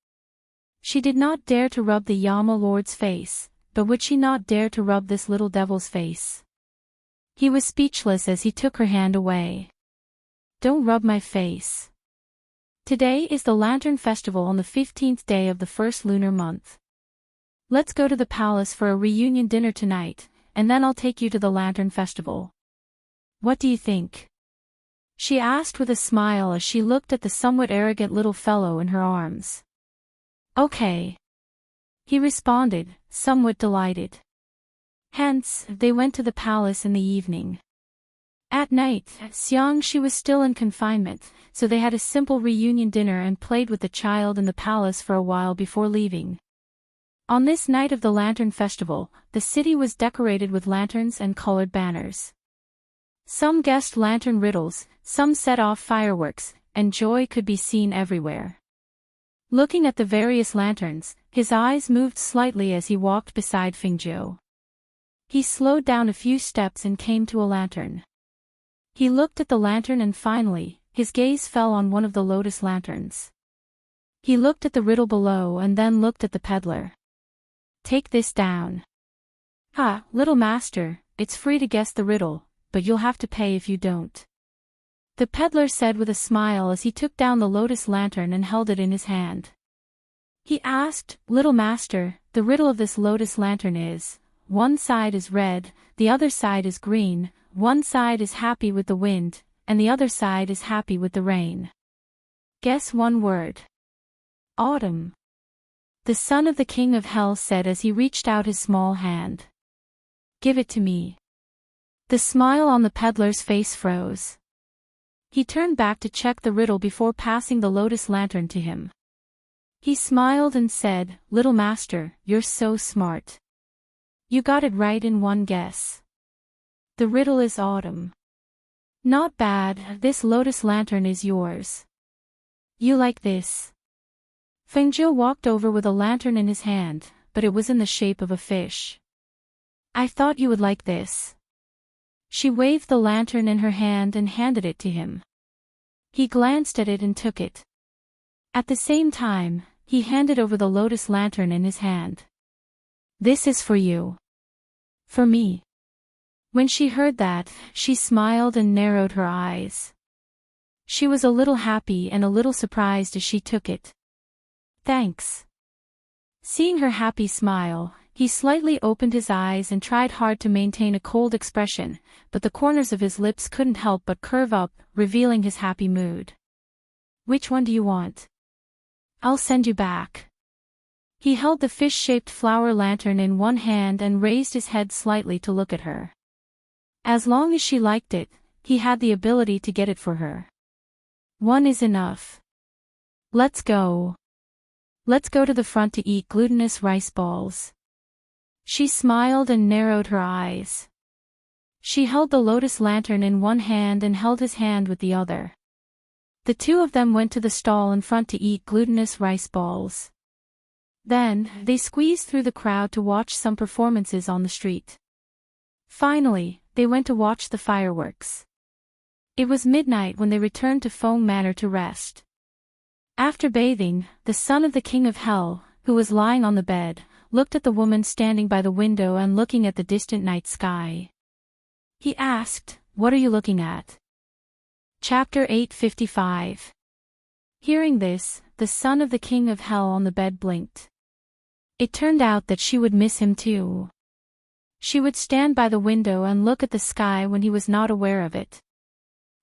She did not dare to rub the Yama Lord's face, but would she not dare to rub this little devil's face? He was speechless as he took her hand away. Don't rub my face. Today is the Lantern Festival on the 15th day of the first lunar month. Let's go to the palace for a reunion dinner tonight, and then I'll take you to the Lantern Festival. What do you think? She asked with a smile as she looked at the somewhat arrogant little fellow in her arms. Okay. He responded, somewhat delighted. Hence, they went to the palace in the evening. At night, Xiangxi was still in confinement, so they had a simple reunion dinner and played with the child in the palace for a while before leaving. On this night of the Lantern Festival, the city was decorated with lanterns and colored banners. Some guessed lantern riddles, some set off fireworks, and joy could be seen everywhere. Looking at the various lanterns, his eyes moved slightly as he walked beside Fingzhou. He slowed down a few steps and came to a lantern. He looked at the lantern and finally, his gaze fell on one of the lotus lanterns. He looked at the riddle below and then looked at the peddler. Take this down. Ha, little master, it's free to guess the riddle, but you'll have to pay if you don't. The peddler said with a smile as he took down the lotus lantern and held it in his hand. He asked, Little master, the riddle of this lotus lantern is, one side is red, the other side is green, one side is happy with the wind, and the other side is happy with the rain. Guess one word. Autumn. The son of the king of hell said as he reached out his small hand. Give it to me. The smile on the peddler's face froze. He turned back to check the riddle before passing the lotus lantern to him. He smiled and said, Little master, you're so smart. You got it right in one guess. The riddle is autumn. Not bad, this lotus lantern is yours. You like this? Fengzhou walked over with a lantern in his hand, but it was in the shape of a fish. I thought you would like this. She waved the lantern in her hand and handed it to him. He glanced at it and took it. At the same time, he handed over the lotus lantern in his hand. This is for you. For me. When she heard that, she smiled and narrowed her eyes. She was a little happy and a little surprised as she took it. Thanks. Seeing her happy smile, he slightly opened his eyes and tried hard to maintain a cold expression, but the corners of his lips couldn't help but curve up, revealing his happy mood. Which one do you want? I'll send you back. He held the fish-shaped flower lantern in one hand and raised his head slightly to look at her. As long as she liked it, he had the ability to get it for her. One is enough. Let's go. Let's go to the front to eat glutinous rice balls. She smiled and narrowed her eyes. She held the lotus lantern in one hand and held his hand with the other. The two of them went to the stall in front to eat glutinous rice balls. Then, they squeezed through the crowd to watch some performances on the street. Finally, they went to watch the fireworks. It was midnight when they returned to Feng Manor to rest. After bathing, the son of the king of hell, who was lying on the bed, looked at the woman standing by the window and looking at the distant night sky. He asked, What are you looking at? Chapter 855. Hearing this, the son of the king of hell on the bed blinked. It turned out that she would miss him too. She would stand by the window and look at the sky when he was not aware of it.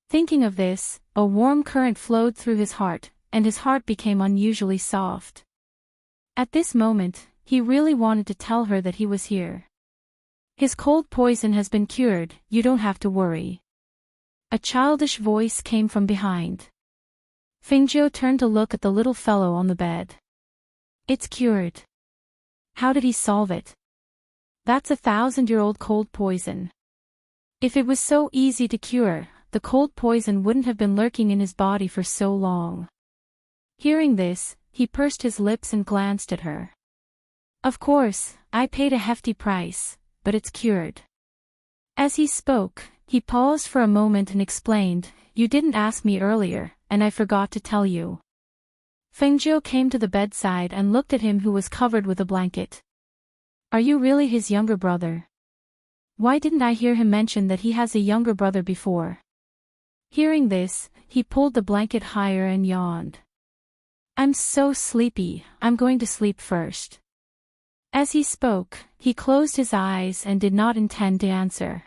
Thinking of this, a warm current flowed through his heart, and his heart became unusually soft. At this moment, he really wanted to tell her that he was here. His cold poison has been cured, you don't have to worry. A childish voice came from behind. Fingzhou turned to look at the little fellow on the bed. It's cured. How did he solve it? That's 1,000-year-old cold poison. If it was so easy to cure, the cold poison wouldn't have been lurking in his body for so long. Hearing this, he pursed his lips and glanced at her. Of course, I paid a hefty price, but it's cured. As he spoke, he paused for a moment and explained, you didn't ask me earlier, and I forgot to tell you. Fengzhou came to the bedside and looked at him who was covered with a blanket. Are you really his younger brother? Why didn't I hear him mention that he has a younger brother before? Hearing this, he pulled the blanket higher and yawned. I'm so sleepy, I'm going to sleep first. As he spoke, he closed his eyes and did not intend to answer.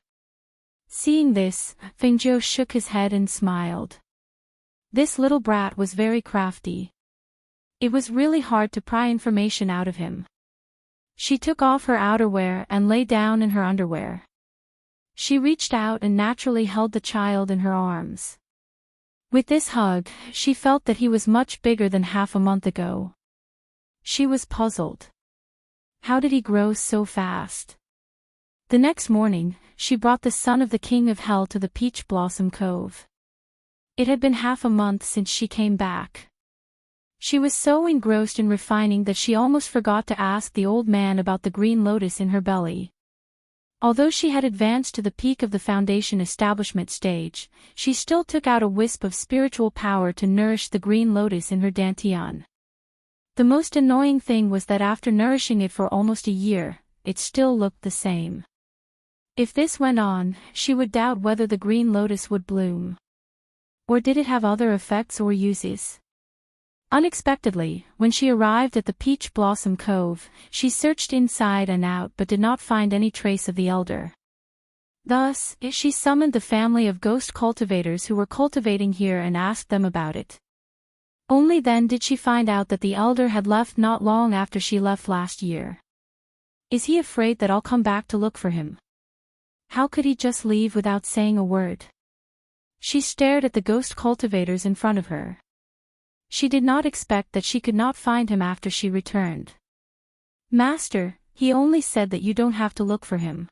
Seeing this, Fengzhou shook his head and smiled. This little brat was very crafty. It was really hard to pry information out of him. She took off her outerwear and lay down in her underwear. She reached out and naturally held the child in her arms. With this hug, she felt that he was much bigger than half a month ago. She was puzzled. How did he grow so fast? The next morning, she brought the son of the King of Hell to the Peach Blossom Cove. It had been half a month since she came back. She was so engrossed in refining that she almost forgot to ask the old man about the green lotus in her belly. Although she had advanced to the peak of the foundation establishment stage, she still took out a wisp of spiritual power to nourish the green lotus in her dantian. The most annoying thing was that after nourishing it for almost a year, it still looked the same. If this went on, she would doubt whether the green lotus would bloom. Or did it have other effects or uses? Unexpectedly, when she arrived at the Peach Blossom Cove, she searched inside and out but did not find any trace of the elder. Thus, she summoned the family of ghost cultivators who were cultivating here and asked them about it. Only then did she find out that the elder had left not long after she left last year. Is he afraid that I'll come back to look for him? How could he just leave without saying a word? She stared at the ghost cultivators in front of her. She did not expect that she could not find him after she returned. Master, he only said that you don't have to look for him.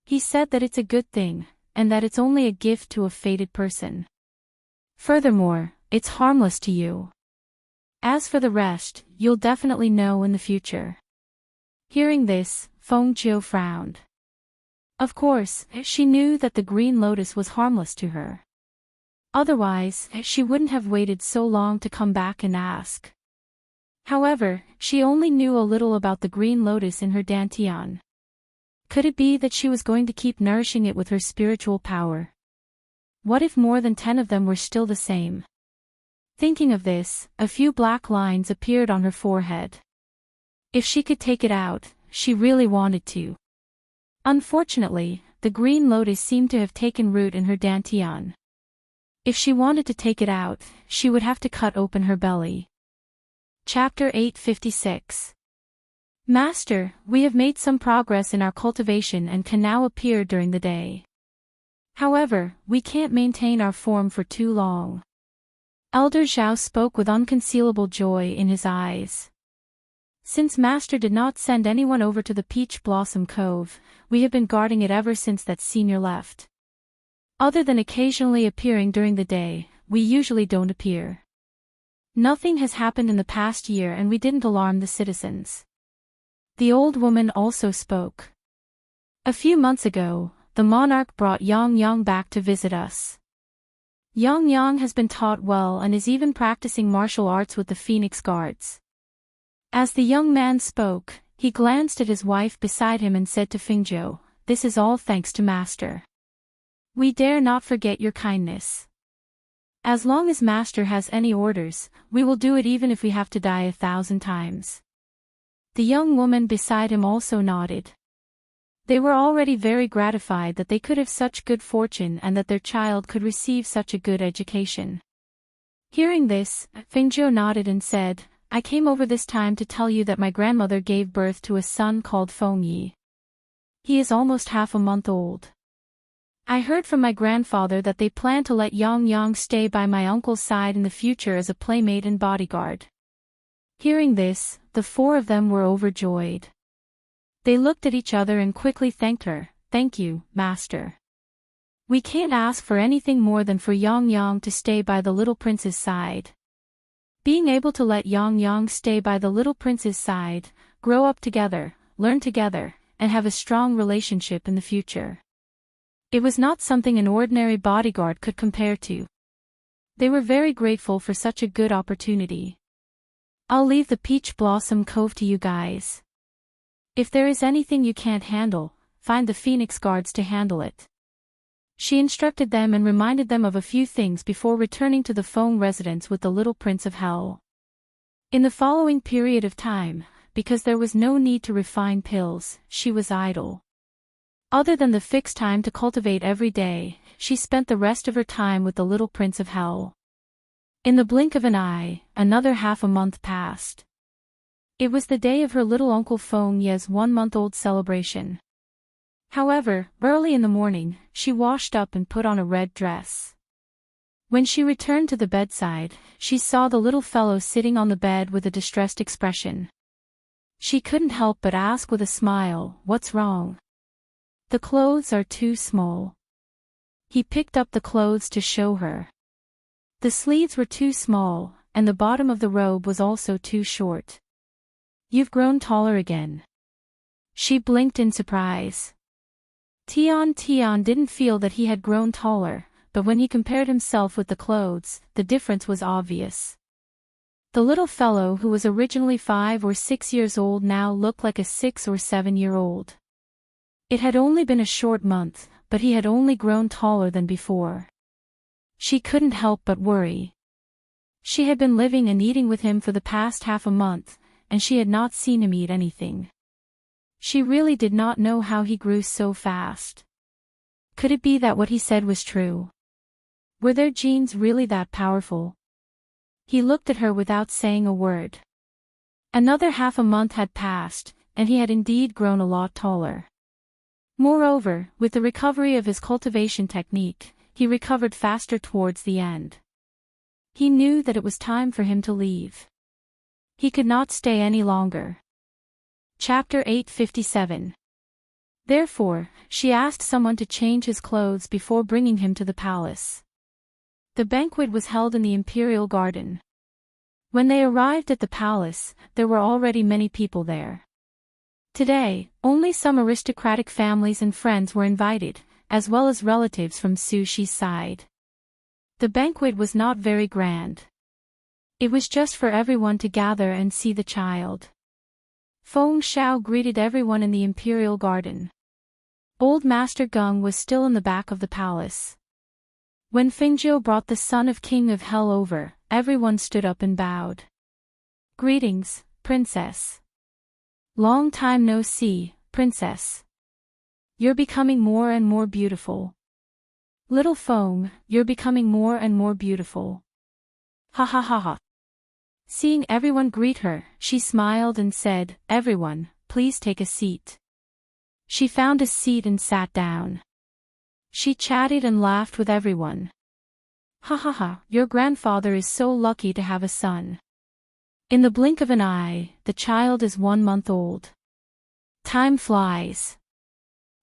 He said that it's a good thing, and that it's only a gift to a fated person. Furthermore, it's harmless to you. As for the rest, you'll definitely know in the future. Hearing this, Fengzhou frowned. Of course, she knew that the green lotus was harmless to her. Otherwise, she wouldn't have waited so long to come back and ask. However, she only knew a little about the green lotus in her dantian. Could it be that she was going to keep nourishing it with her spiritual power? What if more than 10 of them were still the same? Thinking of this, a few black lines appeared on her forehead. If she could take it out, she really wanted to. Unfortunately, the green lotus seemed to have taken root in her dantian. If she wanted to take it out, she would have to cut open her belly. Chapter 856. Master, we have made some progress in our cultivation and can now appear during the day. However, we can't maintain our form for too long. Elder Zhao spoke with unconcealable joy in his eyes. Since Master did not send anyone over to the Peach Blossom Cove, we have been guarding it ever since that senior left. Other than occasionally appearing during the day, we usually don't appear. Nothing has happened in the past year and we didn't alarm the citizens. The old woman also spoke. A few months ago, the monarch brought Yang Yang back to visit us. Yang Yang has been taught well and is even practicing martial arts with the Phoenix Guards. As the young man spoke, he glanced at his wife beside him and said to Fengzhou, "This is all thanks to Master. We dare not forget your kindness. As long as Master has any orders, we will do it even if we have to die 1,000 times." The young woman beside him also nodded. They were already very gratified that they could have such good fortune and that their child could receive such a good education. Hearing this, Fengzhou nodded and said, "I came over this time to tell you that my grandmother gave birth to a son called Fengyi. He is almost half a month old. I heard from my grandfather that they plan to let Yang Yang stay by my uncle's side in the future as a playmate and bodyguard." Hearing this, the 4 of them were overjoyed. They looked at each other and quickly thanked her. "Thank you, Master. We can't ask for anything more than for Yang Yang to stay by the little prince's side. Being able to let Yang Yang stay by the little prince's side, grow up together, learn together, and have a strong relationship in the future. It was not something an ordinary bodyguard could compare to. They were very grateful for such a good opportunity. I'll leave the Peach Blossom Cove to you guys. If there is anything you can't handle, find the Phoenix Guards to handle it. She instructed them and reminded them of a few things before returning to the Feng residence with the little Prince of Hell. In the following period of time, because there was no need to refine pills, she was idle. Other than the fixed time to cultivate every day, she spent the rest of her time with the little Prince of Hell. In the blink of an eye, another half a month passed. It was the day of her little Uncle Feng Ye's 1-month-old celebration. However, early in the morning, she washed up and put on a red dress. When she returned to the bedside, she saw the little fellow sitting on the bed with a distressed expression. She couldn't help but ask with a smile, "What's wrong?" "The clothes are too small." He picked up the clothes to show her. The sleeves were too small, and the bottom of the robe was also too short. "You've grown taller again." She blinked in surprise. Tian didn't feel that he had grown taller, but when he compared himself with the clothes, the difference was obvious. The little fellow who was originally 5 or 6 years old now looked like a 6 or 7-year-old. It had only been a short month, but he had only grown taller than before. She couldn't help but worry. She had been living and eating with him for the past half a month, and she had not seen him eat anything. She really did not know how he grew so fast. Could it be that what he said was true? Were their genes really that powerful? He looked at her without saying a word. Another half a month had passed, and he had indeed grown a lot taller. Moreover, with the recovery of his cultivation technique, he recovered faster towards the end. He knew that it was time for him to leave. He could not stay any longer. Chapter 857. Therefore, she asked someone to change his clothes before bringing him to the palace. The banquet was held in the imperial garden. When they arrived at the palace, there were already many people there. Today, only some aristocratic families and friends were invited, as well as relatives from Su Shi's side. The banquet was not very grand. It was just for everyone to gather and see the child. Feng Shao greeted everyone in the imperial garden. Old Master Gung was still in the back of the palace. When Fengjiu brought the son of King of Hell over, everyone stood up and bowed. "Greetings, Princess." "Long time no see, Princess. You're becoming more and more beautiful." "Little Feng, you're becoming more and more beautiful." Ha ha ha ha. Seeing everyone greet her, she smiled and said, "Everyone, please take a seat." She found a seat and sat down. She chatted and laughed with everyone. "Ha ha ha, your grandfather is so lucky to have a son. In the blink of an eye, the child is 1 month old. Time flies."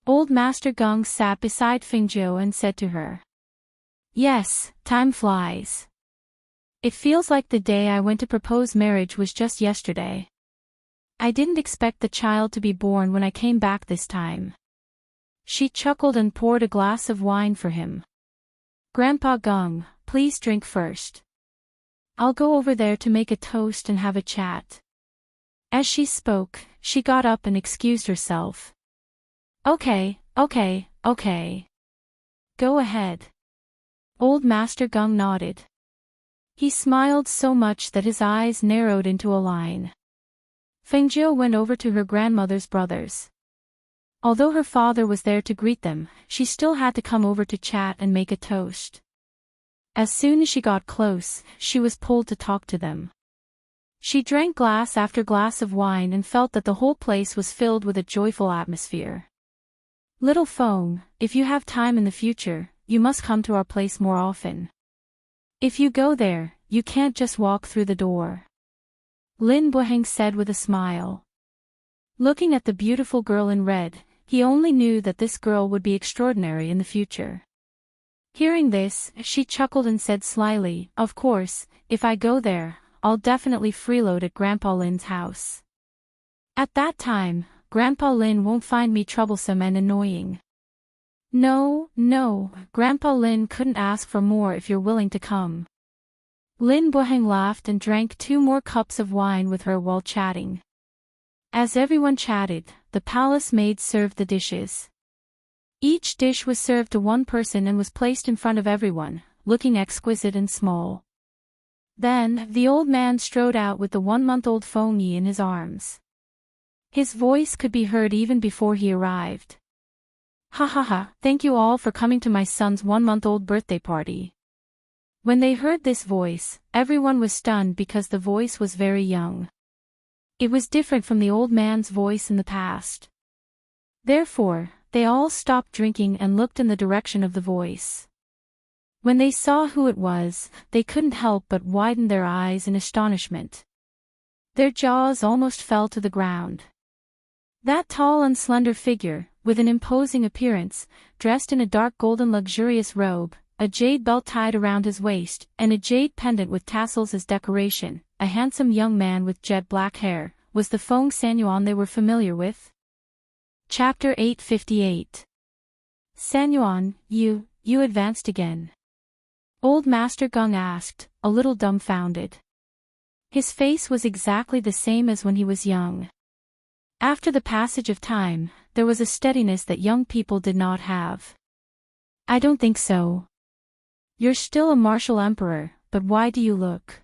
Old Master Gung sat beside Fengjiu and said to her, "Yes, time flies. It feels like the day I went to propose marriage was just yesterday. I didn't expect the child to be born when I came back this time." She chuckled and poured a glass of wine for him. "Grandpa Gung, please drink first. I'll go over there to make a toast and have a chat." As she spoke, she got up and excused herself. Okay. Go ahead." Old Master Gung nodded. He smiled so much that his eyes narrowed into a line. Fengjiu went over to her grandmother's brothers. Although her father was there to greet them, she still had to come over to chat and make a toast. As soon as she got close, she was pulled to talk to them. She drank glass after glass of wine and felt that the whole place was filled with a joyful atmosphere. "Little Feng, if you have time in the future, you must come to our place more often. If you go there, you can't just walk through the door," Lin Buheng said with a smile. Looking at the beautiful girl in red, he only knew that this girl would be extraordinary in the future. Hearing this, she chuckled and said slyly, "Of course, if I go there, I'll definitely freeload at Grandpa Lin's house. At that time, Grandpa Lin won't find me troublesome and annoying." "No, no, Grandpa Lin couldn't ask for more if you're willing to come." Lin Buheng laughed and drank 2 more cups of wine with her while chatting. As everyone chatted, the palace maid served the dishes. Each dish was served to one person and was placed in front of everyone, looking exquisite and small. Then, the old man strode out with the 1-month-old Feng Yi in his arms. His voice could be heard even before he arrived. "Ha ha ha, thank you all for coming to my son's 1-month-old birthday party." When they heard this voice, everyone was stunned because the voice was very young. It was different from the old man's voice in the past. Therefore, they all stopped drinking and looked in the direction of the voice. When they saw who it was, they couldn't help but widen their eyes in astonishment. Their jaws almost fell to the ground. That tall and slender figure, with an imposing appearance, dressed in a dark golden luxurious robe, a jade belt tied around his waist, and a jade pendant with tassels as decoration, a handsome young man with jet black hair, was the Feng Sanyuan they were familiar with. Chapter 858. "Sanyuan, you advanced again?" Old Master Gung asked, a little dumbfounded. His face was exactly the same as when he was young. After the passage of time, there was a steadiness that young people did not have. "I don't think so. You're still a martial emperor, but why do you look?"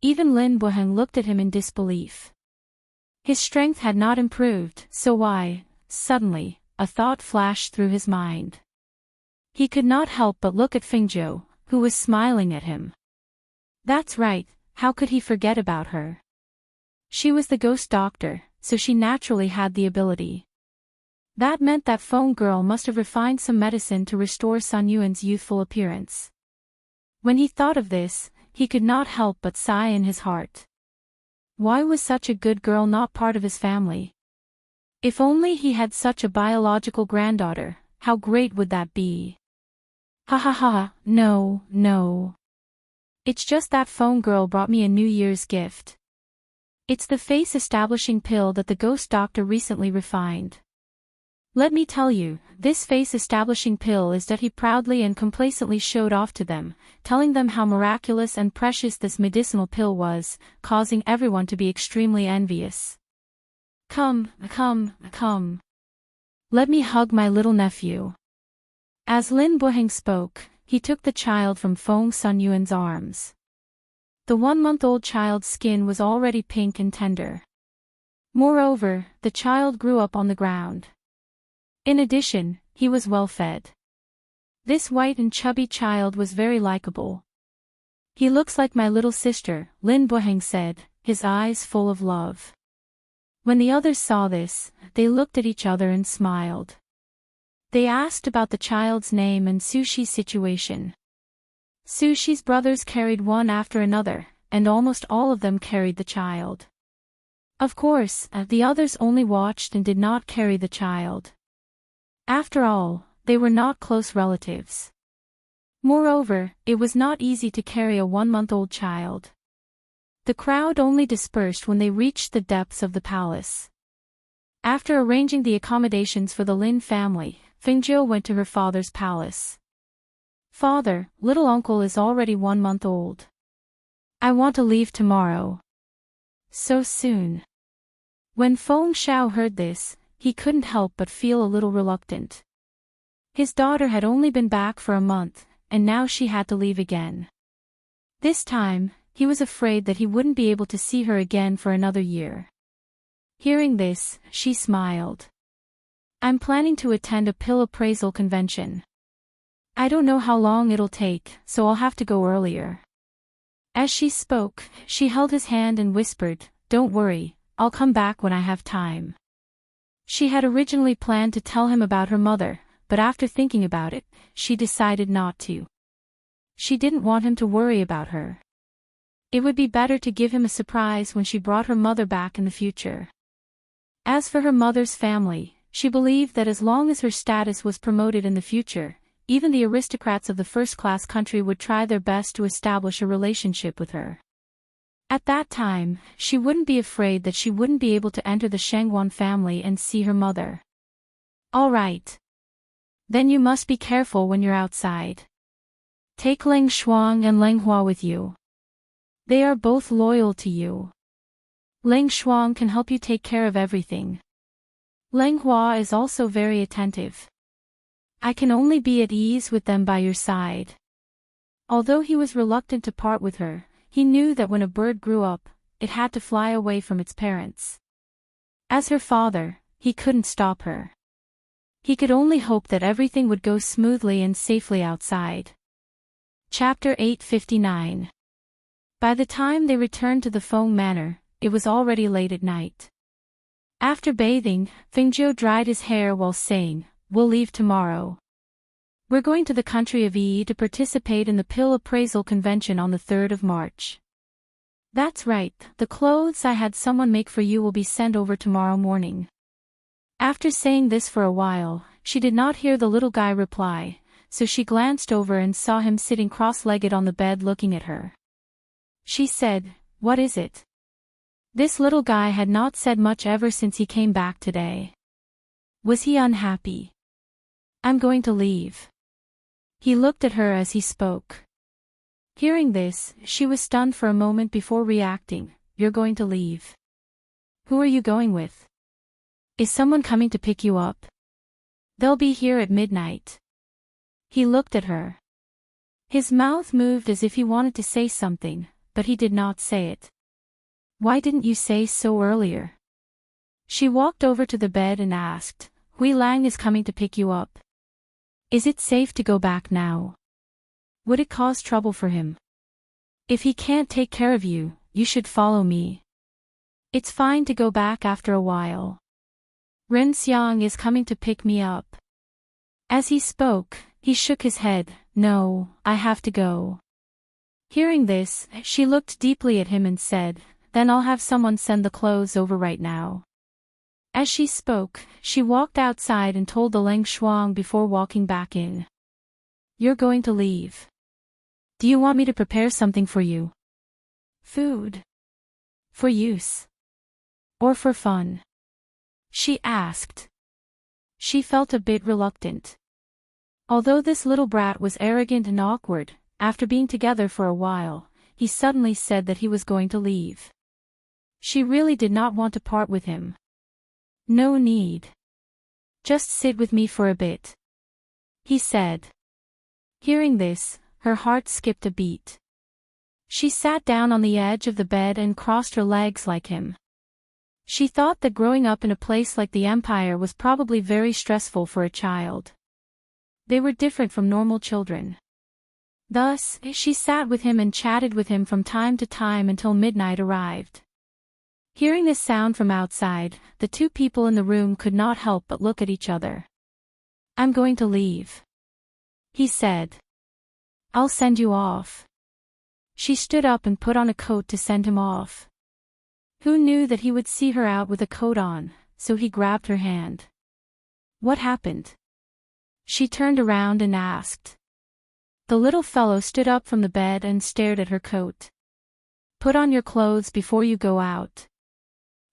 Even Lin Buheng looked at him in disbelief. His strength had not improved, so why? Suddenly, a thought flashed through his mind. He could not help but look at Fingzhou, who was smiling at him. That's right, how could he forget about her? She was the ghost doctor, so she naturally had the ability. That meant that Feng girl must have refined some medicine to restore Sun Yuan's youthful appearance. When he thought of this, he could not help but sigh in his heart. Why was such a good girl not part of his family? If only he had such a biological granddaughter, how great would that be? Ha ha ha, no, no. It's just that Feng girl brought me a New Year's gift. It's the face-establishing pill that the ghost doctor recently refined. Let me tell you, this face-establishing pill is that he proudly and complacently showed off to them, telling them how miraculous and precious this medicinal pill was, causing everyone to be extremely envious. Come, come, come. Let me hug my little nephew. As Lin Buheng spoke, he took the child from Feng Sunyuan's arms. The 1-month-old child's skin was already pink and tender. Moreover, the child grew up on the ground. In addition, he was well fed. This white and chubby child was very likable. "He looks like my little sister," Lin Buheng said, his eyes full of love. When the others saw this, they looked at each other and smiled. They asked about the child's name and Sushi's situation. Sushi's brothers carried one after another, and almost all of them carried the child. Of course, the others only watched and did not carry the child. After all, they were not close relatives. Moreover, it was not easy to carry a 1-month-old child. The crowd only dispersed when they reached the depths of the palace. After arranging the accommodations for the Lin family, Fingzhou went to her father's palace. "Father, little uncle is already 1 month old. I want to leave tomorrow." "So soon?" When Feng Xiao heard this, he couldn't help but feel a little reluctant. His daughter had only been back for a month, and now she had to leave again. This time, he was afraid that he wouldn't be able to see her again for another year. Hearing this, she smiled. "I'm planning to attend a pill appraisal convention. I don't know how long it'll take, so I'll have to go earlier." As she spoke, she held his hand and whispered, "Don't worry, I'll come back when I have time." She had originally planned to tell him about her mother, but after thinking about it, she decided not to. She didn't want him to worry about her. It would be better to give him a surprise when she brought her mother back in the future. As for her mother's family, she believed that as long as her status was promoted in the future, even the aristocrats of the first-class country would try their best to establish a relationship with her. At that time, she wouldn't be afraid that she wouldn't be able to enter the Shangguan family and see her mother. All right. Then you must be careful when you're outside. Take Leng Shuang and Leng Hua with you. They are both loyal to you. Leng Shuang can help you take care of everything. Leng Hua is also very attentive. I can only be at ease with them by your side. Although he was reluctant to part with her, he knew that when a bird grew up, it had to fly away from its parents. As her father, he couldn't stop her. He could only hope that everything would go smoothly and safely outside. Chapter 859. By the time they returned to the Feng Manor, it was already late at night. After bathing, Fengjiu dried his hair while saying, "We'll leave tomorrow. We're going to the country of Yi to participate in the pill appraisal convention on the 3rd of March. That's right, the clothes I had someone make for you will be sent over tomorrow morning." After saying this for a while, she did not hear the little guy reply, so she glanced over and saw him sitting cross-legged on the bed looking at her. She said, "What is it?" This little guy had not said much ever since he came back today. Was he unhappy? "I'm going to leave." He looked at her as he spoke. Hearing this, she was stunned for a moment before reacting. "You're going to leave? Who are you going with? Is someone coming to pick you up?" "They'll be here at midnight." He looked at her. His mouth moved as if he wanted to say something, but he did not say it. "Why didn't you say so earlier?" She walked over to the bed and asked, "Hui Lang is coming to pick you up. Is it safe to go back now? Would it cause trouble for him? If he can't take care of you, you should follow me. It's fine to go back after a while. Ren Xiang is coming to pick me up." As he spoke, he shook his head. "No, I have to go." Hearing this, she looked deeply at him and said, "Then I'll have someone send the clothes over right now." As she spoke, she walked outside and told the Leng Shuang before walking back in. "You're going to leave. Do you want me to prepare something for you? Food? For use? Or for fun?" she asked. She felt a bit reluctant. Although this little brat was arrogant and awkward, after being together for a while, he suddenly said that he was going to leave. She really did not want to part with him. "No need. Just sit with me for a bit," he said. Hearing this, her heart skipped a beat. She sat down on the edge of the bed and crossed her legs like him. She thought that growing up in a place like the Empire was probably very stressful for a child. They were different from normal children. Thus, she sat with him and chatted with him from time to time until midnight arrived. Hearing this sound from outside, the two people in the room could not help but look at each other. "I'm going to leave," he said. "I'll send you off." She stood up and put on a coat to send him off. Who knew that he would see her out with a coat on, so he grabbed her hand. "What happened?" She turned around and asked. The little fellow stood up from the bed and stared at her coat. "Put on your clothes before you go out."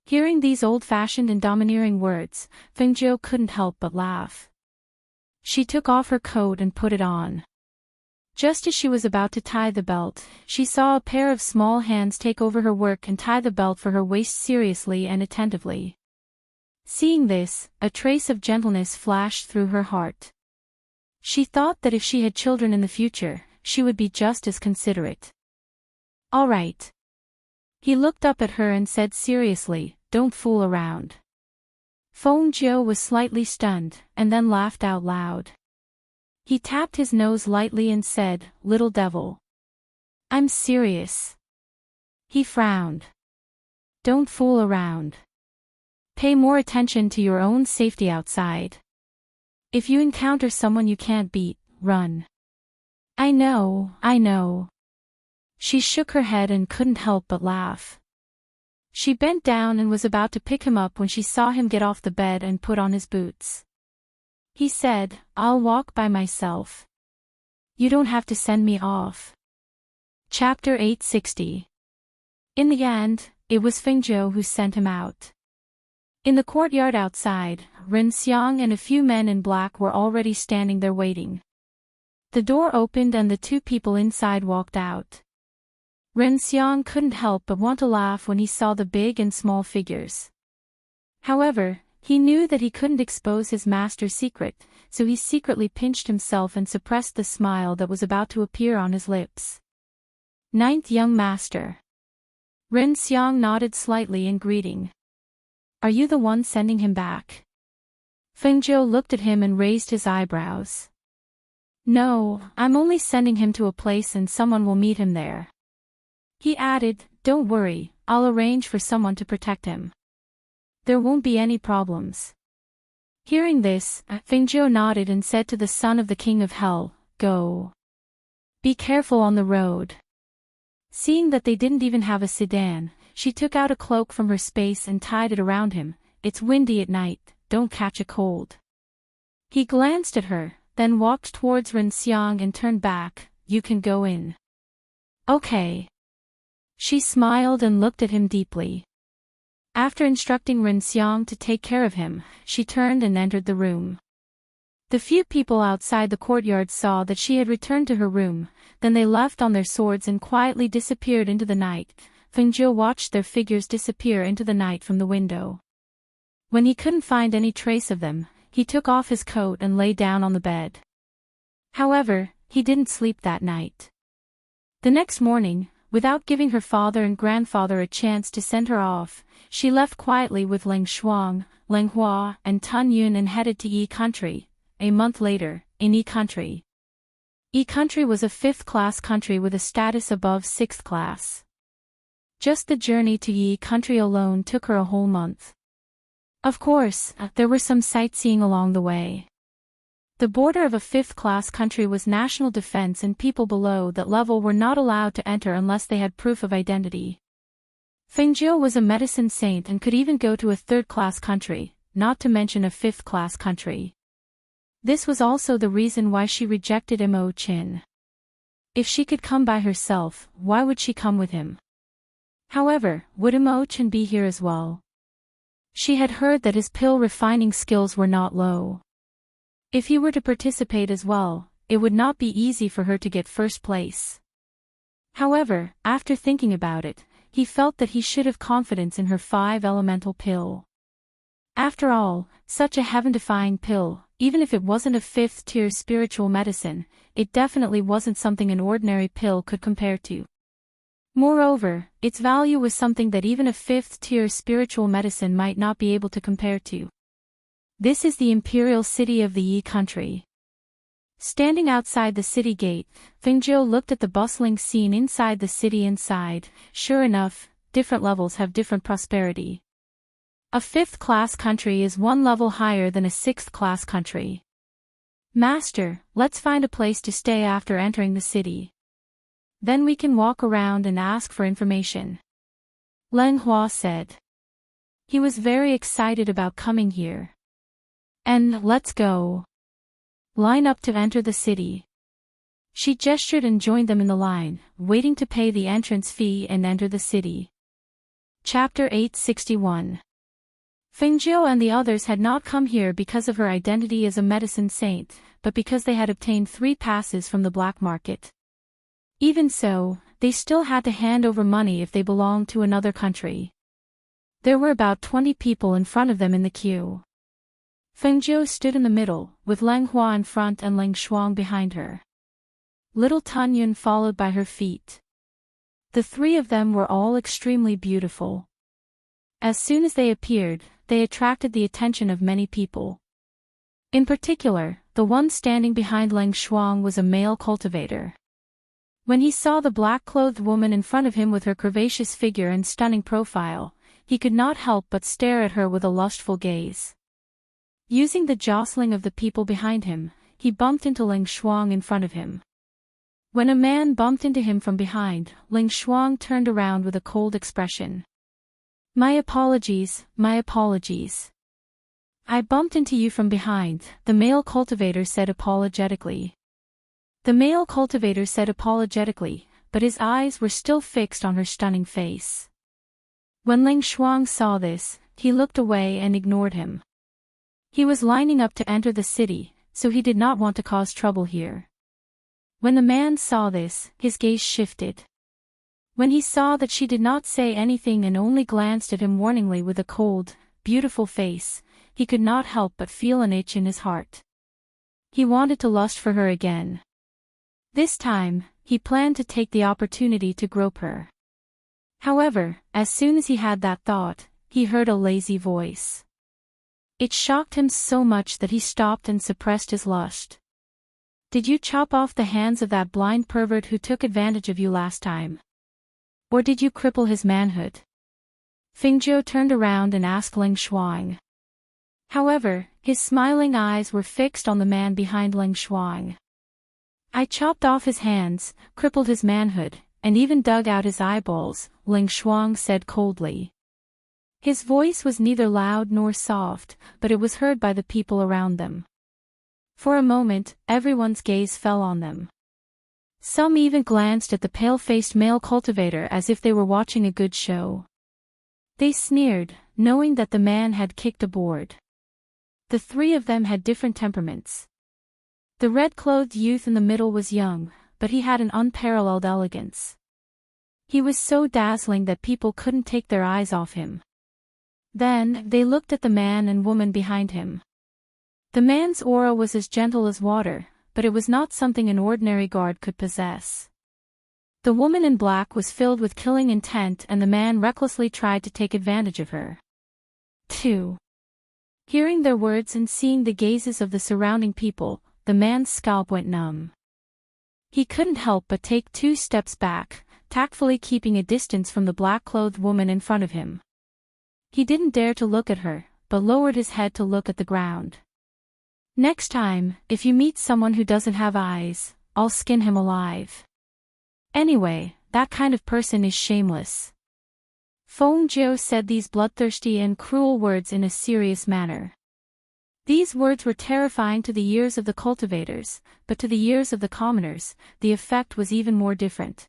Hearing these old-fashioned and domineering words, Fengjiu couldn't help but laugh. She took off her coat and put it on. Just as she was about to tie the belt, she saw a pair of small hands take over her work and tie the belt for her waist seriously and attentively. Seeing this, a trace of gentleness flashed through her heart. She thought that if she had children in the future, she would be just as considerate. "All right." He looked up at her and said seriously, "Don't fool around." Feng Jiu was slightly stunned, and then laughed out loud. He tapped his nose lightly and said, "Little devil. I'm serious." He frowned. "Don't fool around. Pay more attention to your own safety outside. If you encounter someone you can't beat, run." I know. She shook her head and couldn't help but laugh. She bent down and was about to pick him up when she saw him get off the bed and put on his boots. He said, "I'll walk by myself. You don't have to send me off." Chapter 860. In the end, it was Fengzhou who sent him out. In the courtyard outside, Ren Xiang and a few men in black were already standing there waiting. The door opened and the two people inside walked out. Ren Xiang couldn't help but want to laugh when he saw the big and small figures. However, he knew that he couldn't expose his master's secret, so he secretly pinched himself and suppressed the smile that was about to appear on his lips. Ninth young master. Ren Xiang nodded slightly in greeting. "Are you the one sending him back?" Fengzhou looked at him and raised his eyebrows. "No, I'm only sending him to a place and someone will meet him there." He added, "Don't worry, I'll arrange for someone to protect him. There won't be any problems." Hearing this, Fengzhou nodded and said to the son of the king of hell, "Go. Be careful on the road." Seeing that they didn't even have a sedan, she took out a cloak from her space and tied it around him. "It's windy at night, don't catch a cold." He glanced at her, then walked towards Ren Xiang and turned back. "You can go in." "Okay." She smiled and looked at him deeply. After instructing Ren Xiang to take care of him, she turned and entered the room. The few people outside the courtyard saw that she had returned to her room, then they left on their swords and quietly disappeared into the night. Fengzhou watched their figures disappear into the night from the window. When he couldn't find any trace of them, he took off his coat and lay down on the bed. However, he didn't sleep that night. The next morning, without giving her father and grandfather a chance to send her off, she left quietly with Leng Shuang, Leng Hua, and Tun Yun and headed to Yi Country. A month later, in Yi Country. Yi Country was a 5th-class country with a status above 6th class. Just the journey to Yi Country alone took her a whole month. Of course, there were some sightseeing along the way. The border of a 5th-class country was national defense and people below that level were not allowed to enter unless they had proof of identity. Fengzhou was a medicine saint and could even go to a 3rd-class country, not to mention a 5th-class country. This was also the reason why she rejected Mo Qin. If she could come by herself, why would she come with him? However, would Mo Qin be here as well? She had heard that his pill refining skills were not low. If he were to participate as well, it would not be easy for her to get first place. However, after thinking about it, he felt that he should have confidence in her 5-elemental pill. After all, such a heaven-defying pill, even if it wasn't a 5th-tier spiritual medicine, it definitely wasn't something an ordinary pill could compare to. Moreover, its value was something that even a 5th-tier spiritual medicine might not be able to compare to. This is the imperial city of the Yi Country. Standing outside the city gate, Fengzhou looked at the bustling scene inside the city and sighed. Sure enough, different levels have different prosperity. A 5th-class country is one level higher than a 6th-class country. "Master, let's find a place to stay after entering the city. Then we can walk around and ask for information," Leng Hua said. He was very excited about coming here. "And let's go. Line up to enter the city." She gestured and joined them in the line, waiting to pay the entrance fee and enter the city. Chapter 861. Fengzhou and the others had not come here because of her identity as a medicine saint, but because they had obtained 3 passes from the black market. Even so, they still had to hand over money if they belonged to another country. There were about 20 people in front of them in the queue. Fengzhou stood in the middle, with Leng Hua in front and Leng Shuang behind her. Little Tun Yun followed by her feet. The 3 of them were all extremely beautiful. As soon as they appeared, they attracted the attention of many people. In particular, the one standing behind Leng Shuang was a male cultivator. When he saw the black-clothed woman in front of him with her curvaceous figure and stunning profile, he could not help but stare at her with a lustful gaze. Using the jostling of the people behind him, he bumped into Leng Shuang in front of him. When a man bumped into him from behind, Leng Shuang turned around with a cold expression. My apologies, my apologies." I bumped into you from behind, the male cultivator said apologetically. The male cultivator said apologetically, but his eyes were still fixed on her stunning face. When Ling Shuang saw this, he looked away and ignored him. He was lining up to enter the city, so he did not want to cause trouble here. When the man saw this, his gaze shifted. When he saw that she did not say anything and only glanced at him warningly with a cold, beautiful face, he could not help but feel an itch in his heart. He wanted to lust for her again. This time, he planned to take the opportunity to grope her. However, as soon as he had that thought, he heard a lazy voice. It shocked him so much that he stopped and suppressed his lust. Did you chop off the hands of that blind pervert who took advantage of you last time? Or did you cripple his manhood? Fengjiu turned around and asked Ling Shuang. However, his smiling eyes were fixed on the man behind Ling Shuang. I chopped off his hands, crippled his manhood, and even dug out his eyeballs, Ling Shuang said coldly. His voice was neither loud nor soft, but it was heard by the people around them. For a moment, everyone's gaze fell on them. Some even glanced at the pale-faced male cultivator as if they were watching a good show. They sneered, knowing that the man had kicked a board. The three of them had different temperaments. The red-clothed youth in the middle was young, but he had an unparalleled elegance. He was so dazzling that people couldn't take their eyes off him. Then, they looked at the man and woman behind him. The man's aura was as gentle as water, but it was not something an ordinary guard could possess. The woman in black was filled with killing intent and the man recklessly tried to take advantage of her. 2. Hearing their words and seeing the gazes of the surrounding people, the man's scalp went numb. He couldn't help but take 2 steps back, tactfully keeping a distance from the black-clothed woman in front of him. He didn't dare to look at her, but lowered his head to look at the ground. Next time, if you meet someone who doesn't have eyes, I'll skin him alive. Anyway, that kind of person is shameless. Feng Jiu said these bloodthirsty and cruel words in a serious manner. These words were terrifying to the ears of the cultivators, but to the ears of the commoners, the effect was even more different.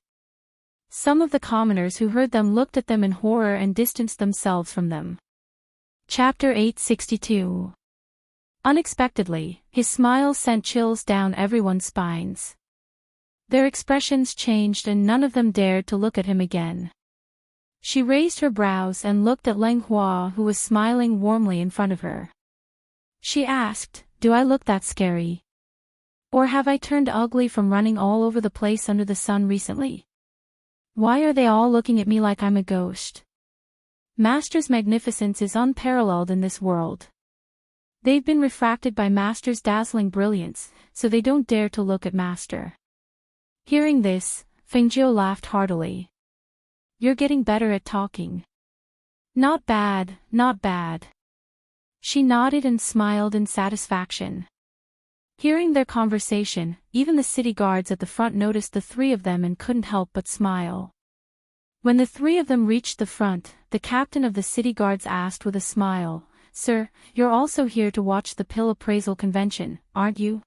Some of the commoners who heard them looked at them in horror and distanced themselves from them. Chapter 862. Unexpectedly, his smile sent chills down everyone's spines. Their expressions changed and none of them dared to look at him again. She raised her brows and looked at Leng Hua who was smiling warmly in front of her. She asked, "Do I look that scary? Or have I turned ugly from running all over the place under the sun recently? Why are they all looking at me like I'm a ghost? Master's magnificence is unparalleled in this world. They've been refracted by Master's dazzling brilliance, so they don't dare to look at Master." Hearing this, Fengjiu laughed heartily. "You're getting better at talking." "Not bad, not bad." She nodded and smiled in satisfaction. Hearing their conversation, even the city guards at the front noticed the 3 of them and couldn't help but smile. When the 3 of them reached the front, the captain of the city guards asked with a smile, "Sir, you're also here to watch the pill appraisal convention, aren't you?"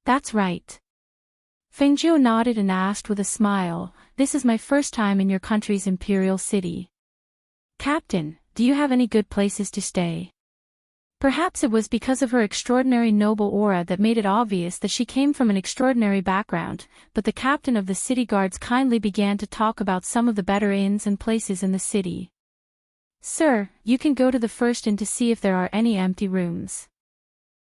"That's right." Fengjiu nodded and asked with a smile, "This is my first time in your country's imperial city. Captain, do you have any good places to stay?" Perhaps it was because of her extraordinary noble aura that made it obvious that she came from an extraordinary background, but the captain of the city guards kindly began to talk about some of the better inns and places in the city. "Sir, you can go to the first inn to see if there are any empty rooms.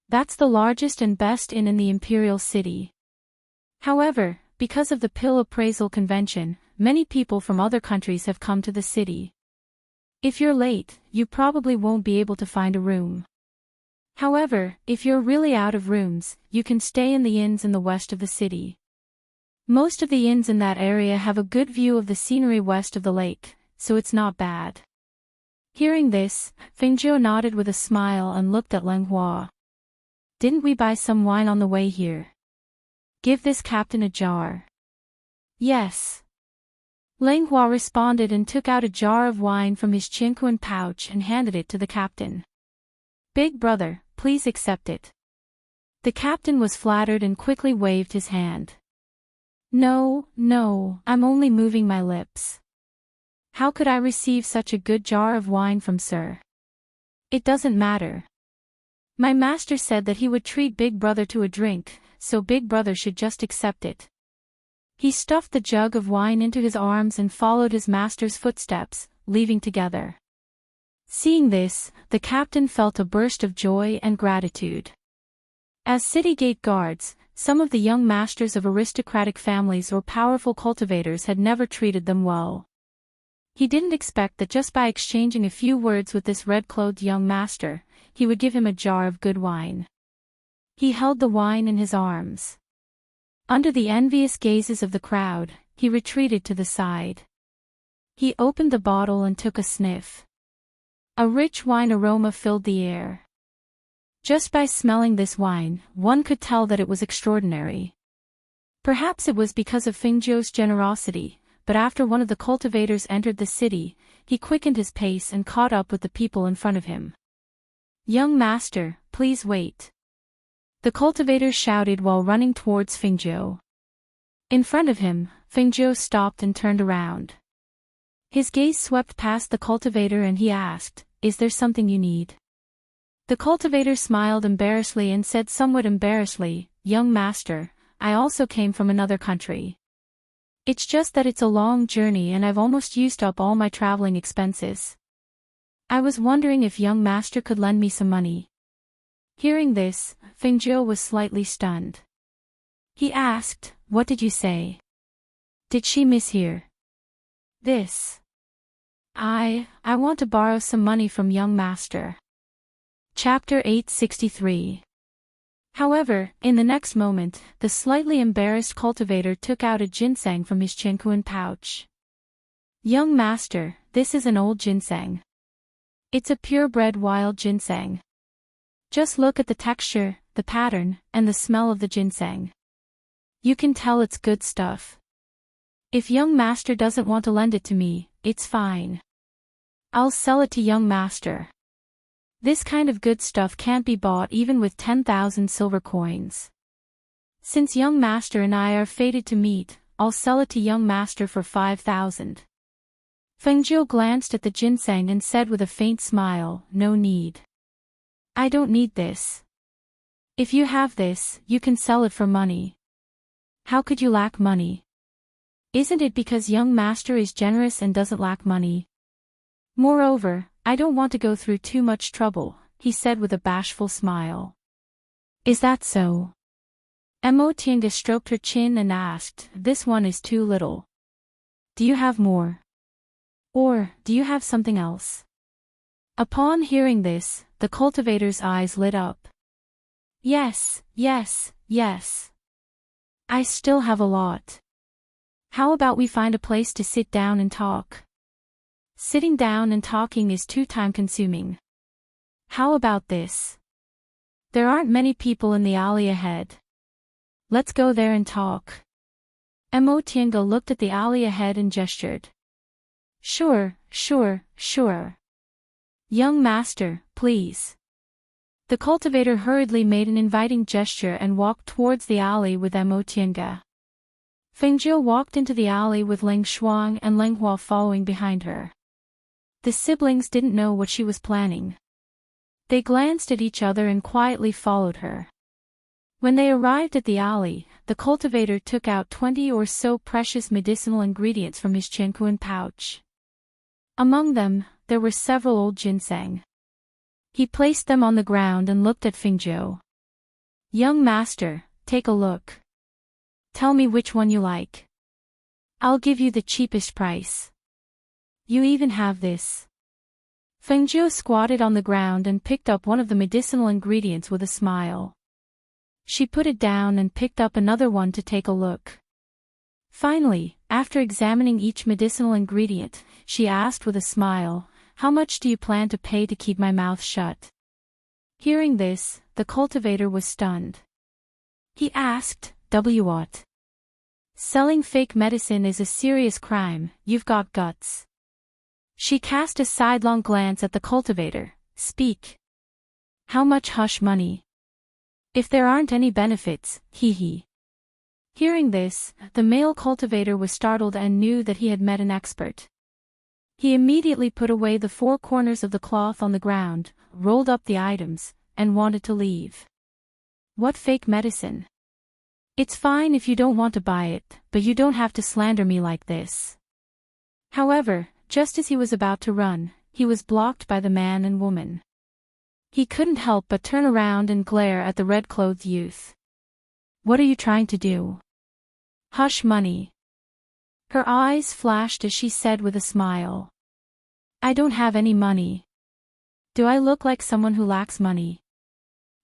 That's the largest and best inn in the imperial city. However, because of the pill appraisal convention, many people from other countries have come to the city. If you're late, you probably won't be able to find a room. However, if you're really out of rooms, you can stay in the inns in the west of the city. Most of the inns in that area have a good view of the scenery west of the lake, so it's not bad." Hearing this, Fengjiu nodded with a smile and looked at Leng Hua. "Didn't we buy some wine on the way here? Give this captain a jar." "Yes." Leng Hua responded and took out a jar of wine from his Qinquan pouch and handed it to the captain. Big brother, please accept it. The captain was flattered and quickly waved his hand. No, no, I'm only moving my lips. How could I receive such a good jar of wine from sir? It doesn't matter. My master said that he would treat Big Brother to a drink, so Big Brother should just accept it. He stuffed the jug of wine into his arms and followed his master's footsteps, leaving together. Seeing this, the captain felt a burst of joy and gratitude. As city gate guards, some of the young masters of aristocratic families or powerful cultivators had never treated them well. He didn't expect that just by exchanging a few words with this red-clothed young master, he would give him a jar of good wine. He held the wine in his arms. Under the envious gazes of the crowd, he retreated to the side. He opened the bottle and took a sniff. A rich wine aroma filled the air. Just by smelling this wine, one could tell that it was extraordinary. Perhaps it was because of Fingzhou's generosity, but after one of the cultivators entered the city, he quickened his pace and caught up with the people in front of him. Young master, please wait. The cultivator shouted while running towards Fingzhou. In front of him, Fingzhou stopped and turned around. His gaze swept past the cultivator and he asked, "Is there something you need?" The cultivator smiled embarrassedly and said somewhat embarrassedly, "Young master, I also came from another country. It's just that it's a long journey and I've almost used up all my traveling expenses. I was wondering if young master could lend me some money." Hearing this, Fingzhou was slightly stunned. He asked, "What did you say? Did she mishear?" "This. I want to borrow some money from young master." Chapter 863. However, in the next moment, the slightly embarrassed cultivator took out a ginseng from his chinkuan pouch. "Young master, this is an old ginseng. It's a purebred wild ginseng. Just look at the texture, the pattern, and the smell of the ginseng. You can tell it's good stuff. If young master doesn't want to lend it to me, it's fine. I'll sell it to young master. This kind of good stuff can't be bought even with 10,000 silver coins. Since young master and I are fated to meet, I'll sell it to young master for 5,000. Fengzhou glanced at the ginseng and said with a faint smile, "No need. I don't need this. If you have this, you can sell it for money. How could you lack money? Isn't it because young master is generous and doesn't lack money? Moreover, I don't want to go through too much trouble," he said with a bashful smile. "Is that so?" Mo Tiange stroked her chin and asked, "This one is too little. Do you have more? Or, do you have something else?" Upon hearing this, the cultivator's eyes lit up. Yes, yes, yes. I still have a lot. How about we find a place to sit down and talk? Sitting down and talking is too time-consuming. How about this? There aren't many people in the alley ahead. Let's go there and talk. Mo Tiange looked at the alley ahead and gestured. Sure, sure, sure. Young master, please. The cultivator hurriedly made an inviting gesture and walked towards the alley with Mo Tiange. Fengzhou walked into the alley with Leng Shuang and Leng Hua following behind her. The siblings didn't know what she was planning. They glanced at each other and quietly followed her. When they arrived at the alley, the cultivator took out 20 or so precious medicinal ingredients from his chinkuan pouch. Among them, there were several old ginseng. He placed them on the ground and looked at Fengzhou. "Young master, take a look. Tell me which one you like. I'll give you the cheapest price. You even have this." Fengzhou squatted on the ground and picked up one of the medicinal ingredients with a smile. She put it down and picked up another one to take a look. Finally, after examining each medicinal ingredient, she asked with a smile, "How much do you plan to pay to keep my mouth shut?" Hearing this, the cultivator was stunned. He asked, "What? Selling fake medicine is a serious crime, you've got guts." She cast a sidelong glance at the cultivator. "Speak. How much hush money? If there aren't any benefits, hee hee. Hearing this, the male cultivator was startled and knew that he had met an expert. He immediately put away the four corners of the cloth on the ground, rolled up the items, and wanted to leave. What fake medicine? It's fine if you don't want to buy it, but you don't have to slander me like this. However, just as he was about to run, he was blocked by the man and woman. He couldn't help but turn around and glare at the red-clothed youth. What are you trying to do? Hush money. Her eyes flashed as she said with a smile. I don't have any money. Do I look like someone who lacks money?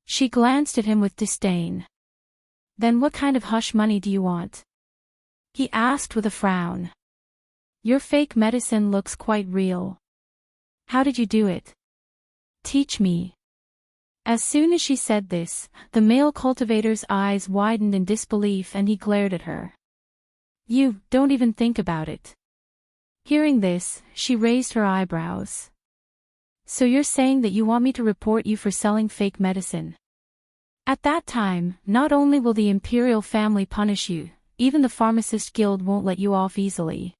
She glanced at him with disdain. Then what kind of hush money do you want? He asked with a frown. Your fake medicine looks quite real. How did you do it? Teach me. As soon as she said this, the male cultivator's eyes widened in disbelief and he glared at her. You, don't even think about it. Hearing this, she raised her eyebrows. So you're saying that you want me to report you for selling fake medicine? At that time, not only will the imperial family punish you, even the pharmacist guild won't let you off easily.